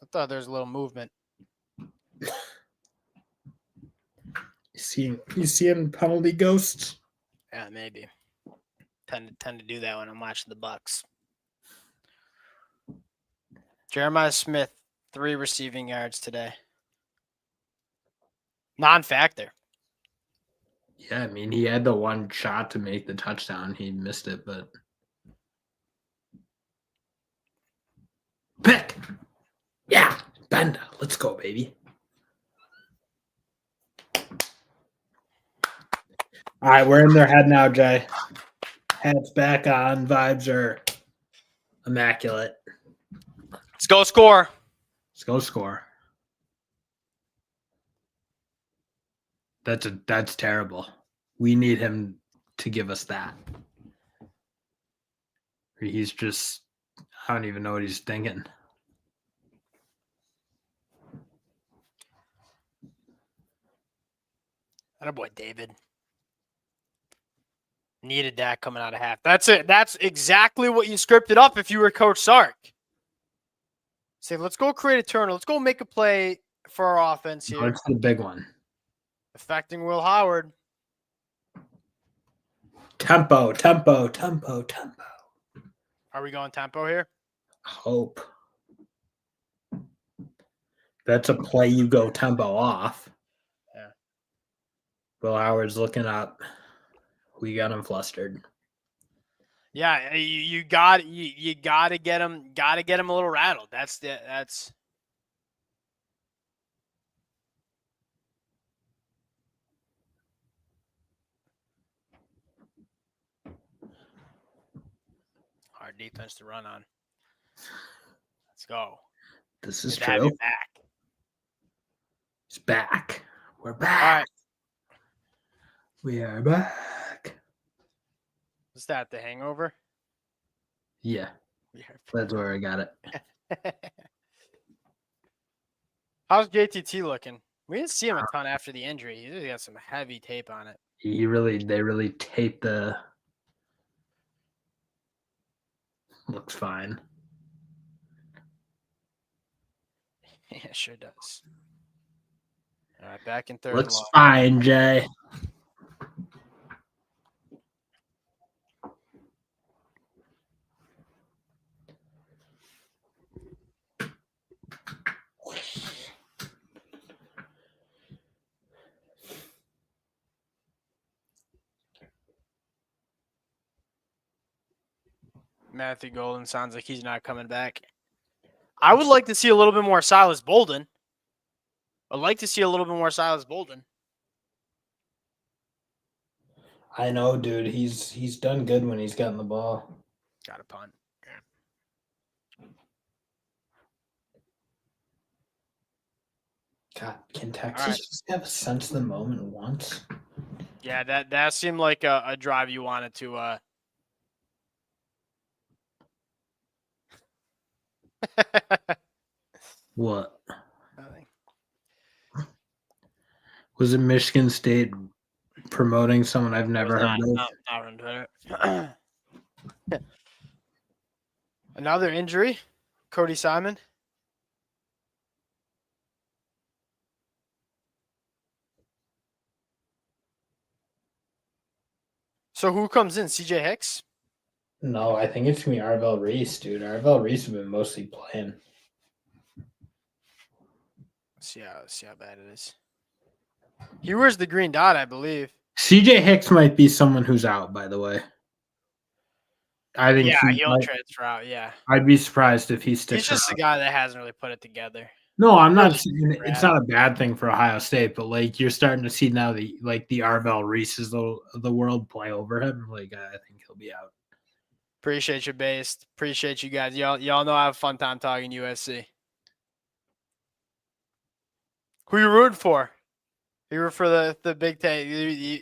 I thought there was a little movement. You seeing penalty ghosts? Yeah, maybe. Tend to do that when I'm watching the Bucks. Jeremiah Smith, 3 receiving yards today. Non-factor. Yeah, I mean, he had the one shot to make the touchdown. He missed it, but pick. Yeah, Benda. Let's go, baby. All right, we're in their head now, Jay. Head's back on. Vibes are immaculate. Let's go score. Let's go score. That's terrible. We need him to give us that. He's just, I don't even know what he's thinking. Attaboy, David. Needed that coming out of half. That's it. That's exactly what you scripted up if you were Coach Sark. Say, let's go create a turnover. Let's go make a play for our offense here. What's the big one? Affecting Will Howard. Tempo. Are we going tempo here? Hope. That's a play you go tempo off. Yeah. Will Howard's looking up. We got him flustered. Yeah, you got to get him a little rattled. That's hard defense to run on. Let's go. This is Good to have true. you back. It's back. We're back. All right. We are back. Is that the hangover? Yeah. That's where I got it. How's JTT looking? We didn't see him a ton after the injury. He really got some heavy tape on it. They really taped the. Looks fine. Yeah, sure does. All right, back in third. Looks fine, Jay. Matthew Golden sounds like he's not coming back. I would like to see a little bit more Silas Bolden. I'd like to see a little bit more Silas Bolden. I know, dude. He's done good when he's gotten the ball. Got a punt. God, can Texas just have a sense of the moment once? Yeah, that seemed like a drive you wanted to. What? Was it Michigan State promoting someone I've never heard of? Not on Twitter. Another injury, Cody Simon. So who comes in? CJ Hicks? No, I think it's gonna be Arvell Reese, dude. Arvell Reese has been mostly playing. See how bad it is. He wears the green dot, I believe. CJ Hicks might be someone who's out, by the way. I think he'll transfer out. Yeah, I'd be surprised if he sticks. He's just a guy that hasn't really put it together. No, I'm not saying it's not a bad thing for Ohio State, but like you're starting to see now the Arvell Reese's the world play over him. Like I think he'll be out. Appreciate you, Based. Appreciate you guys. Y'all know I have a fun time talking USC. Who you rooting for? You root for the Big Ten.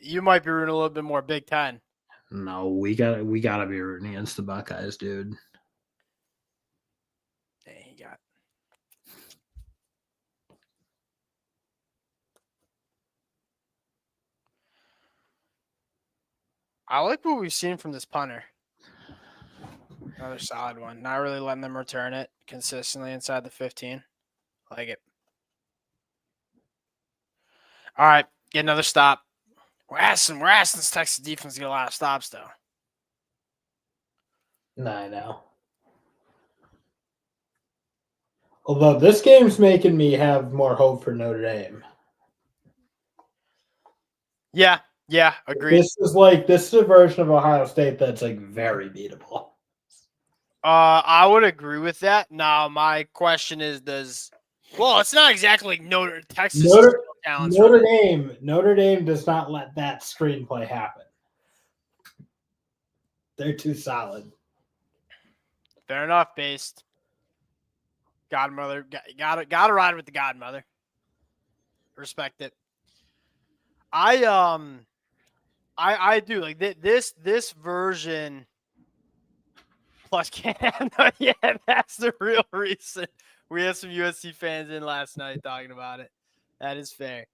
You might be rooting a little bit more Big Ten. No, we gotta be rooting against the Buckeyes, dude. Hey, he got. I like what we've seen from this punter. Another solid one. Not really letting them return it consistently inside the 15. Like it. All right, get another stop. We're asking this Texas defense to get a lot of stops, though. No, I know. Although this game's making me have more hope for Notre Dame. Yeah, agreed. This is a version of Ohio State that's like very beatable. I would agree with that. Now, my question is, it's not exactly Texas Notre Dame does not let that screenplay happen. They're too solid. Fair enough, based. Godmother, gotta ride with the godmother. Respect it. I do like this version. Plus, yeah, that's the real reason. We had some USC fans in last night talking about it. That is fair.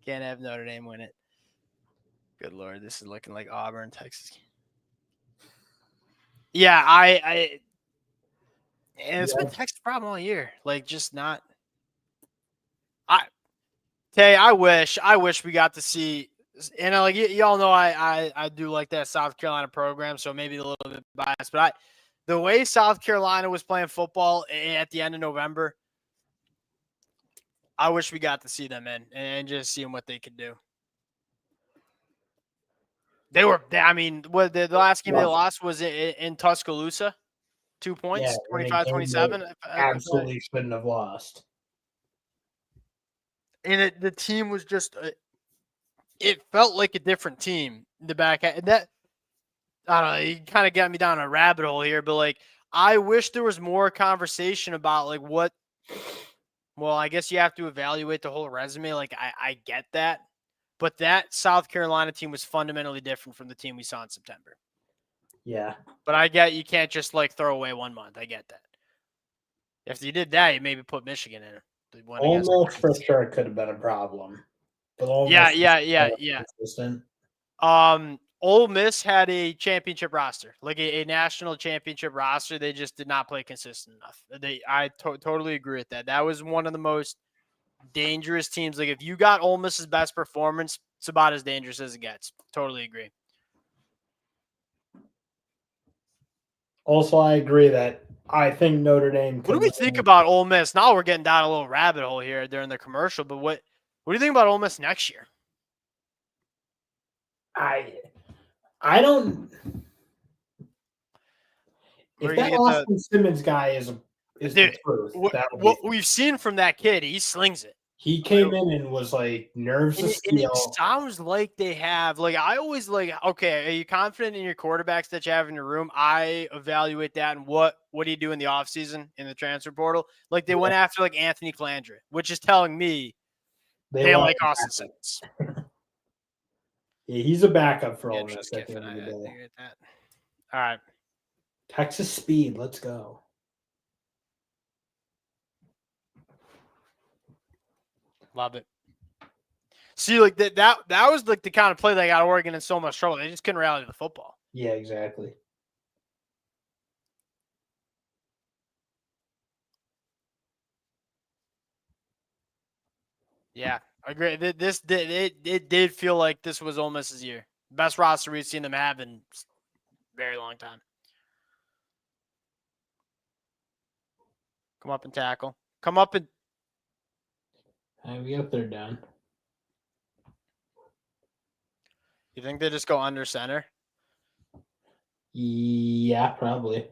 Can't have Notre Dame win it. Good Lord, this is looking like Auburn, Texas. Yeah, and it's been Texas problem all year. Like, just not. I wish we got to see, and like y'all know, I do like that South Carolina program, so maybe a little bit biased, but the way South Carolina was playing football at the end of November, I wish we got to see them in and just seeing what they could do. The last game they lost was in Tuscaloosa, 2 points, 25-27. Absolutely shouldn't have lost. And the team was just, it felt like a different team in the back. And that, I don't know, you kind of got me down a rabbit hole here, but like, I wish there was more conversation about like well, I guess you have to evaluate the whole resume. Like, I get that. But that South Carolina team was fundamentally different from the team we saw in September. Yeah. But I get you can't just like throw away 1 month. I get that. If you did that, you maybe put Michigan in it. Almost for sure could have been a problem. But yeah. Consistent. Ole Miss had a championship roster, like a national championship roster. They just did not play consistent enough. I totally agree with that. That was one of the most dangerous teams. Like, if you got Ole Miss's best performance, it's about as dangerous as it gets. Totally agree. Also, I agree that I think Notre Dame. What do we think about Ole Miss? Now we're getting down a little rabbit hole here during the commercial, but what do you think about Ole Miss next year? I don't. If that Austin Simmons guy is the truth, what we've seen from that kid, he slings it. He came in and was like nerves of steel. And it sounds like they have, like, I always like, okay, are you confident in your quarterbacks that you have in your room? I evaluate that and what do you do in the offseason in the transfer portal? Like, they went after like Anthony Calandra, which is telling me they like Austin Simmons. Yeah, he's a backup for Ole Miss at the end of the day. All right. Texas speed, let's go. Love it. See, like that was like the kind of play that got Oregon in so much trouble. They just couldn't rally the football. Yeah, exactly. Yeah, I agree. It did feel like this was Ole Miss's year. Best roster we've seen them have in a very long time. Come up and tackle. Come up and. We got third down. You think they just go under center? Yeah, probably.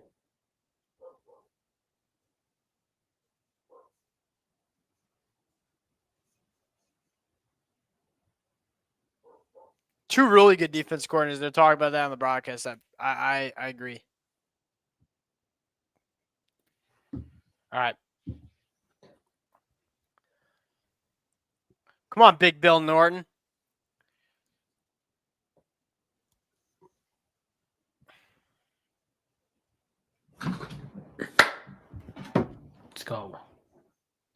Two really good defense coordinators. They're talking about that on the broadcast. I agree. All right. Come on, Big Bill Norton. Let's go.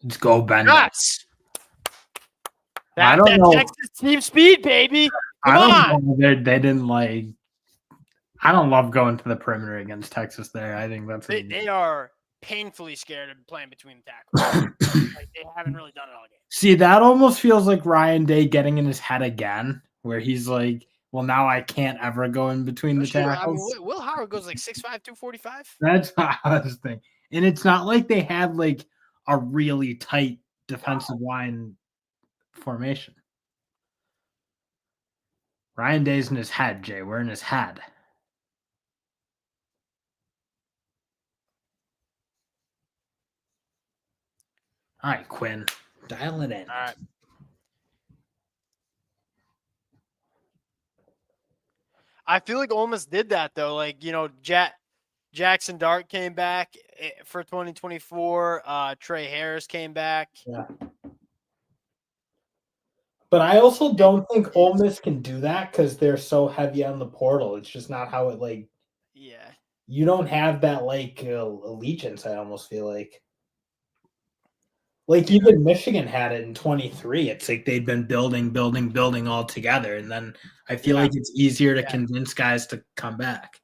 Let's go, Ben. Yes. That Texas team speed, baby. Come on. They didn't like I don't love going to the perimeter against Texas there. I think that's They are painfully scared of playing between the tackles. Like they haven't really done it all game. See, that almost feels like Ryan Day getting in his head again, where he's like, well, now I can't ever go in between the Sure. I mean, tackles. Will Howard goes like 6'5", 245. That's what I was thinking. And it's not like they had like a really tight defensive line formation. Ryan Day's in his head, Jay. We're in his head. All right, Quinn. Dial it in. All right. I feel like Ole Miss did that though. Like, you know, Jackson Dart came back for 2024. Trey Harris came back. Yeah. But I also don't think Ole Miss can do that because they're so heavy on the portal. It's just not how it like. Yeah. You don't have that like allegiance. I almost feel like. Like even Michigan had it in 23. It's like they'd been building all together, and then I feel like it's easier to convince guys to come back.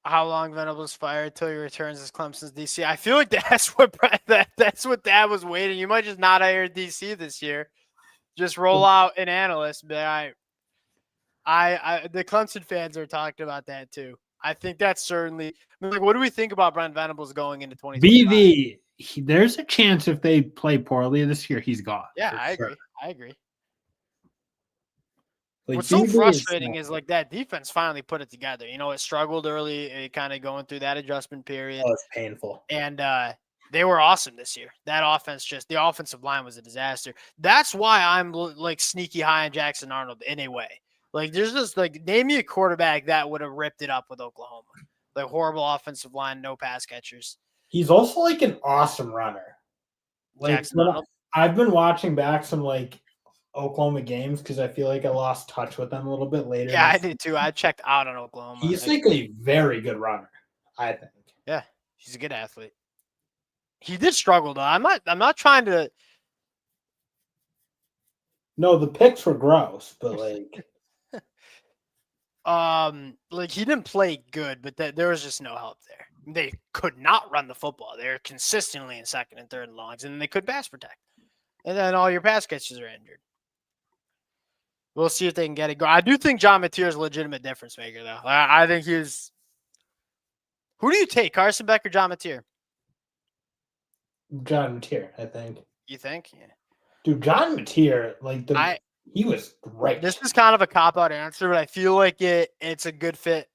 How long Venables fired till he returns as Clemson's DC? I feel like that's what Dad was waiting. You might just not hire DC this year. Just roll out an analyst. But the Clemson fans are talking about that too. I think that's certainly. I mean, like, what do we think about Brent Venables going into 2025? There's a chance if they play poorly this year, he's gone. Yeah, I agree. I agree. Like, what's so frustrating is like that defense finally put it together. You know, it struggled early, kind of going through that adjustment period. Oh, it's painful. And they were awesome this year. That offense, just the offensive line was a disaster. That's why I'm like sneaky high on Jackson Arnold in a way. Like, there's just like, name me a quarterback that would have ripped it up with Oklahoma. Like, horrible offensive line, no pass catchers. He's also like an awesome runner. Like, I've been watching back some like Oklahoma games because I feel like I lost touch with them a little bit later. Yeah, I did too. I checked out on Oklahoma. He's like a very good runner, I think. Yeah, he's a good athlete. He did struggle though. I'm not trying to. No, the picks were gross, but like. Like he didn't play good, but there was just no help there. They could not run the football. They're consistently in second and third and longs, and they could pass protect. And then all your pass catches are injured. We'll see if they can get it going. I do think John Mateer is a legitimate difference maker, though. I think he's. Who do you take, Carson Beck or John Mateer? John Mateer, I think. You think? Yeah. Dude, John Mateer, like he was great. This is kind of a cop-out answer, but I feel like it's a good fit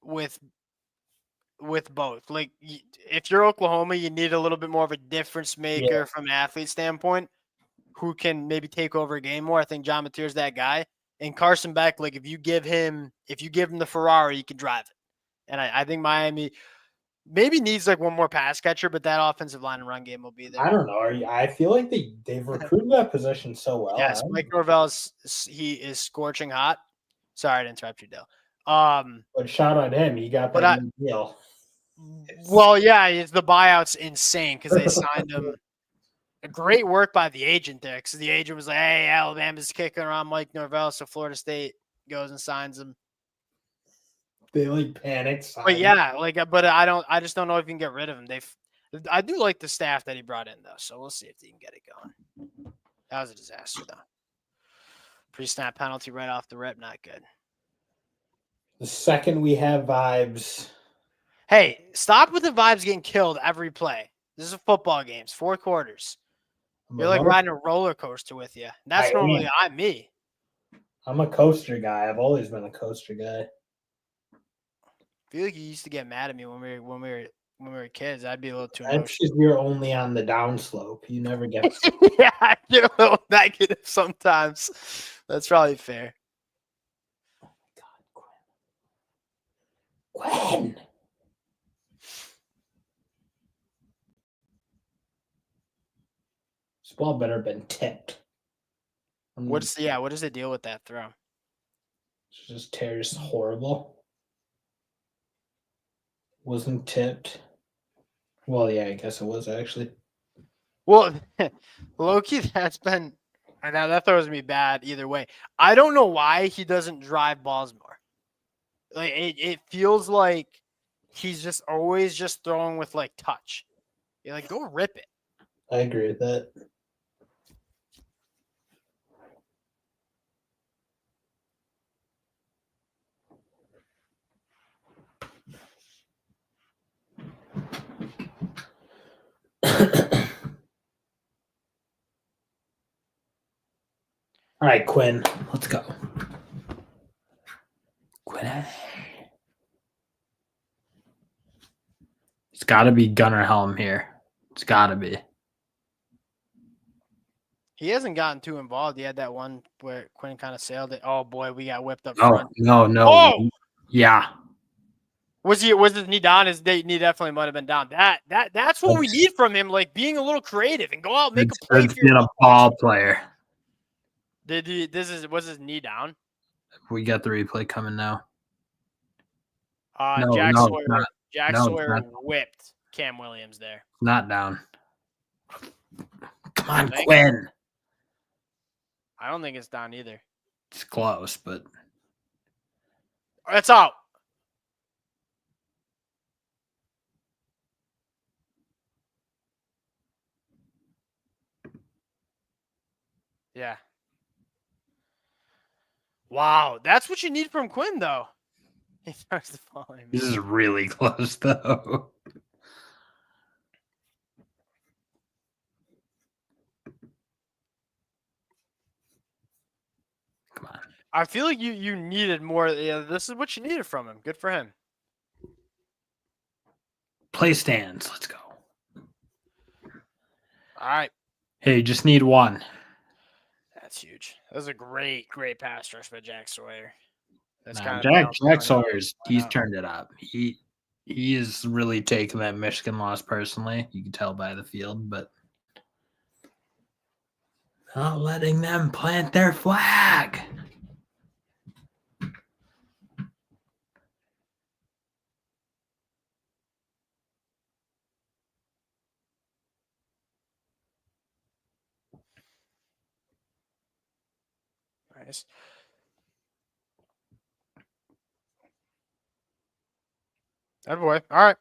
with both. Like, if you're Oklahoma, you need a little bit more of a difference maker from an athlete standpoint who can maybe take over a game more. I think John Mateer's that guy. And Carson Beck, like, if you give him the Ferrari, he can drive it. And I think Miami maybe needs like one more pass catcher, but that offensive line and run game will be there. I don't know. I feel like they've recruited that position so well. Yes, Mike Norvell is scorching hot. Sorry to interrupt you, Dale. But shout out him. He got that deal. Well, yeah, the buyout's insane because they signed him. Great work by the agent there because the agent was like, "Hey, Alabama's kicking around Mike Norvell," so Florida State goes and signs him. They like panicked. But yeah, but I just don't know if you can get rid of him. I do like the staff that he brought in though, so we'll see if they can get it going. That was a disaster though. Pre-snap penalty right off the rip, not good. The second we have vibes. Hey, stop with the vibes getting killed every play. This is a football game. It's 4 quarters. You're like riding a roller coaster with you. That's normally me. I'm a coaster guy. I've always been a coaster guy. I feel like you used to get mad at me when we were kids. I'd be a little too. That's because you're only on the downslope. You never get. Yeah, I get a little negative sometimes. That's probably fair. Oh my God, Quinn. This ball better have been tipped. What is the deal with that throw? It's just tears horrible. Wasn't tipped. Well, yeah, I guess it was actually. Well, low-key, that throws me bad either way. I don't know why he doesn't drive balls more. Like it feels like he's just always just throwing with like touch. You're like, go rip it. I agree with that. All right, Quinn, let's go. Quinn. It's got to be Gunnar Helm here. It's got to be. He hasn't gotten too involved. He had that one where Quinn kind of sailed it. Oh boy, we got whipped up Oh, front. no. Oh! Yeah. Was his knee down? His knee definitely might have been down. That's what we need from him, like being a little creative and go out and make a play. Being a ball player. Was his knee down? We got the replay coming now. Jack Sawyer. Jack Sawyer whipped Cam Williams there. Not down. Come on, Quinn. I don't think it's down either. It's close, but it's out. Yeah. Wow, that's what you need from Quinn, though. He starts to follow him. This is really close, though. Come on. I feel like you needed more. Yeah, this is what you needed from him. Good for him. Play stands. Let's go. All right. Hey, just need one. That's huge. That was a great pass rush by Jack Sawyer. That's Jack Sawyer's he's turned it up. He is really taking that Michigan loss personally. You can tell by the field, but not letting them plant their flag. Nice. That boy. All right.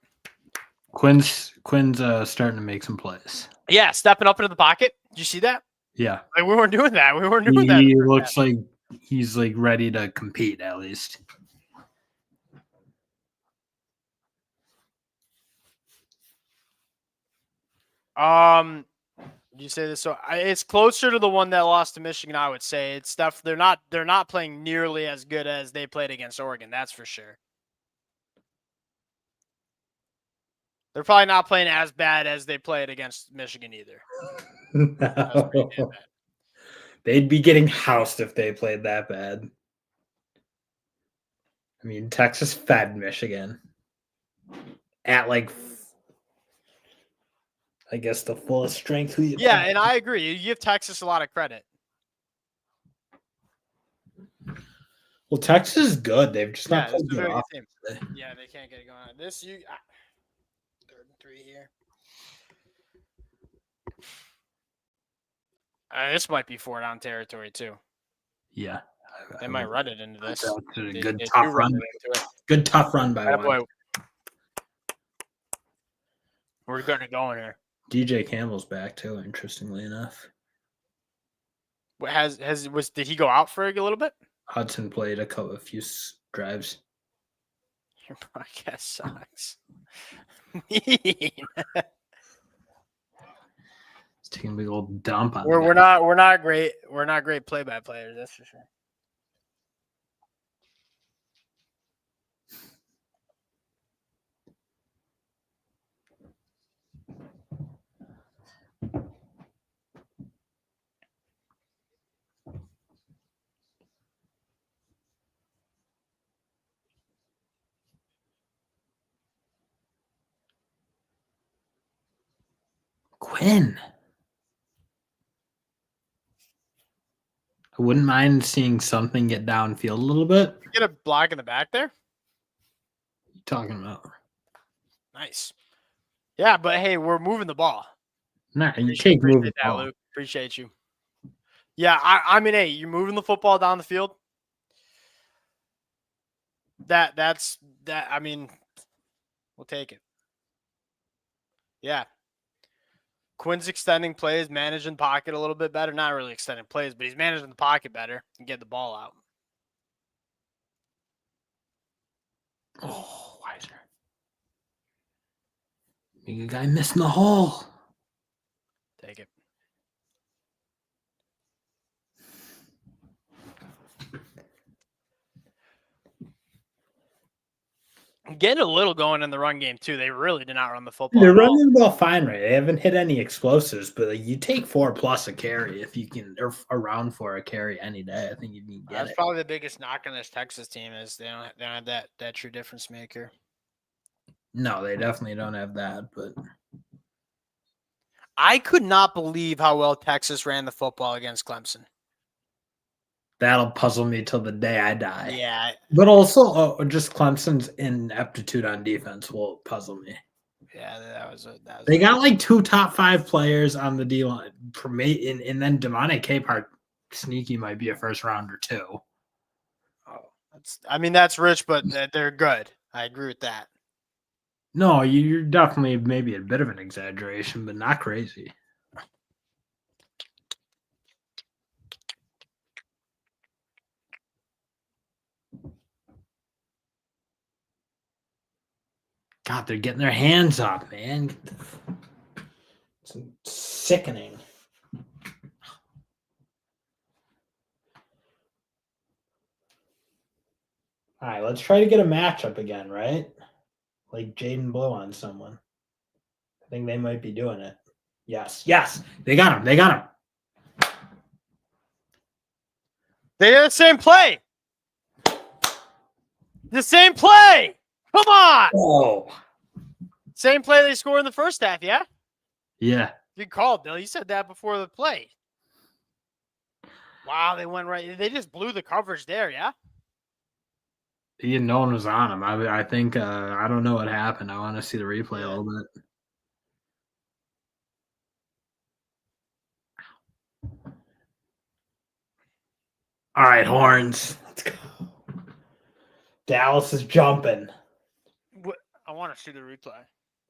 Quinn's starting to make some plays. Yeah, stepping up into the pocket. Did you see that? Yeah. Like we weren't doing that. We weren't doing that. He looks like he's like ready to compete at least. Did you say this? So it's closer to the one that lost to Michigan, I would say. It's stuff they're not playing nearly as good as they played against Oregon, that's for sure. They're probably not playing as bad as they played against Michigan either. No. They'd be getting housed if they played that bad. I mean, Texas fed Michigan at like, I guess, the fullest strength. Yeah, and I agree. You give Texas a lot of credit. Well, Texas is good. They've just not played good off. Yeah, they can't get it going on. This 3rd and 3 here. This might be 4 down territory too. Yeah, they might run it into this. Good tough run. Good tough run by one. Boy. We're getting it going here. DJ Campbell's back too. Interestingly enough, did he go out for a little bit? Hudson played a few drives. Your podcast sucks. Mean. It's taking a big old dump on. We're not great. We're not great play-by-players. That's for sure. Quinn. I wouldn't mind seeing something get downfield a little bit. Get a block in the back there? What are you talking about? Nice. Yeah, but hey, we're moving the ball. Nah, you can't move the ball. Luke. Appreciate you. Yeah, I mean, hey, you're moving the football down the field. That's that. I mean, we'll take it. Yeah. Quinn's extending plays, managing pocket a little bit better. Not really extending plays, but he's managing the pocket better and get the ball out. Oh, Weiser. Big guy missing the hole. Take it. Getting a little going in the run game, too. They really did not run the football They're at all. running the ball fine, right? They haven't hit any explosives, but like, you take 4+ a carry if you can, or around 4 a carry any day. I think you can get That's it. probably the biggest knock on this Texas team is they don't have that true difference maker. No, they definitely don't have that, but I could not believe how well Texas ran the football against Clemson. that'll puzzle me till the day I die. Yeah. But also, just Clemson's ineptitude on defense will puzzle me. Yeah, that was They got like 2 top 5 players on the D line, and then Devontae Capehart, sneaky, might be a first rounder too. Oh, that's rich, but they're good. I agree with that. No, you're definitely maybe a bit of an exaggeration, but not crazy. God, they're getting their hands up, man. It's sickening. All right, let's try to get a matchup again, right? Like Jaden Blue on someone. I think they might be doing it. Yes, they got him. They got him. They did the same play. The same play. Come on. Oh. Same play they scored in the first half, yeah? Yeah. Good call, Bill. You said that before the play. Wow, they went right. They just blew the coverage there, yeah? No one was on him. I think I don't know what happened. I want to see the replay a little bit. All right, horns. Let's go. Dallas is jumping. I want to see the replay.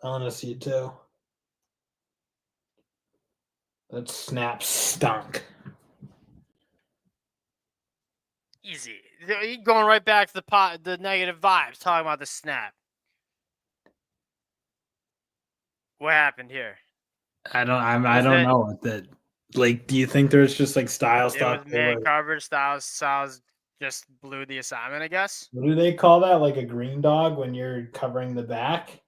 I want to see it too. That snap stunk. Easy. You're going right back to the negative vibes, talking about the snap. What happened here? I don't know what that. Like, do you think there's just like style stuff? It was man coverage. Styles just blew the assignment, I guess. What do they call that? Like a green dog when you're covering the back?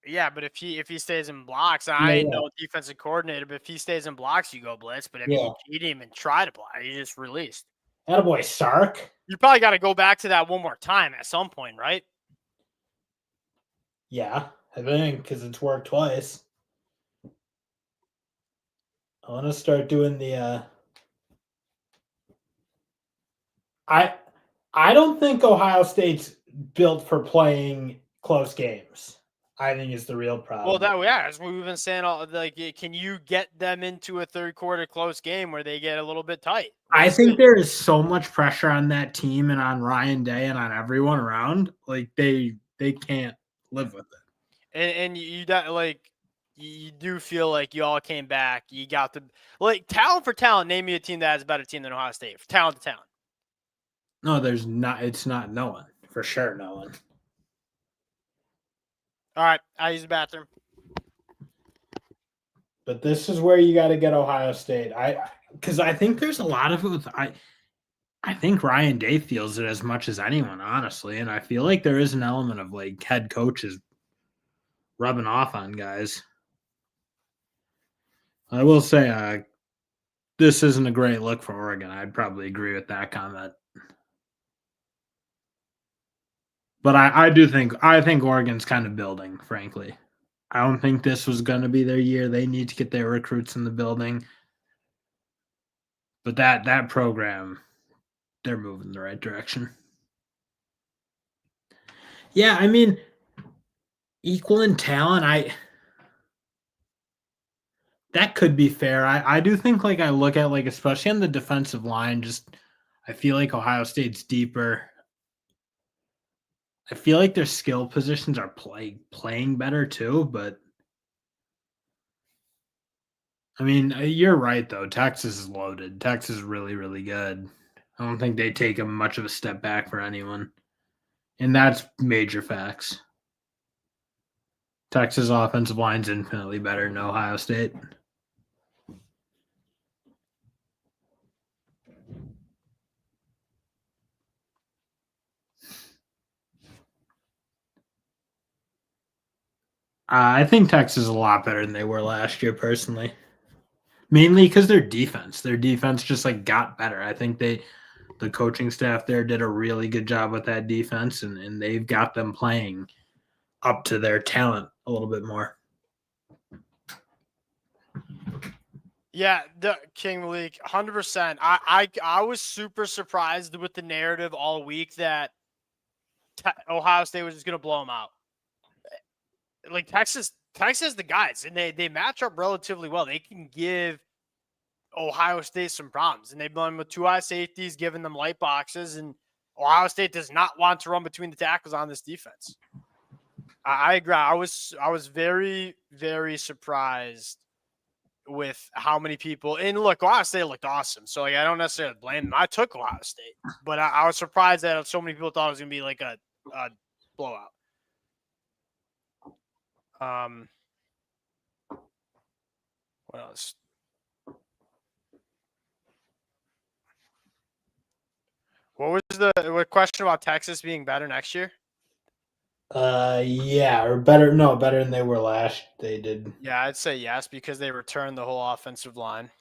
Yeah, but if he stays in blocks, I ain't no defensive coordinator, but if he stays in blocks, you go blitz. But if you didn't even try to block, you just released. Attaboy, Sark. You probably got to go back to that one more time at some point, right? Yeah, I think because it's worked twice. I want to start doing the. I don't think Ohio State's built for playing close games. I think is the real problem. Well, as we've been saying, can you get them into a third quarter close game where they get a little bit tight? I think there is so much pressure on that team and on Ryan Day and on everyone around. Like they can't live with it. And you do feel like you all came back. You got talent for talent. Name me a team that has a better team than Ohio State. Talent to talent. No, there's not. It's not no one for sure. No one. All right, I use the bathroom. But this is where you got to get Ohio State. Because I think there's a lot of it with I think Ryan Day feels it as much as anyone, honestly, and I feel like there is an element of like head coaches rubbing off on guys. I will say, this isn't a great look for Oregon. I'd probably agree with that comment. But I think Oregon's kind of building, frankly. I don't think this was going to be their year. They need to get their recruits in the building. But that program, they're moving in the right direction. Yeah, I mean, equal in talent, that could be fair. I do think, like, I look at, like, especially on the defensive line, just I feel like Ohio State's deeper. I feel like their skill positions are playing better too, but I mean, you're right though. Texas is loaded. Texas is really, really good. I don't think they take much of a step back for anyone, and that's major facts. Texas offensive line's infinitely better than Ohio State. I think Texas is a lot better than they were last year, personally. Mainly because their defense just like got better. I think the coaching staff there did a really good job with that defense, and they've got them playing up to their talent a little bit more. Yeah, the King Malik, 100%. I was super surprised with the narrative all week that Ohio State was just going to blow them out. Like Texas has the guys, and they match up relatively well. They can give Ohio State some problems, and they've done with 2 high safeties, giving them light boxes, and Ohio State does not want to run between the tackles on this defense. I agree. I was very, very surprised with how many people, and look, Ohio State looked awesome. So like, I don't necessarily blame them. I took Ohio State, but I was surprised that so many people thought it was going to be like a blowout. What else? What was the question about Texas being better next year? Yeah, or better. No, better than they were last. They did. Yeah, I'd say yes because they returned the whole offensive line.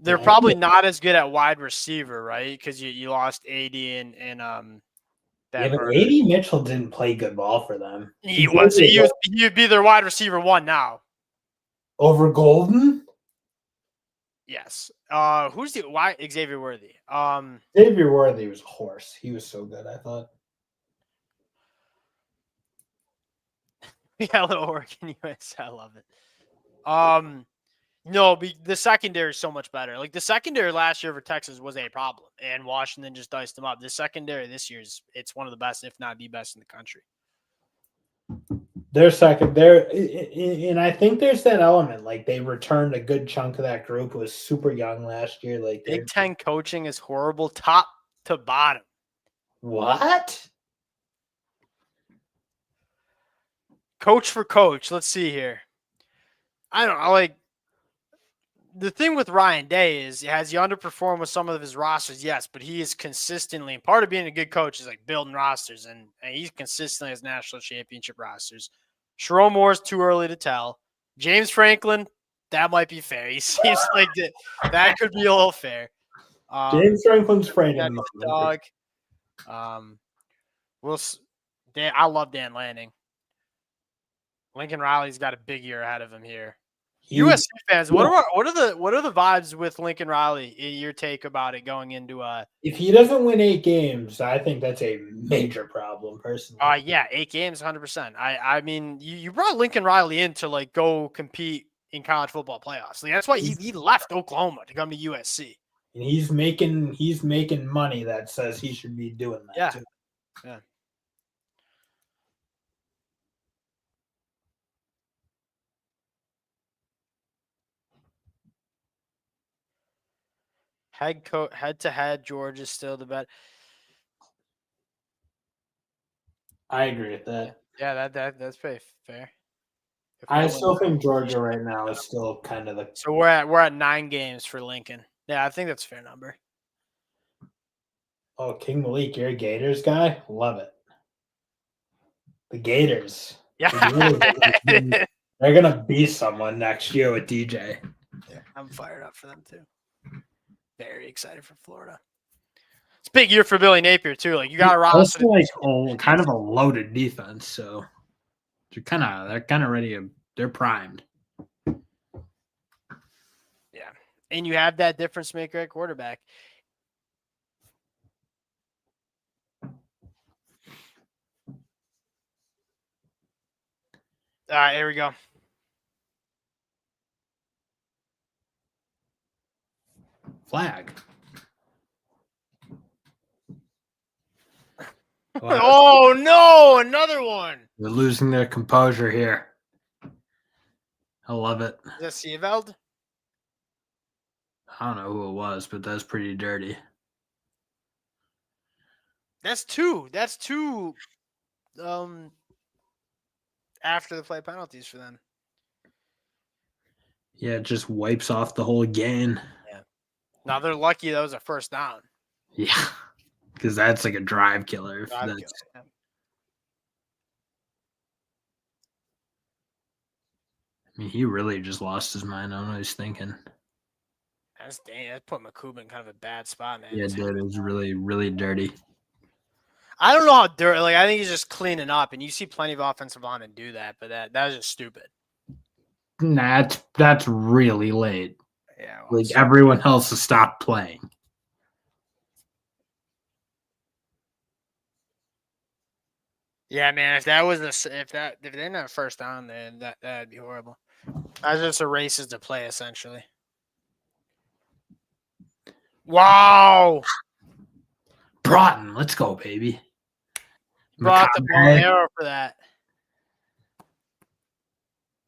They're Yeah, probably not as good at wide receiver, right? Because you lost AD and yeah, that but Burner. AD Mitchell didn't play good ball for them. You'd be their wide receiver 1 now. Over Golden. Yes. Who's the why Xavier Worthy? Xavier Worthy was a horse. He was so good, I thought. Yeah, little Oregon US. I love it. No, the secondary is so much better. Like the secondary last year for Texas was a problem, and Washington just diced them up. The secondary this year it's one of the best, if not the best, in the country. They're second. And I think there's that element. Like they returned a good chunk of that group. Who was super young last year. Like Big Ten coaching is horrible, top to bottom. What? Coach for coach. Let's see here. I don't know. Like the thing with Ryan Day is, has he underperformed with some of his rosters? Yes, but he is consistently, and part of being a good coach is like building rosters, and he's consistently has national championship rosters. Sherrone Moore's too early to tell. James Franklin, that might be fair. He seems like that could be a little fair. James Franklin's afraid of dog. I love Dan Lanning. Lincoln Riley's got a big year ahead of him here. USC fans, what are the vibes with Lincoln Riley? In your take about it going into if he doesn't win 8 games, I think that's a major problem, personally. Yeah, 8 games, 100%. I mean, you brought Lincoln Riley in to like go compete in college football playoffs. Like, that's why he left Oklahoma to come to USC. And he's making money that says he should be doing that too. Yeah. Head to head, Georgia's still the best. I agree with that. Yeah, that's pretty fair. I still think Georgia right now is still kind of the. So we're at 9 games for Lincoln. Yeah, I think that's a fair number. Oh, King Malik, you're a Gators guy. Love it. The Gators. Yeah, they're gonna be someone next year with DJ. I'm fired up for them too. Very excited for Florida. It's a big year for Billy Napier too. Like you got a roster, like kind of a loaded defense, so they're kind of ready. They're primed. Yeah, and you have that difference maker at quarterback. All right, here we go. Flag. Oh no, another one. They're losing their composure here. I love it. Is that Seaveld? I don't know who it was, but that's pretty dirty. That's two. That's two. After the play penalties for them. Yeah, it just wipes off the whole gain. Yeah. Now they're lucky that was a first down. Yeah, because that's like a drive killer. Drive That's, killer, yeah. I mean, he really just lost his mind on what he's thinking. That's dang. That put Makuba in kind of a bad spot, man. Yeah, dude, it was really, really dirty. I don't know how dirty. Like I think he's just cleaning up, and you see plenty of offensive linemen do that, but that was just stupid. Nah, that's really late. Yeah, well, Like everyone else has stopped playing. yeah, man. If that was if they didn't have first down, then that'd be horrible. That just erases the play essentially. Wow. Broughton, let's go, baby. Brought the ball arrow for that.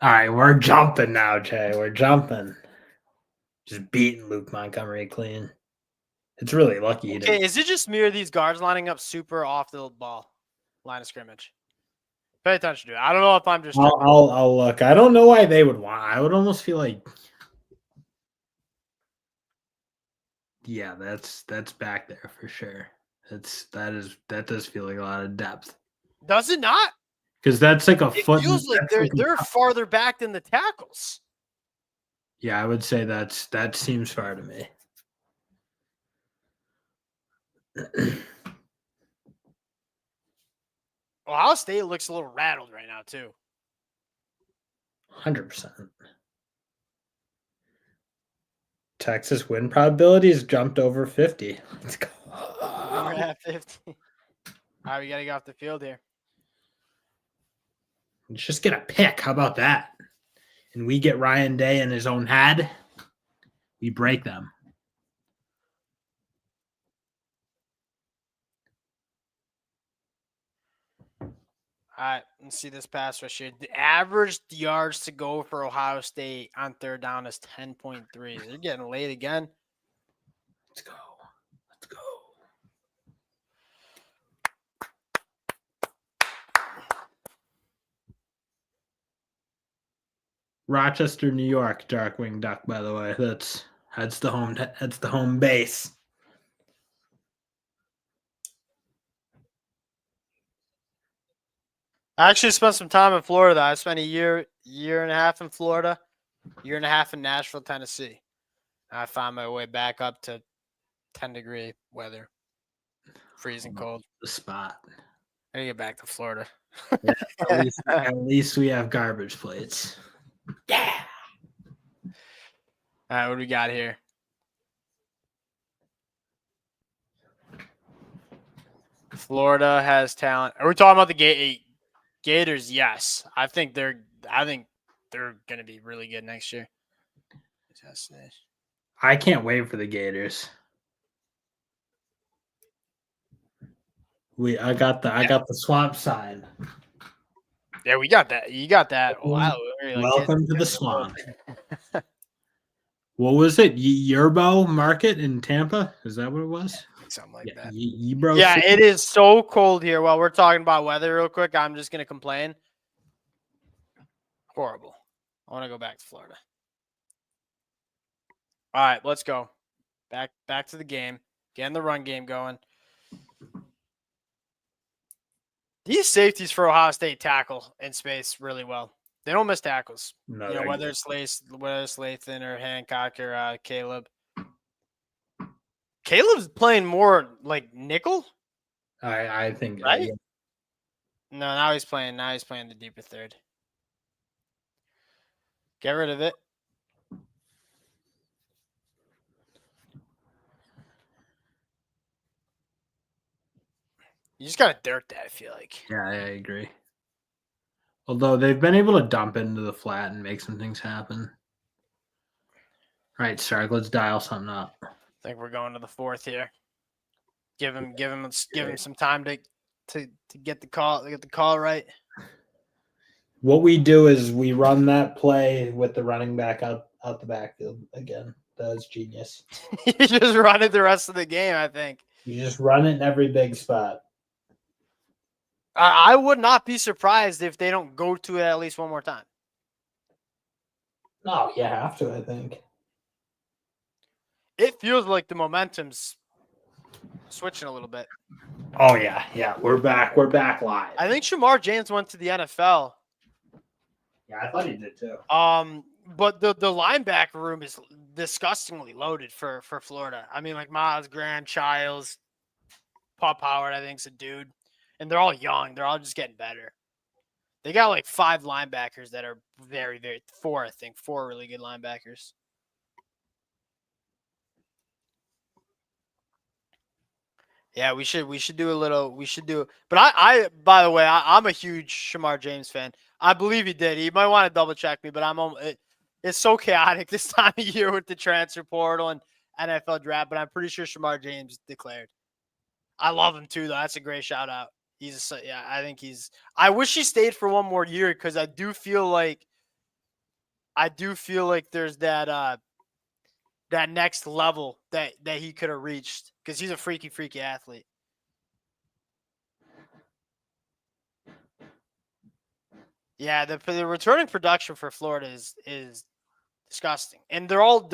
All right, we're jumping now, Jay. We're jumping. Just beating Luke Montgomery clean. It's really lucky he didn't. Okay, is it just me or these guards lining up super off the ball line of scrimmage? Pay attention to it. I don't know if I'm just. I'll look. I don't know why they would want. I would almost feel like. Yeah, that's back there for sure. That does feel like a lot of depth. Does it not? Because that's like a It foot. feels like they're farther back than the tackles. Yeah, I would say that seems far to me. Ohio State looks a little rattled right now too. 100%. Texas win probability has jumped over 50. Let's go. We're at 50. All right, we got to get off the field here. Let's just get a pick. How about that? And we get Ryan Day in his own head. We break them. All right, let's see this pass rush here. The average yards to go for Ohio State on third down is 10.3. They're getting late again. Let's go. Let's go. Rochester, New York, Darkwing Duck, by the way. That's the home base. I actually spent some time in Florida. I spent a year and a half in Florida, year and a half in Nashville, Tennessee. I found my way back up to 10-degree weather, freezing cold. The spot. I gotta get back to Florida. Yeah, at least we have garbage plates. Yeah. All right, what do we got here? Florida has talent. Are we talking about the Gators? Yes, I think they're going to be really good next year. I can't wait for the Gators. I got the swamp sign. Yeah, we got that. You got that. Wow. Welcome to the swamp. What was it? Yerbo Market in Tampa? Is that what it was? Something like that. Yeah, it is so cold here. While we're talking about weather real quick, I'm just going to complain. Horrible. I want to go back to Florida. All right, let's go. Back to the game. Getting the run game going. These safeties for Ohio State tackle in space really well. They don't miss tackles. No, whether it's Lathan or Hancock or Caleb. Caleb's playing more like nickel. I think right. Yeah. No, now he's playing the deeper third. Get rid of it. You just gotta dirt that, I feel like. Yeah, I agree. Although they've been able to dump into the flat and make some things happen. All right, Stark, let's dial something up. I think we're going to the fourth here. Give him some time to to get the call right. What we do is we run that play with the running back out the backfield again. That was genius. You just run it the rest of the game, I think. You just run it in every big spot. I would not be surprised if they don't go to it at least one more time. No, you have to, I think. It feels like the momentum's switching a little bit. Oh yeah. We're back live. I think Shamar James went to the NFL. Yeah, I thought he did too. But the linebacker room is disgustingly loaded for Florida. I mean, like Miles Graham, Childs, Pop Howard, I think's a dude. And they're all young. They're all just getting better. They got like 5 linebackers that are very, very 4, I think. 4 really good linebackers. Yeah, we should do a little. But I by the way, I'm a huge Shamar James fan. I believe he did. He might want to double check me, but it's so chaotic this time of year with the transfer portal and NFL draft. But I'm pretty sure Shamar James declared. I love him too, though. That's a great shout out. I think I wish he stayed for one more year because I do feel like there's that next level that he could have reached because he's a freaky athlete. Yeah, the returning production for Florida is disgusting, and they're all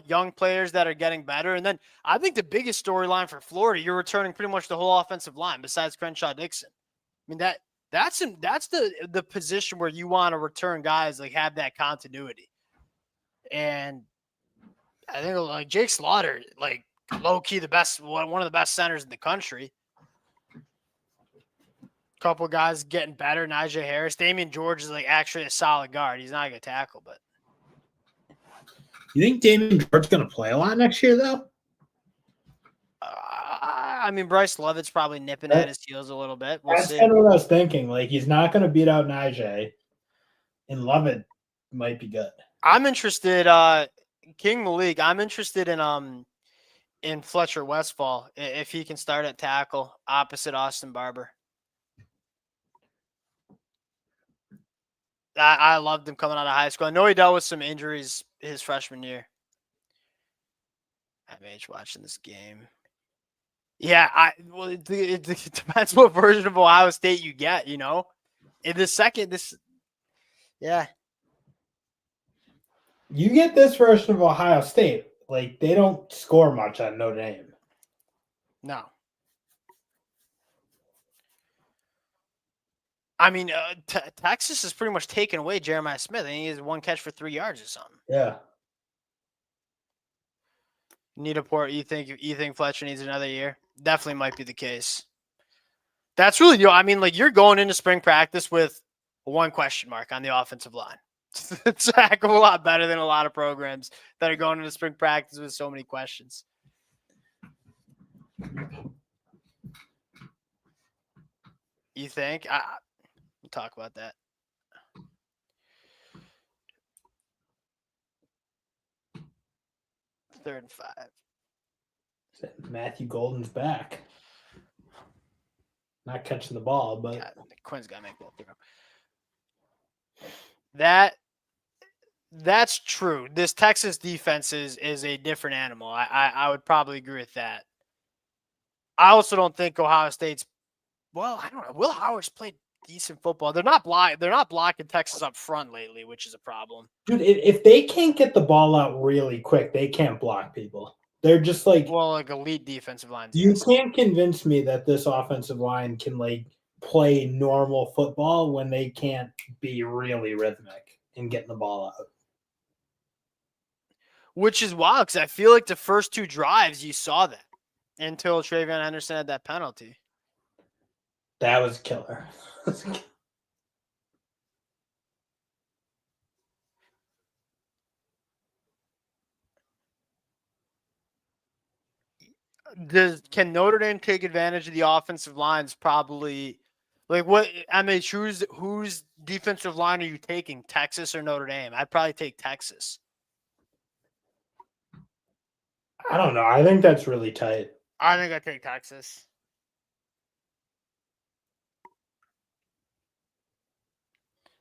young players that are getting better. And then I think the biggest storyline for Florida, you're returning pretty much the whole offensive line besides Crenshaw Dixon. I mean that's the position where you want to return guys like have that continuity. And I think like Jake Slaughter, like low key one of the best centers in the country. Couple guys getting better. Najee Harris, Damian George is like actually a solid guard. He's not a good tackle, but you think Damian George is going to play a lot next year though? I mean, Bryce Lovett's probably nipping at his heels a little bit. We'll That's see. kind of what I was thinking. Like he's not going to beat out Najee, and Lovett might be good. I'm interested. King Malik. I'm interested in Fletcher Westphal if he can start at tackle opposite Austin Barber. I loved him coming out of high school. I know he dealt with some injuries his freshman year. MH watching this game. Yeah, it depends what version of Ohio State you get, you know. In the second, yeah. You get this version of Ohio State, like they don't score much on Notre Dame. No. I mean, Texas has pretty much taken away Jeremiah Smith. I think he has 1 catch for 3 yards or something. Yeah. You think Fletcher needs another year? Definitely might be the case. That's really, I mean, like you're going into spring practice with 1 question mark on the offensive line. It's a heck of a lot better than a lot of programs that are going into spring practice with so many questions. You think? We'll talk about that. Third and 5. Matthew Golden's back. Not catching the ball, but God, Quinn's got to make that throw. That's true. This Texas defense is a different animal. I would probably agree with that. I also don't think Ohio State's. Well, I don't know. Will Howard's played decent football. They're not blocking Texas up front lately, which is a problem. Dude, if they can't get the ball out really quick, they can't block people. They're just like elite defensive line. You can't convince me that this offensive line can like play normal football when they can't be really rhythmic and getting the ball out. Which is wild because I feel like the first 2 drives you saw that until Travion Henderson had that penalty. That was killer. Can Notre Dame take advantage of the offensive lines? Probably. Like what? I mean, whose defensive line are you taking? Texas or Notre Dame? I'd probably take Texas. I don't know. I think that's really tight. I think I'd take Texas.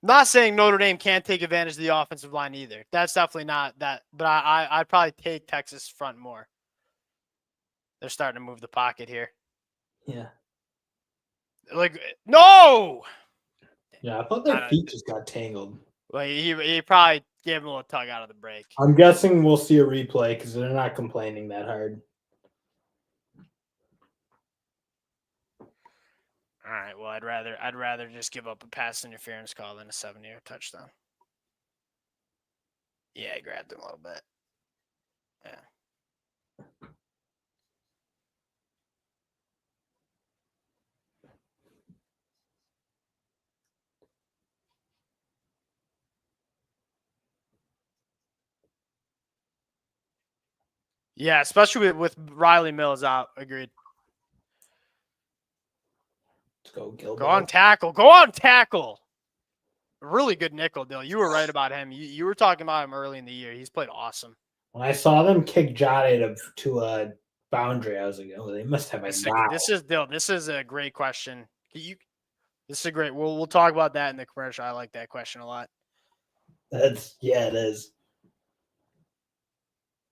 Not saying Notre Dame can't take advantage of the offensive line either. That's definitely not that. But I'd probably take Texas front more. They're starting to move the pocket here. Yeah. Like, no! Yeah, I thought their feet just got tangled. Well, he probably gave him a little tug out of the break. I'm guessing we'll see a replay because they're not complaining that hard. All right. Well, I'd rather just give up a pass interference call than a 7-yard touchdown. Yeah, I grabbed him a little bit. Yeah. Yeah, especially with Riley Mills out. Agreed. Let's go, Gilbert. Go on tackle. Go on tackle. Really good nickel, Dill. You were right about him. You were talking about him early in the year. He's played awesome. When I saw them kick Jade to a boundary, I was like, oh, they must have a guy. This is Dill. This is a great question. This is a great. We'll talk about that in the commercial. I like that question a lot. It is.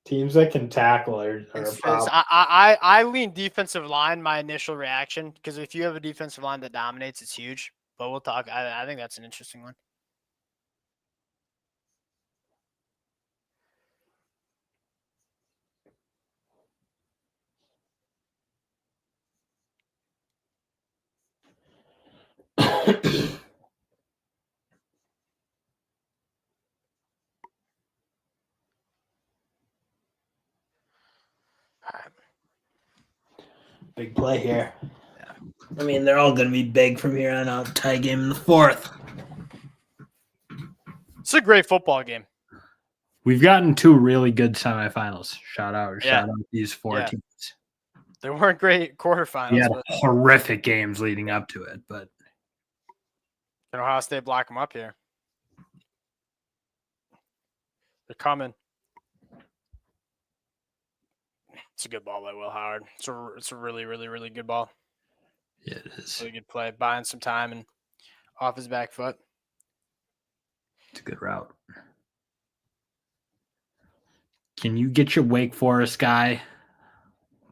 Teams that can tackle are a problem. I lean defensive line, my initial reaction, because if you have a defensive line that dominates, it's huge. But we'll talk. I think that's an interesting one. Big play here. Yeah. I mean, they're all going to be big from here on out. Tie game in the fourth. It's a great football game. We've gotten 2 really good semifinals. Shout out these 4 teams. They weren't great quarterfinals. We had horrific games leading up to it, but Ohio State block them up here. They're coming. It's a good ball by Will Howard. It's a really, really, really good ball. Yeah, it is. Really good play. Buying some time and off his back foot. It's a good route. Can you get your Wake Forest guy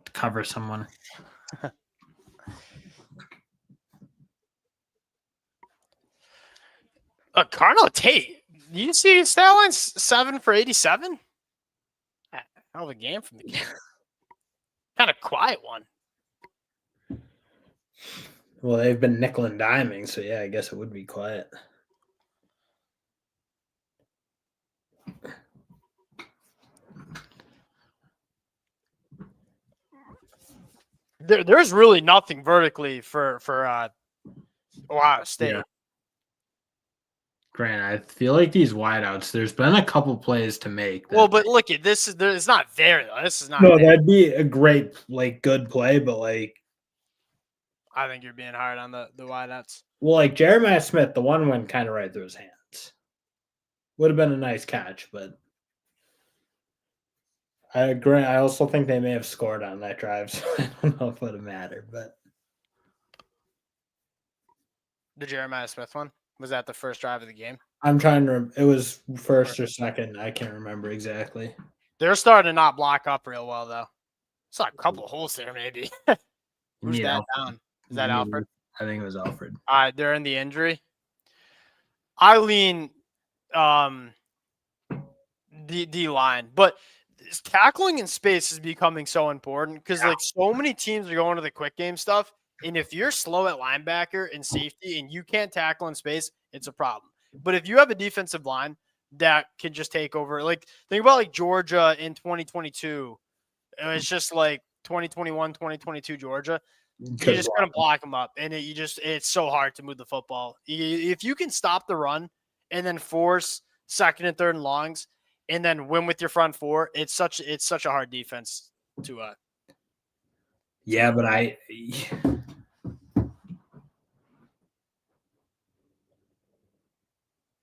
to cover someone? Carnell Tate. You see his stat line 7 for 87? Hell of a game from the kid. Kind of quiet one. Well, they've been nickel and diming, so yeah, I guess it would be quiet. There's really nothing vertically for Ohio State. Yeah. Grant, I feel like these wideouts, there's been a couple plays to make. Well, but look at this. It's not there though. This is not. No, that'd be a great, good play, but I think you're being hard on the wideouts. Well, Jeremiah Smith, the one went kind of right through his hands. Would have been a nice catch, but I agree. I also think they may have scored on that drive, so I don't know if it would have mattered. But the Jeremiah Smith one, was that the first drive of the game? I'm trying to. It was first or second. I can't remember exactly. They're starting to not block up real well though. Saw a couple of holes there, maybe. Who's that down? Is that Alfred? I think it was Alfred. All right, they're in the injury. I lean D line, but tackling in space is becoming so important because so many teams are going to the quick game stuff, and if you're slow at linebacker and safety and you can't tackle in space, it's a problem. But if you have a defensive line that can just take over, think about Georgia in 2022, it was just 2021, 2022 Georgia. You just gonna block them up, and it's so hard to move the football. If you can stop the run and then force second and third and longs, and then win with your front four, it's such a hard defense to. Yeah, but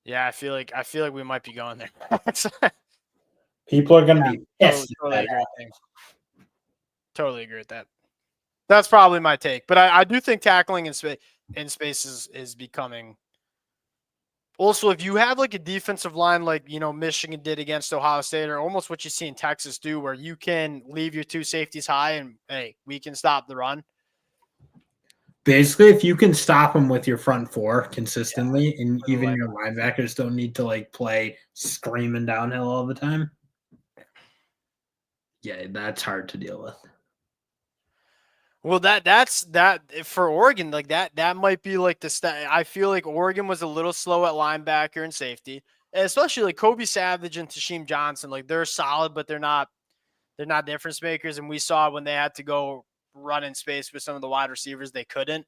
Yeah, I feel like we might be going there. People are gonna be pissed. Totally agree with that. That's probably my take, but I do think tackling in space is becoming Also, if you have like a defensive line like, Michigan did against Ohio State, or almost what you see in Texas do, where you can leave your two safeties high and, hey, we can stop the run. Basically, if you can stop them with your front four consistently, and even your linebackers don't need to like play screaming downhill all the time. Yeah, that's hard to deal with. Well, that's for Oregon, like that might be like the stat. I feel like Oregon was a little slow at linebacker and safety, and especially like Kobe Savage and Tasheem Johnson. Like they're solid, but they're not difference makers. And we saw when they had to go run in space with some of the wide receivers, they couldn't.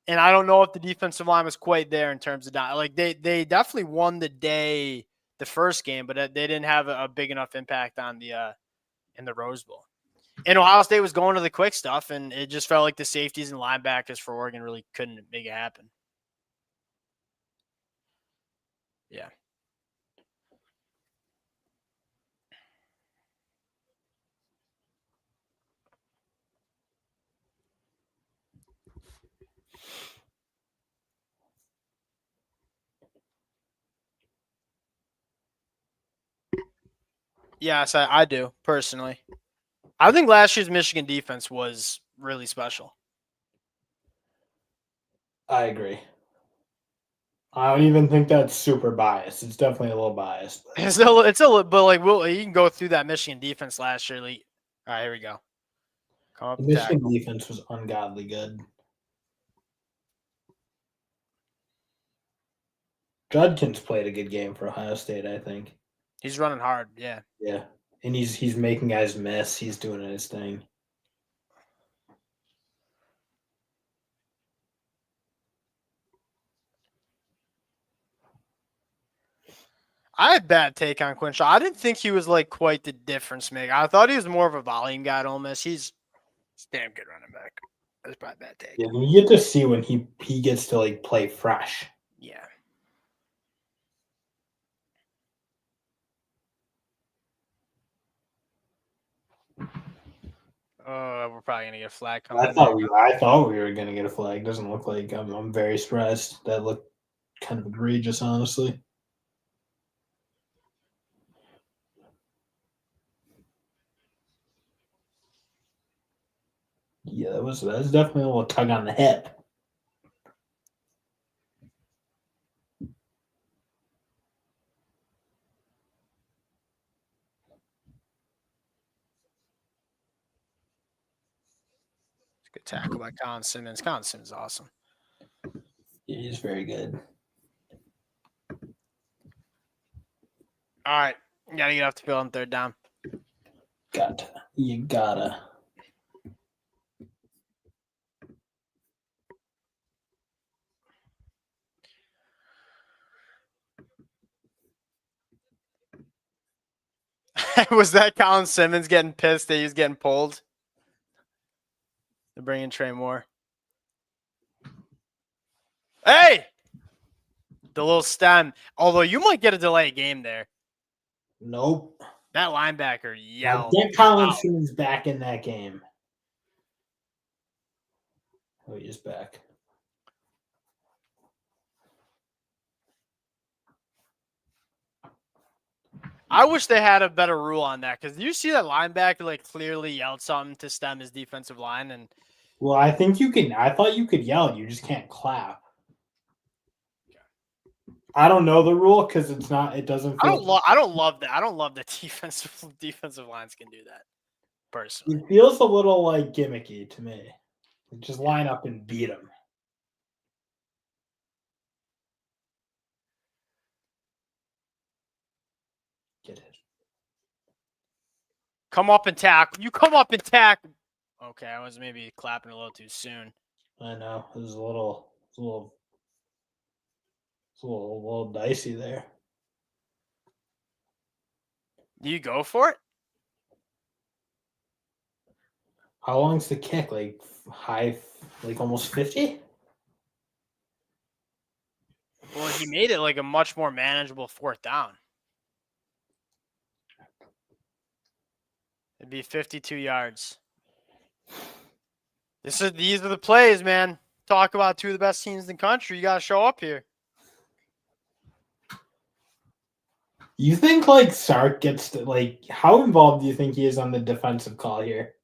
And I don't know if the defensive line was quite there in terms of like they definitely won the first game, but they didn't have a big enough impact on the in the Rose Bowl. And Ohio State was going to the quick stuff, and it just felt like the safeties and linebackers for Oregon really couldn't make it happen. Yeah. Yes, I do, personally. I think last year's Michigan defense was really special. I agree. I don't even think that's super biased. It's definitely a little biased. But. It's a little, but like you can go through that Michigan defense last year. All right, here we go. Come up. The Michigan defense was ungodly good. Judkins played a good game for Ohio State, I think. He's running hard, yeah. Yeah, and he's making guys miss. He's doing his thing. I had a bad take on Quinn. I didn't think he was like quite the difference maker. I thought he was more of a volume guy at Ole Miss. He's damn good running back. That's probably a bad take. Yeah, you get to see when he gets to like play fresh. Yeah. Oh, we're probably gonna get a flag coming. I thought we were gonna get a flag. Doesn't look like I'm very surprised. That looked kind of egregious, honestly. Yeah, that was definitely a little tug on the hip. Good tackle by Colin Simmons. Colin Simmons is awesome. Yeah, he's very good. All right. You gotta get off the field on third down. You gotta. Was that Colin Simmons getting pissed that he was getting pulled? They're bringing Trey Moore. Hey! The little stem. Although you might get a delay game there. Nope. That linebacker yelled. Get Colin Simmons back in that game. Oh, he is back. I wish they had a better rule on that, because you see that linebacker like clearly yelled something to stem his defensive line, and well, I think you can. I thought you could yell. You just can't clap. I don't know the rule because it's not. It doesn't. I don't love that. I don't love that defensive lines can do that. Personally, it feels a little like gimmicky to me. Just line up and beat them. Get it. Come up and tackle. You come up and tackle. Okay, I was maybe clapping a little too soon. I know it was a little dicey there. Do you go for it? How long's the kick? Like high, like almost 50? Well, he made it like a much more manageable fourth down. It'd be 52 yards. These are the plays, man. Talk about two of the best teams in the country. You got to show up here. You think like Sark gets to like how involved do you think he is on the defensive call here?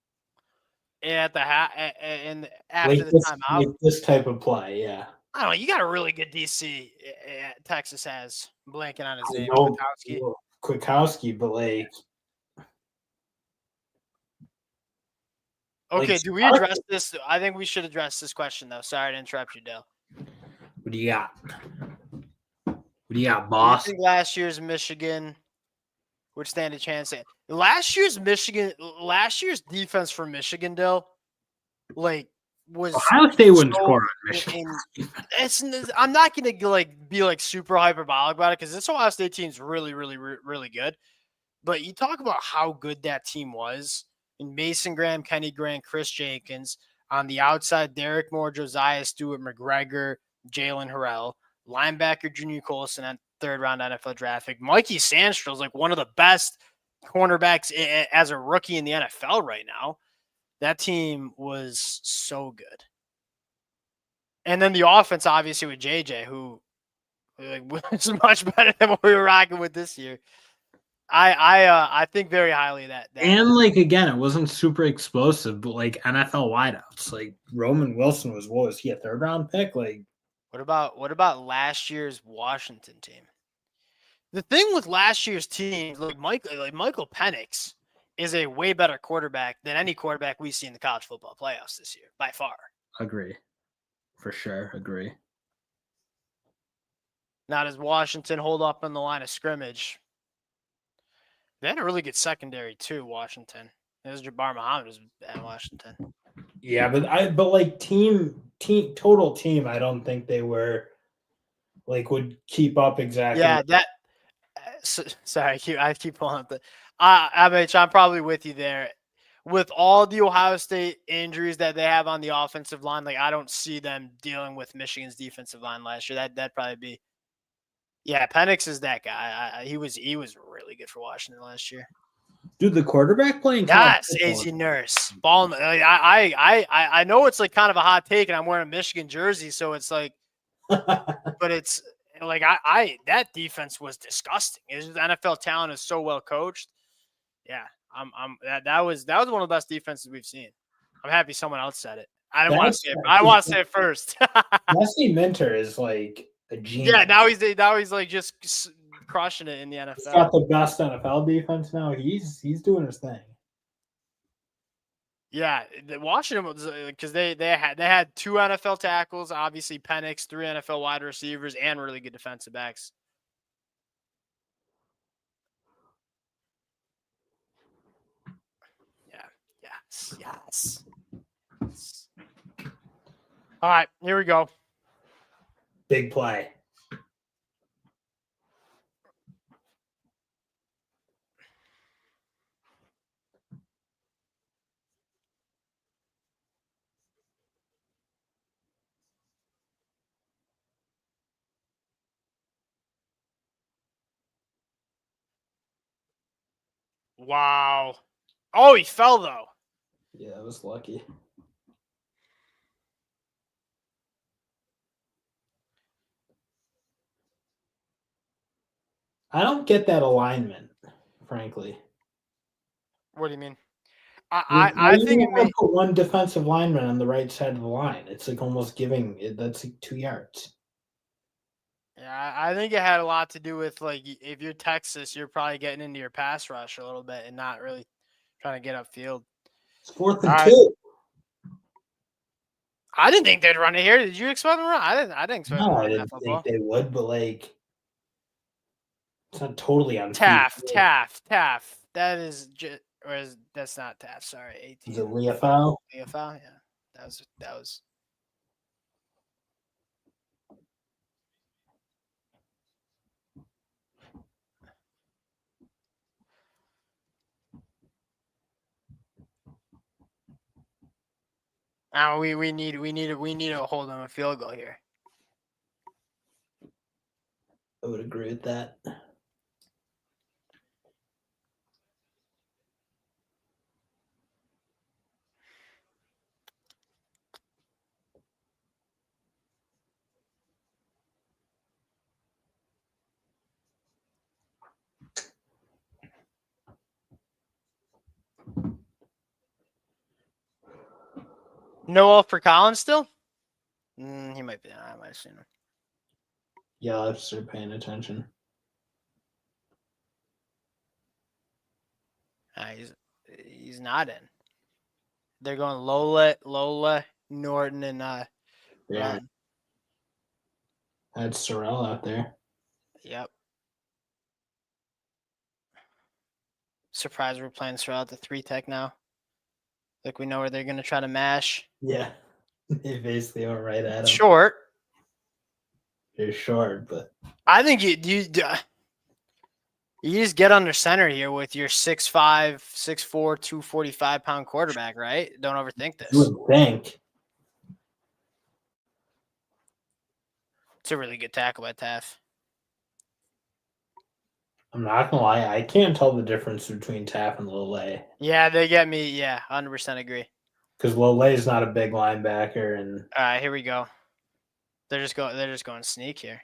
At the and after the timeout. Like this type of play, yeah. I don't know. You got a really good DC. Texas has. I'm blanking on his I name. know Kwiatkowski. Kwiatkowski, but like Okay, do we Sark, address this? I think we should address this question though. Sorry to interrupt you, Dale. what do you got? What do you got, Do you boss? think last year's Michigan would stand a chance? Last year's defense for Michigan, Dale, like was Ohio State wouldn't so score on Michigan. it's. I'm not gonna be like super hyperbolic about it because this Ohio State team's really good. But you talk about how good that team was in Mason Graham, Kenny Grant, Chris Jenkins. On the outside, Derek Moore, Josiah Stewart, McGregor, Jalen Harrell. Linebacker Junior Colson at third round NFL draft pick. Mikey Sandstrom is like one of the best cornerbacks as a rookie in the NFL right now. That team was so good. And then the offense, obviously, with JJ, who was much better than what we were rocking with this year. I think very highly of that. And like again, it wasn't super explosive, but like NFL wideouts, like Roman Wilson was what was he a third round pick? Like what about last year's Washington team? The thing with last year's team, like Michael Penix is a way better quarterback than any quarterback we see in the college football playoffs this year, by far. agree. For sure, agree. Now does Washington hold up in the line of scrimmage? They had a really good secondary too, Washington. There's Jabbar Muhammad was at Washington. Yeah, but like total team, I don't think they were like would keep up exactly. Yeah, that. Sorry, I keep pulling up the. I'm probably with you there. With all the Ohio State injuries that they have on the offensive line, like I don't see them dealing with Michigan's defensive line last year. That'd probably be. Yeah, Penix is that guy. He was really good for Washington last year. Dude, the quarterback playing college Yes, AZ Nurse. Ball. I know it's like kind of a hot take, and I'm wearing a Michigan jersey, so it's like, but it's like that defense was disgusting. NFL talent is so well coached. Yeah, that was one of the best defenses we've seen. I'm happy someone else said it. I didn't want to say it. I want to say it first. Jesse Minter is like a genius. Yeah, now he's like just crushing it in the NFL. He's got the best NFL defense now. He's doing his thing. Yeah, Washington was because they had 2 NFL tackles, obviously Penix, 3 NFL wide receivers, and really good defensive backs. Yeah, yes. All right, here we go. Big play. Wow. Oh, he fell though. Yeah, that was lucky. I don't get that alignment, frankly. What do you mean? I think it may. put one defensive lineman on the right side of the line. It's like almost giving it. That's like 2 yards. Yeah, I think it had a lot to do with like if you're Texas, you're probably getting into your pass rush a little bit and not really trying to get upfield. It's 4th and 2. I didn't think they'd run it here. Did you expect them to run? I didn't expect them to No, I run that didn't football. think they would, but like it's not totally on feet. Taft. That is just, that's not Taft. Sorry, 18. Is it Leafau? Leafau, yeah. That was. We need to hold them a field goal here. I would agree with that. Noah for Collins still? He might be. I might have seen him. Yeah, I'll have to start paying attention. He's not in. They're going Lola, Norton, and Yeah, Run. that's Sorrell out there. Yep. Surprised we're playing Sorrell at the 3-tech now. Like we know where they're going to try to mash. Yeah, they basically went right at him. Short. They're short, but I think you just get under center here with your 6'5", 6'4", 245-pound quarterback, right? Don't overthink this. you would think. It's a really good tackle by Taff. I'm not gonna lie, I can't tell the difference between Taff and Lole. Yeah, they get me. Yeah, 100% agree. Because Lole is not a big linebacker, and All right, here we go. They're just going sneak here.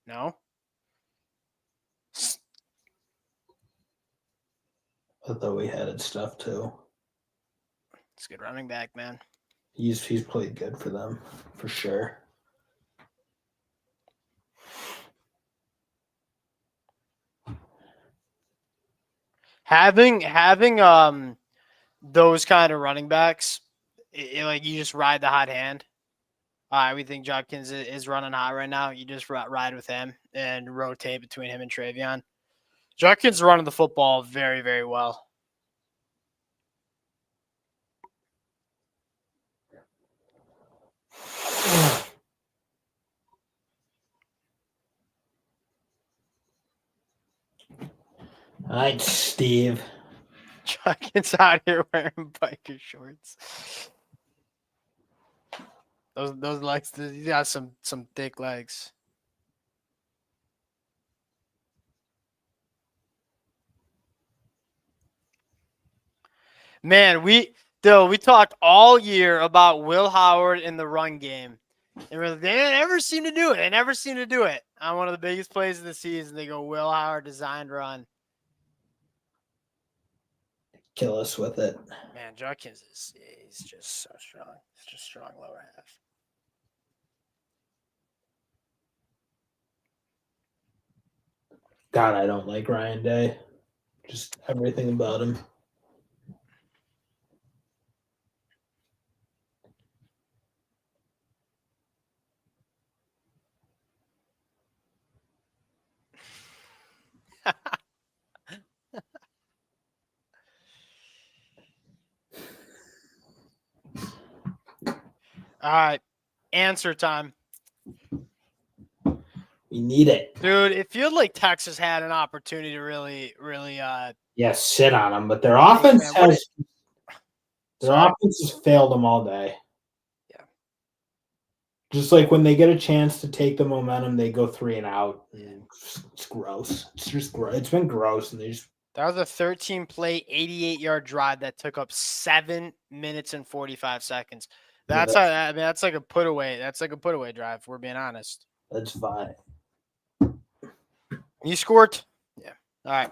No. I thought we had stuff too. It's a good running back, man. He's played good for them for sure. Having those kind of running backs, like you just ride the hot hand. All right, we think Judkins is running hot right now. You just ride with him and rotate between him and Travion. Judkins running the football very, very well. All right, Steve. Judkins out here wearing biker shorts. Those legs, he got some thick legs. Man, we talked all year about Will Howard in the run game. And they never seem to do it. They never seem to do it. On one of the biggest plays of the season, they go Will Howard designed run. Kill us with it. Man, Judkins he's just so strong. He's just strong lower half. God, I don't like Ryan Day. Just everything about him. All right. Answer time. We need it. Dude, it feels like Texas had an opportunity to really sit on them, but their offense has failed them all day. Yeah. Just like when they get a chance to take the momentum, they go 3 and out. And it's gross. It's just gross. It's been gross, and that was a 13-play, 88-yard drive that took up 7 minutes and 45 seconds. That's that's like a put away. That's like a put away drive. If we're being honest. That's fine. You scored. Yeah. All right.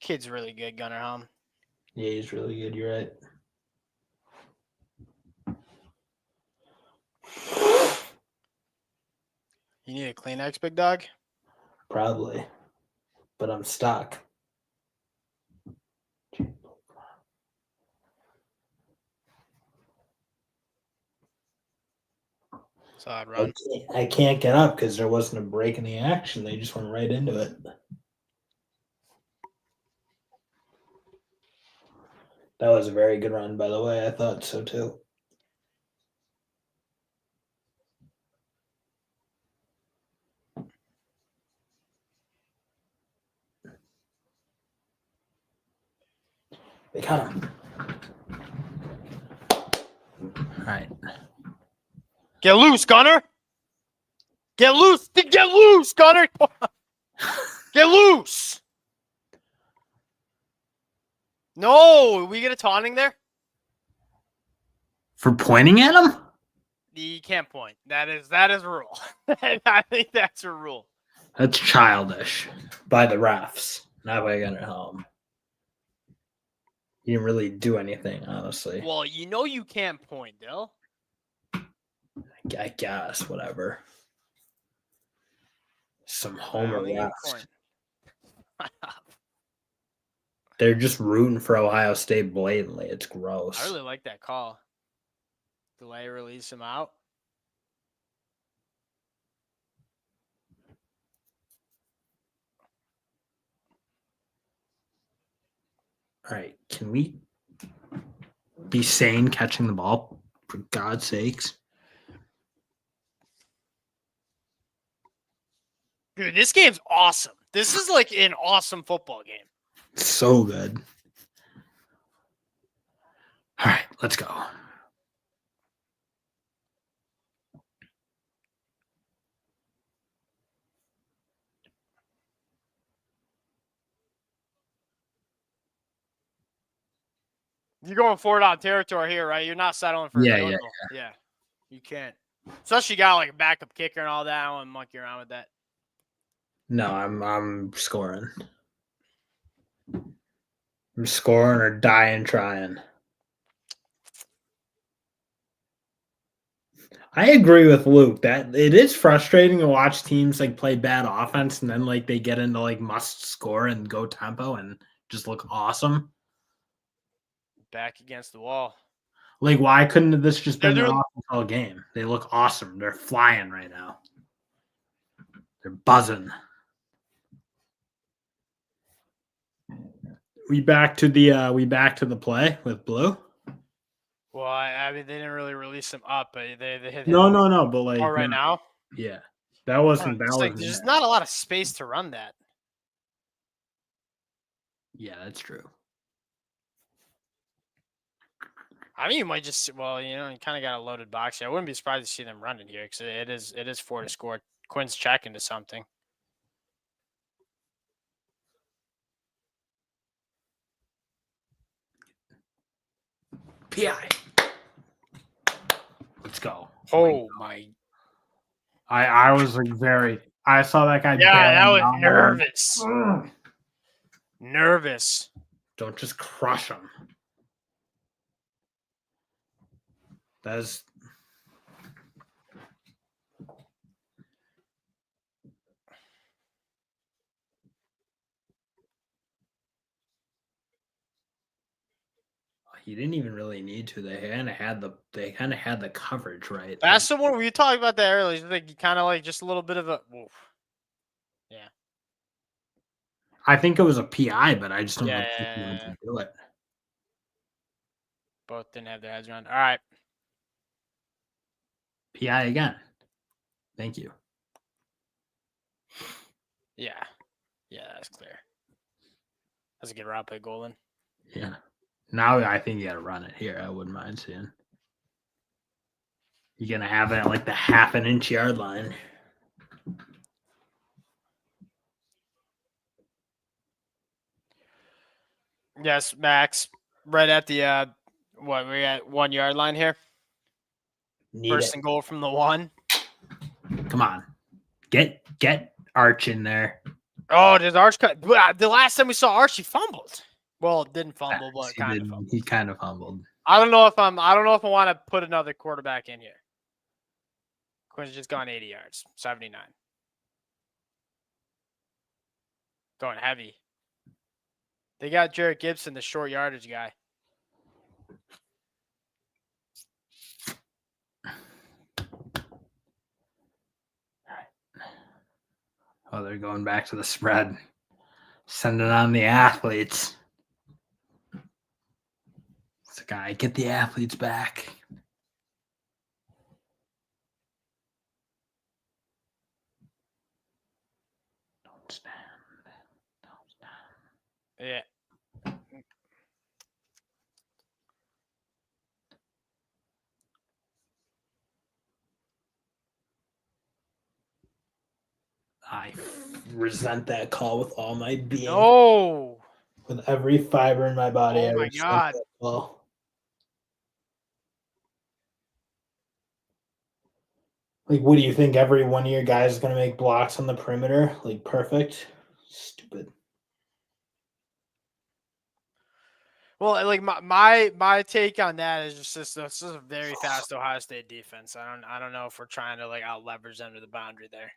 Kid's really good, Gunnar Helm. Yeah, he's really good. You're right. You need a Kleenex, big dog? Probably. But I'm stuck. Solid run. I can't get up because there wasn't a break in the action. They just went right into it. That was a very good run, by the way. I thought so too. They got him. All right. Get loose, Gunner. Get loose. Get loose, Gunner. Get loose. No, we get a taunting there? For pointing at him? You can't point. That is a rule. I think that's a rule. That's childish by the refs, not by Gunnar Helm. He didn't really do anything, honestly. Well, you can't point, Dill. I guess, whatever. Some I homer don't think you refs. point. They're just rooting for Ohio State blatantly. It's gross. I really like that call. Delay, release him out. All right, can we be sane catching the ball, for God's sakes? Dude, this game's awesome. This is like an awesome football game. So good. All right, let's go. You're going for it on territory here, right? You're not settling for a field goal. Yeah. You can't. Especially you got like a backup kicker and all that. I don't want to monkey around with that. No, I'm scoring. I'm scoring or dying trying. I agree with Luke that it is frustrating to watch teams like play bad offense and then like they get into like must score and go tempo and just look awesome. Back against the wall. Like, why couldn't this just been their doing- offense all game? They look awesome. They're flying right now. They're buzzing. We back to the play with Blue. Well, I mean, they didn't really release him up, but they hit him. No, but like right now. Yeah, that wasn't. It's like there's not a lot of space to run that. Yeah, that's true. I mean, you might just you kind of got a loaded box here. I wouldn't be surprised to see them running here because it is 4 to score. Quinn's checking to something. PI. Let's go. Oh my! I was like I saw that guy. Yeah, that was nervous. Nervous. Don't just crush him. That's he didn't even really need to. They kind of had the coverage right. That's the one we talked about that earlier. Like you kind of like just a little bit of a. Oof. Yeah. I think it was a PI, but I just don't know Yeah. if he to do it. Both didn't have their heads around. All right. PI again. Thank you. Yeah. Yeah, that's clear. That's a good route by Golden. Yeah. Now I think you got to run it here. I wouldn't mind seeing. You're going to have it at like the half an inch yard line. Yes, Max. Right at the we're at 1 yard line here. First and goal from the 1. Come on. Get Arch in there. Oh, did Arch cut? The last time we saw Arch, he fumbled. Well, didn't fumble, but He kind of fumbled. I don't know if I want to put another quarterback in here. Quinn's just gone 80 yards, 79. Going heavy. They got Jarrett Gibson, the short yardage guy. Oh, they're going back to the spread. Sending on the athletes. It's a guy. Get the athletes back. Don't stand. Yeah. I resent that call with all my being. No. With every fiber in my body. Oh my God. Well, Like, what do you think? Every one of your guys is going to make blocks on the perimeter? Like, perfect? Stupid. Well, like my take on that is just this is a very fast Ohio State defense. I don't know if we're trying to like out leverage them to the boundary there.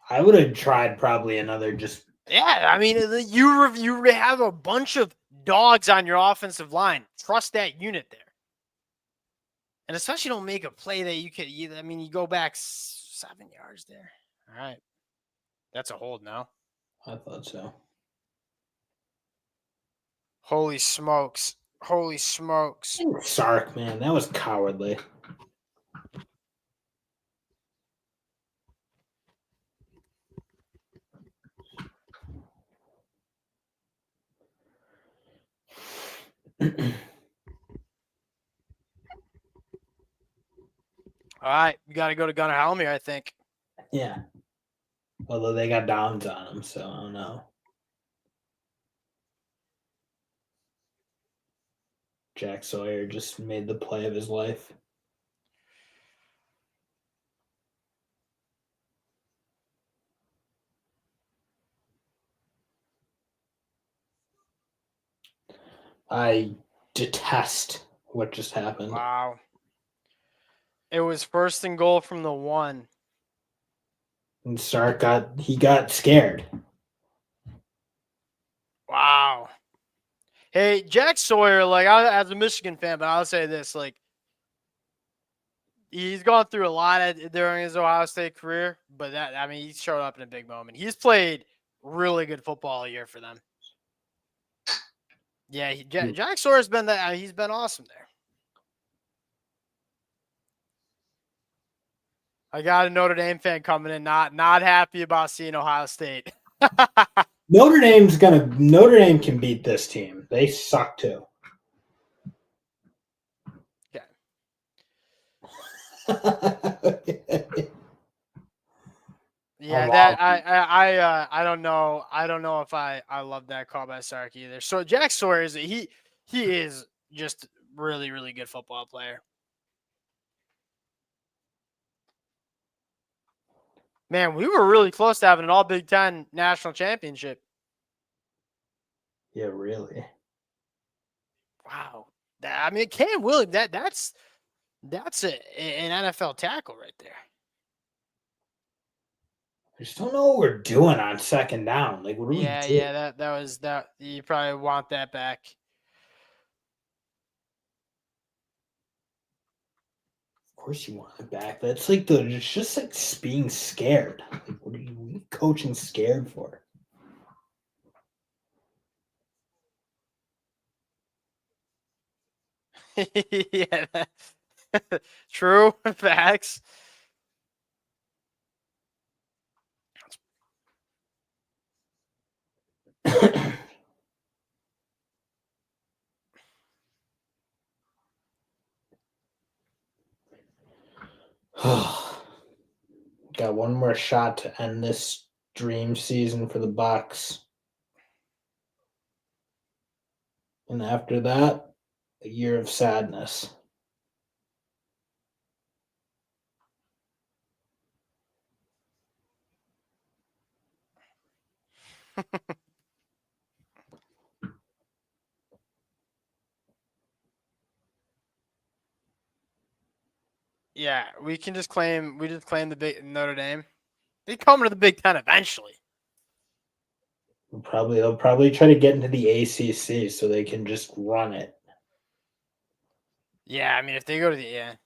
I would have tried probably another just. Yeah, I mean you have a bunch of dogs on your offensive line. Trust that unit there, and especially don't make a play that you could. I mean, you go back 7 yards there. All right, that's a hold now. I thought so. Holy smokes! Holy smokes! Sark, man, that was cowardly. All right, we got to go to Gunnar Helm here, I think. Yeah. Although they got downs on him, so I don't know. Jack Sawyer just made the play of his life. I detest what just happened. Wow. It was first and goal from the 1. And Sark got scared. Wow. Hey, Jack Sawyer, like as a Michigan fan, but I'll say this, like he's gone through a lot during his Ohio State career, but he showed up in a big moment. He's played really good football all year for them. Yeah, Jack Sawyer's been he's been awesome there. I got a Notre Dame fan coming in, not happy about seeing Ohio State. Notre Dame can beat this team. They suck too. Yeah, Oh, that wow. I don't know. I don't know if I love that call by Sark either. So Jack Sawyer he is just really, really good football player. Man, we were really close to having an all Big Ten national championship. Yeah, really. Wow. Cam Williams, that's an NFL tackle right there. I just don't know what we're doing on second down. Like, what do we do? Yeah, that was that. You probably want that back. Of course you want it back. That's like it's just like being scared. Like, what are you coaching scared for? Yeah, true facts. Got one more shot to end this dream season for the Bucks. And after that, a year of sadness. Yeah, we just claim the big Notre Dame. They come to the Big Ten eventually. They'll probably try to get into the ACC so they can just run it. Yeah, I mean if they go to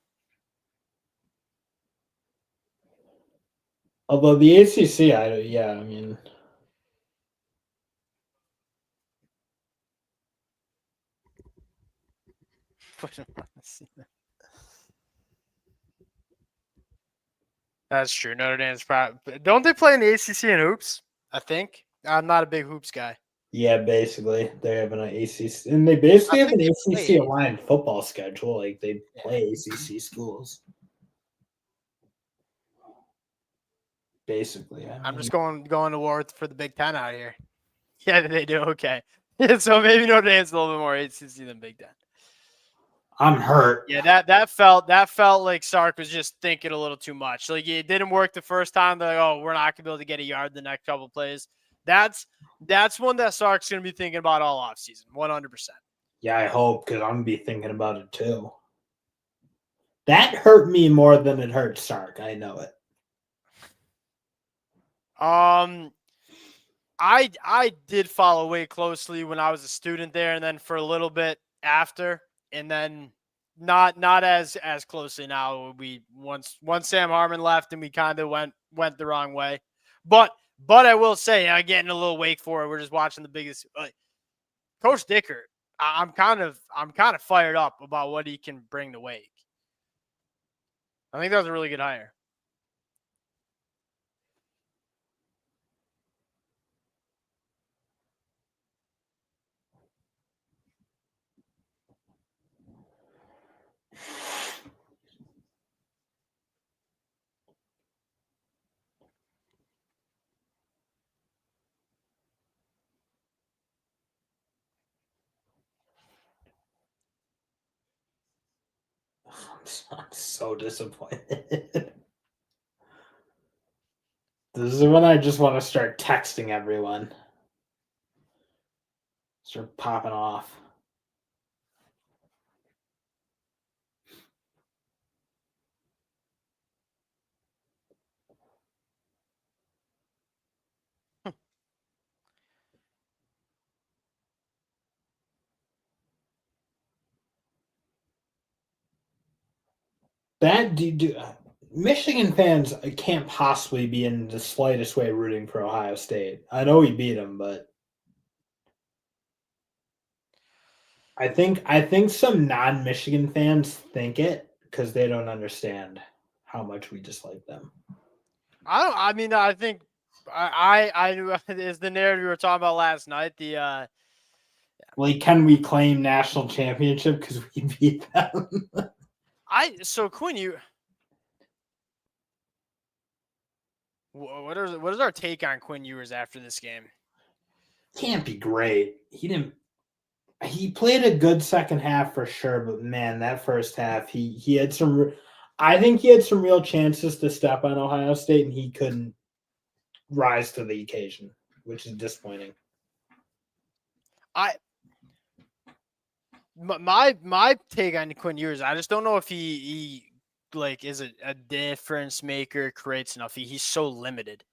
Although the ACC, I mean. That's true. Notre Dame's probably don't they play in the ACC in hoops? I think I'm not a big hoops guy. Yeah, basically they have an ACC, and they basically have an ACC aligned football schedule. Like they play ACC schools. Basically, I'm just going to war for the Big Ten out here. Yeah, they do. Okay, so maybe Notre Dame's a little bit more ACC than Big Ten. I'm hurt. Yeah, that felt like Sark was just thinking a little too much. Like it didn't work the first time. They're like, oh, we're not gonna be able to get a yard the next couple plays. That's one that Sark's gonna be thinking about all offseason, 100%. Yeah, I hope, because I'm gonna be thinking about it too. That hurt me more than it hurt Sark. I know it. I did follow way closely when I was a student there, and then for a little bit after, and then not as closely now. We once Sam Harmon left, and we kind of went the wrong way. But I will say, getting a little Wake Forward. We're just watching the biggest. Coach Dicker, I'm kind of fired up about what he can bring to Wake. I think that was a really good hire. I'm so disappointed. This is when I just want to start texting everyone. Start popping off. That Michigan fans can't possibly be in the slightest way rooting for Ohio State. I know we beat them, but I think some non-Michigan fans think it because they don't understand how much we dislike them. I mean, I think I is the narrative we were talking about last night. The Like, can we claim national championship because we beat them? so Quinn, what is our take on Quinn Ewers after this game? Can't be great. He played a good second half for sure, but man, that first half he had some. I think he had some real chances to step on Ohio State, and he couldn't rise to the occasion, which is disappointing. My take on Quinn Ewers, I just don't know if he like is a difference maker, creates enough. He's so limited,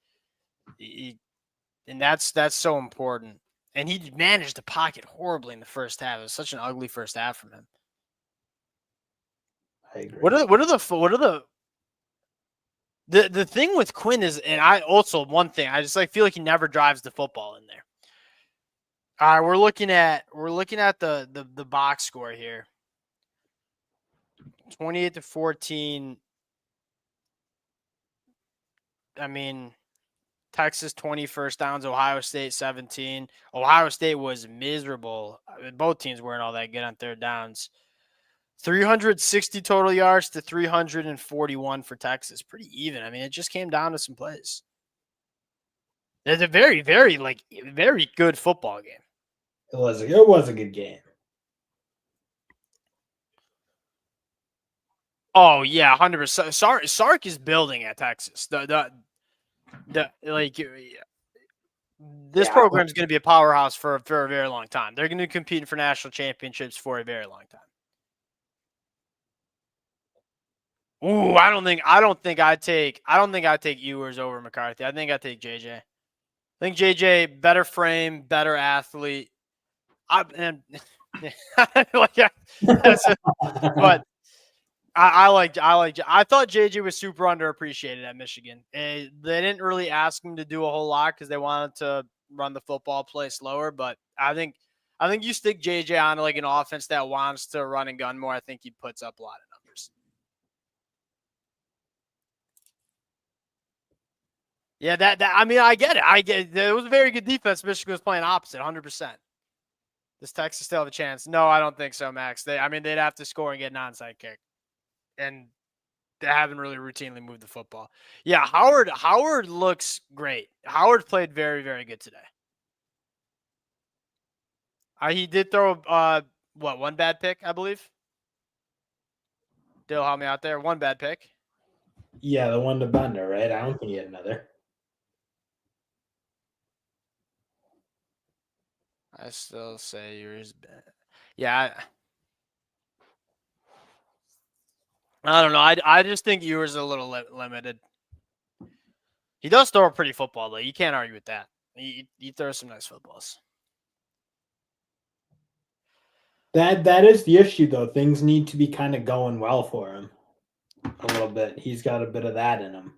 and that's so important. And he managed to pocket horribly in the first half. It was such an ugly first half from him. I agree. What are the thing with Quinn is, and I also one thing I just feel like he never drives the football in there. All right, we're looking at the box score here. 28-14. I mean, Texas 20 first downs, Ohio State 17. Ohio State was miserable. Both teams weren't all that good on third downs. 360 total yards to 341 for Texas. Pretty even. I mean, it just came down to some plays. It's a very, very, very good football game. It was a good game. Oh yeah, 100%. Sark is building at Texas. This program is going to be a powerhouse for a very long time. They're going to be competing for national championships for a very long time. Ooh, I don't think I'd take Ewers over McCarthy. I think I'd take JJ. I think JJ better frame, better athlete. But I thought JJ was super underappreciated at Michigan. They didn't really ask him to do a whole lot because they wanted to run the football play slower. But I think you stick JJ on like an offense that wants to run and gun more. I think he puts up a lot of numbers. Yeah, I mean, I get it. It was a very good defense. Michigan was playing opposite, 100%. Does Texas still have a chance? No, I don't think so, Max. They'd have to score and get an onside kick, and they haven't really routinely moved the football. Yeah, Howard looks great. Howard played very, very good today. He did throw one bad pick, I believe. Dill, help me out there. One bad pick. Yeah, the one to Bender, right? I don't think he had another. I still say yours. Yeah. I don't know. I just think Ewers a little limited. He does throw a pretty football, though. You can't argue with that. He throws some nice footballs. That is the issue, though. Things need to be kind of going well for him a little bit. He's got a bit of that in him.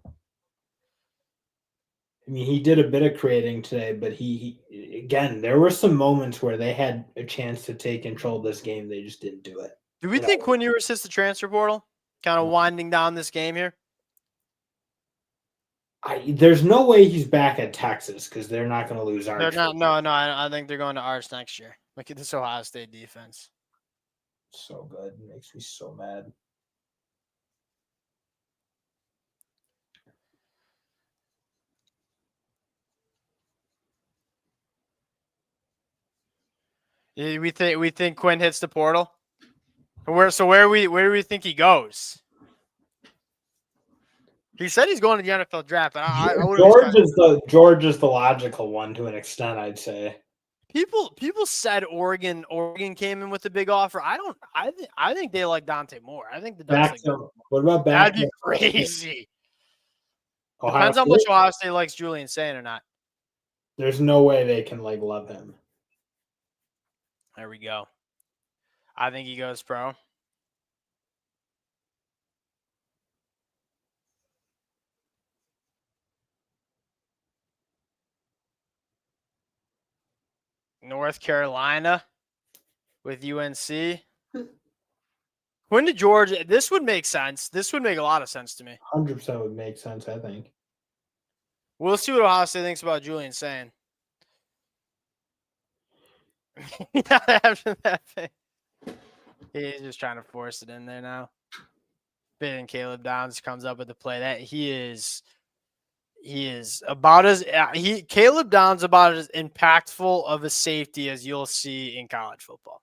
I mean, he did a bit of creating today, but he again, there were some moments where they had a chance to take control of this game. They just didn't do it. Do we think Quinn Ewers hits the transfer portal? Kind of winding down this game here? There's no way he's back at Texas because they're not going to lose Arch. They're not. No. I think they're going to Arch next year. Look at this Ohio State defense. So good. It makes me so mad. We think Quinn hits the portal. Where do we think he goes? He said he's going to the NFL draft, but I George is the logical one to an extent, I'd say. People said Oregon came in with a big offer. I think they like Dante more. I think the Ducks what about that'd be crazy. Depends how much Ohio State likes Julian Sane or not. There's no way they can love him. There we go. I think he goes pro. North Carolina with UNC. Quinn to Georgia. This would make sense. This would make a lot of sense to me. 100% would make sense, I think. We'll see what Ohio State thinks about Julian Sane. After that thing. He's just trying to force it in there now. And Caleb Downs comes up with the play that he is about as Caleb Downs about as impactful of a safety as you'll see in college football.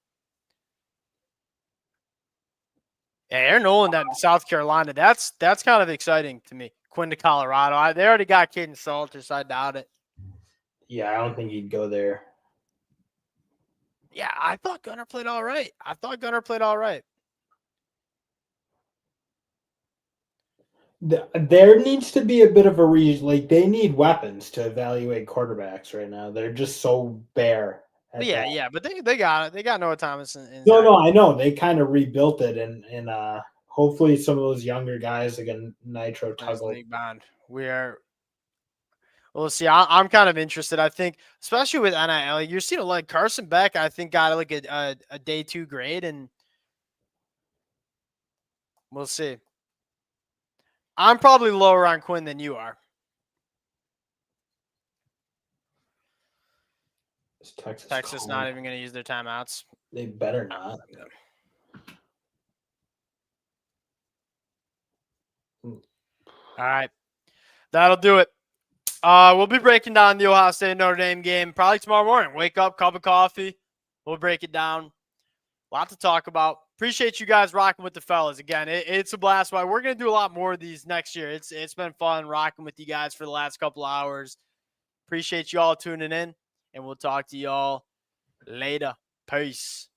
Yeah, Aaron Noland at South Carolina. That's kind of exciting to me. Quinn to Colorado. They already got Caden Salters. I doubt it. Yeah, I don't think he'd go there. Yeah, I thought Gunnar played all right. There needs to be a bit of a they need weapons to evaluate quarterbacks right now. They're just so bare. Yeah, but they got it. They got Noah Thomas. No, I know they kind of rebuilt it, and hopefully some of those younger guys again, Nitro Tuggle. We'll see. I'm kind of interested. I think, especially with NIL, you're seeing like Carson Beck. I think got like a day 2 grade, and we'll see. I'm probably lower on Quinn than you are. Texas not even going to use their timeouts. They better not. All right. That'll do it. We'll be breaking down the Ohio State Notre Dame game probably tomorrow morning. Wake up, cup of coffee. We'll break it down. A lot to talk about. Appreciate you guys rocking with the fellas. Again, it's a blast. We're going to do a lot more of these next year. It's been fun rocking with you guys for the last couple of hours. Appreciate you all tuning in, and we'll talk to you all later. Peace.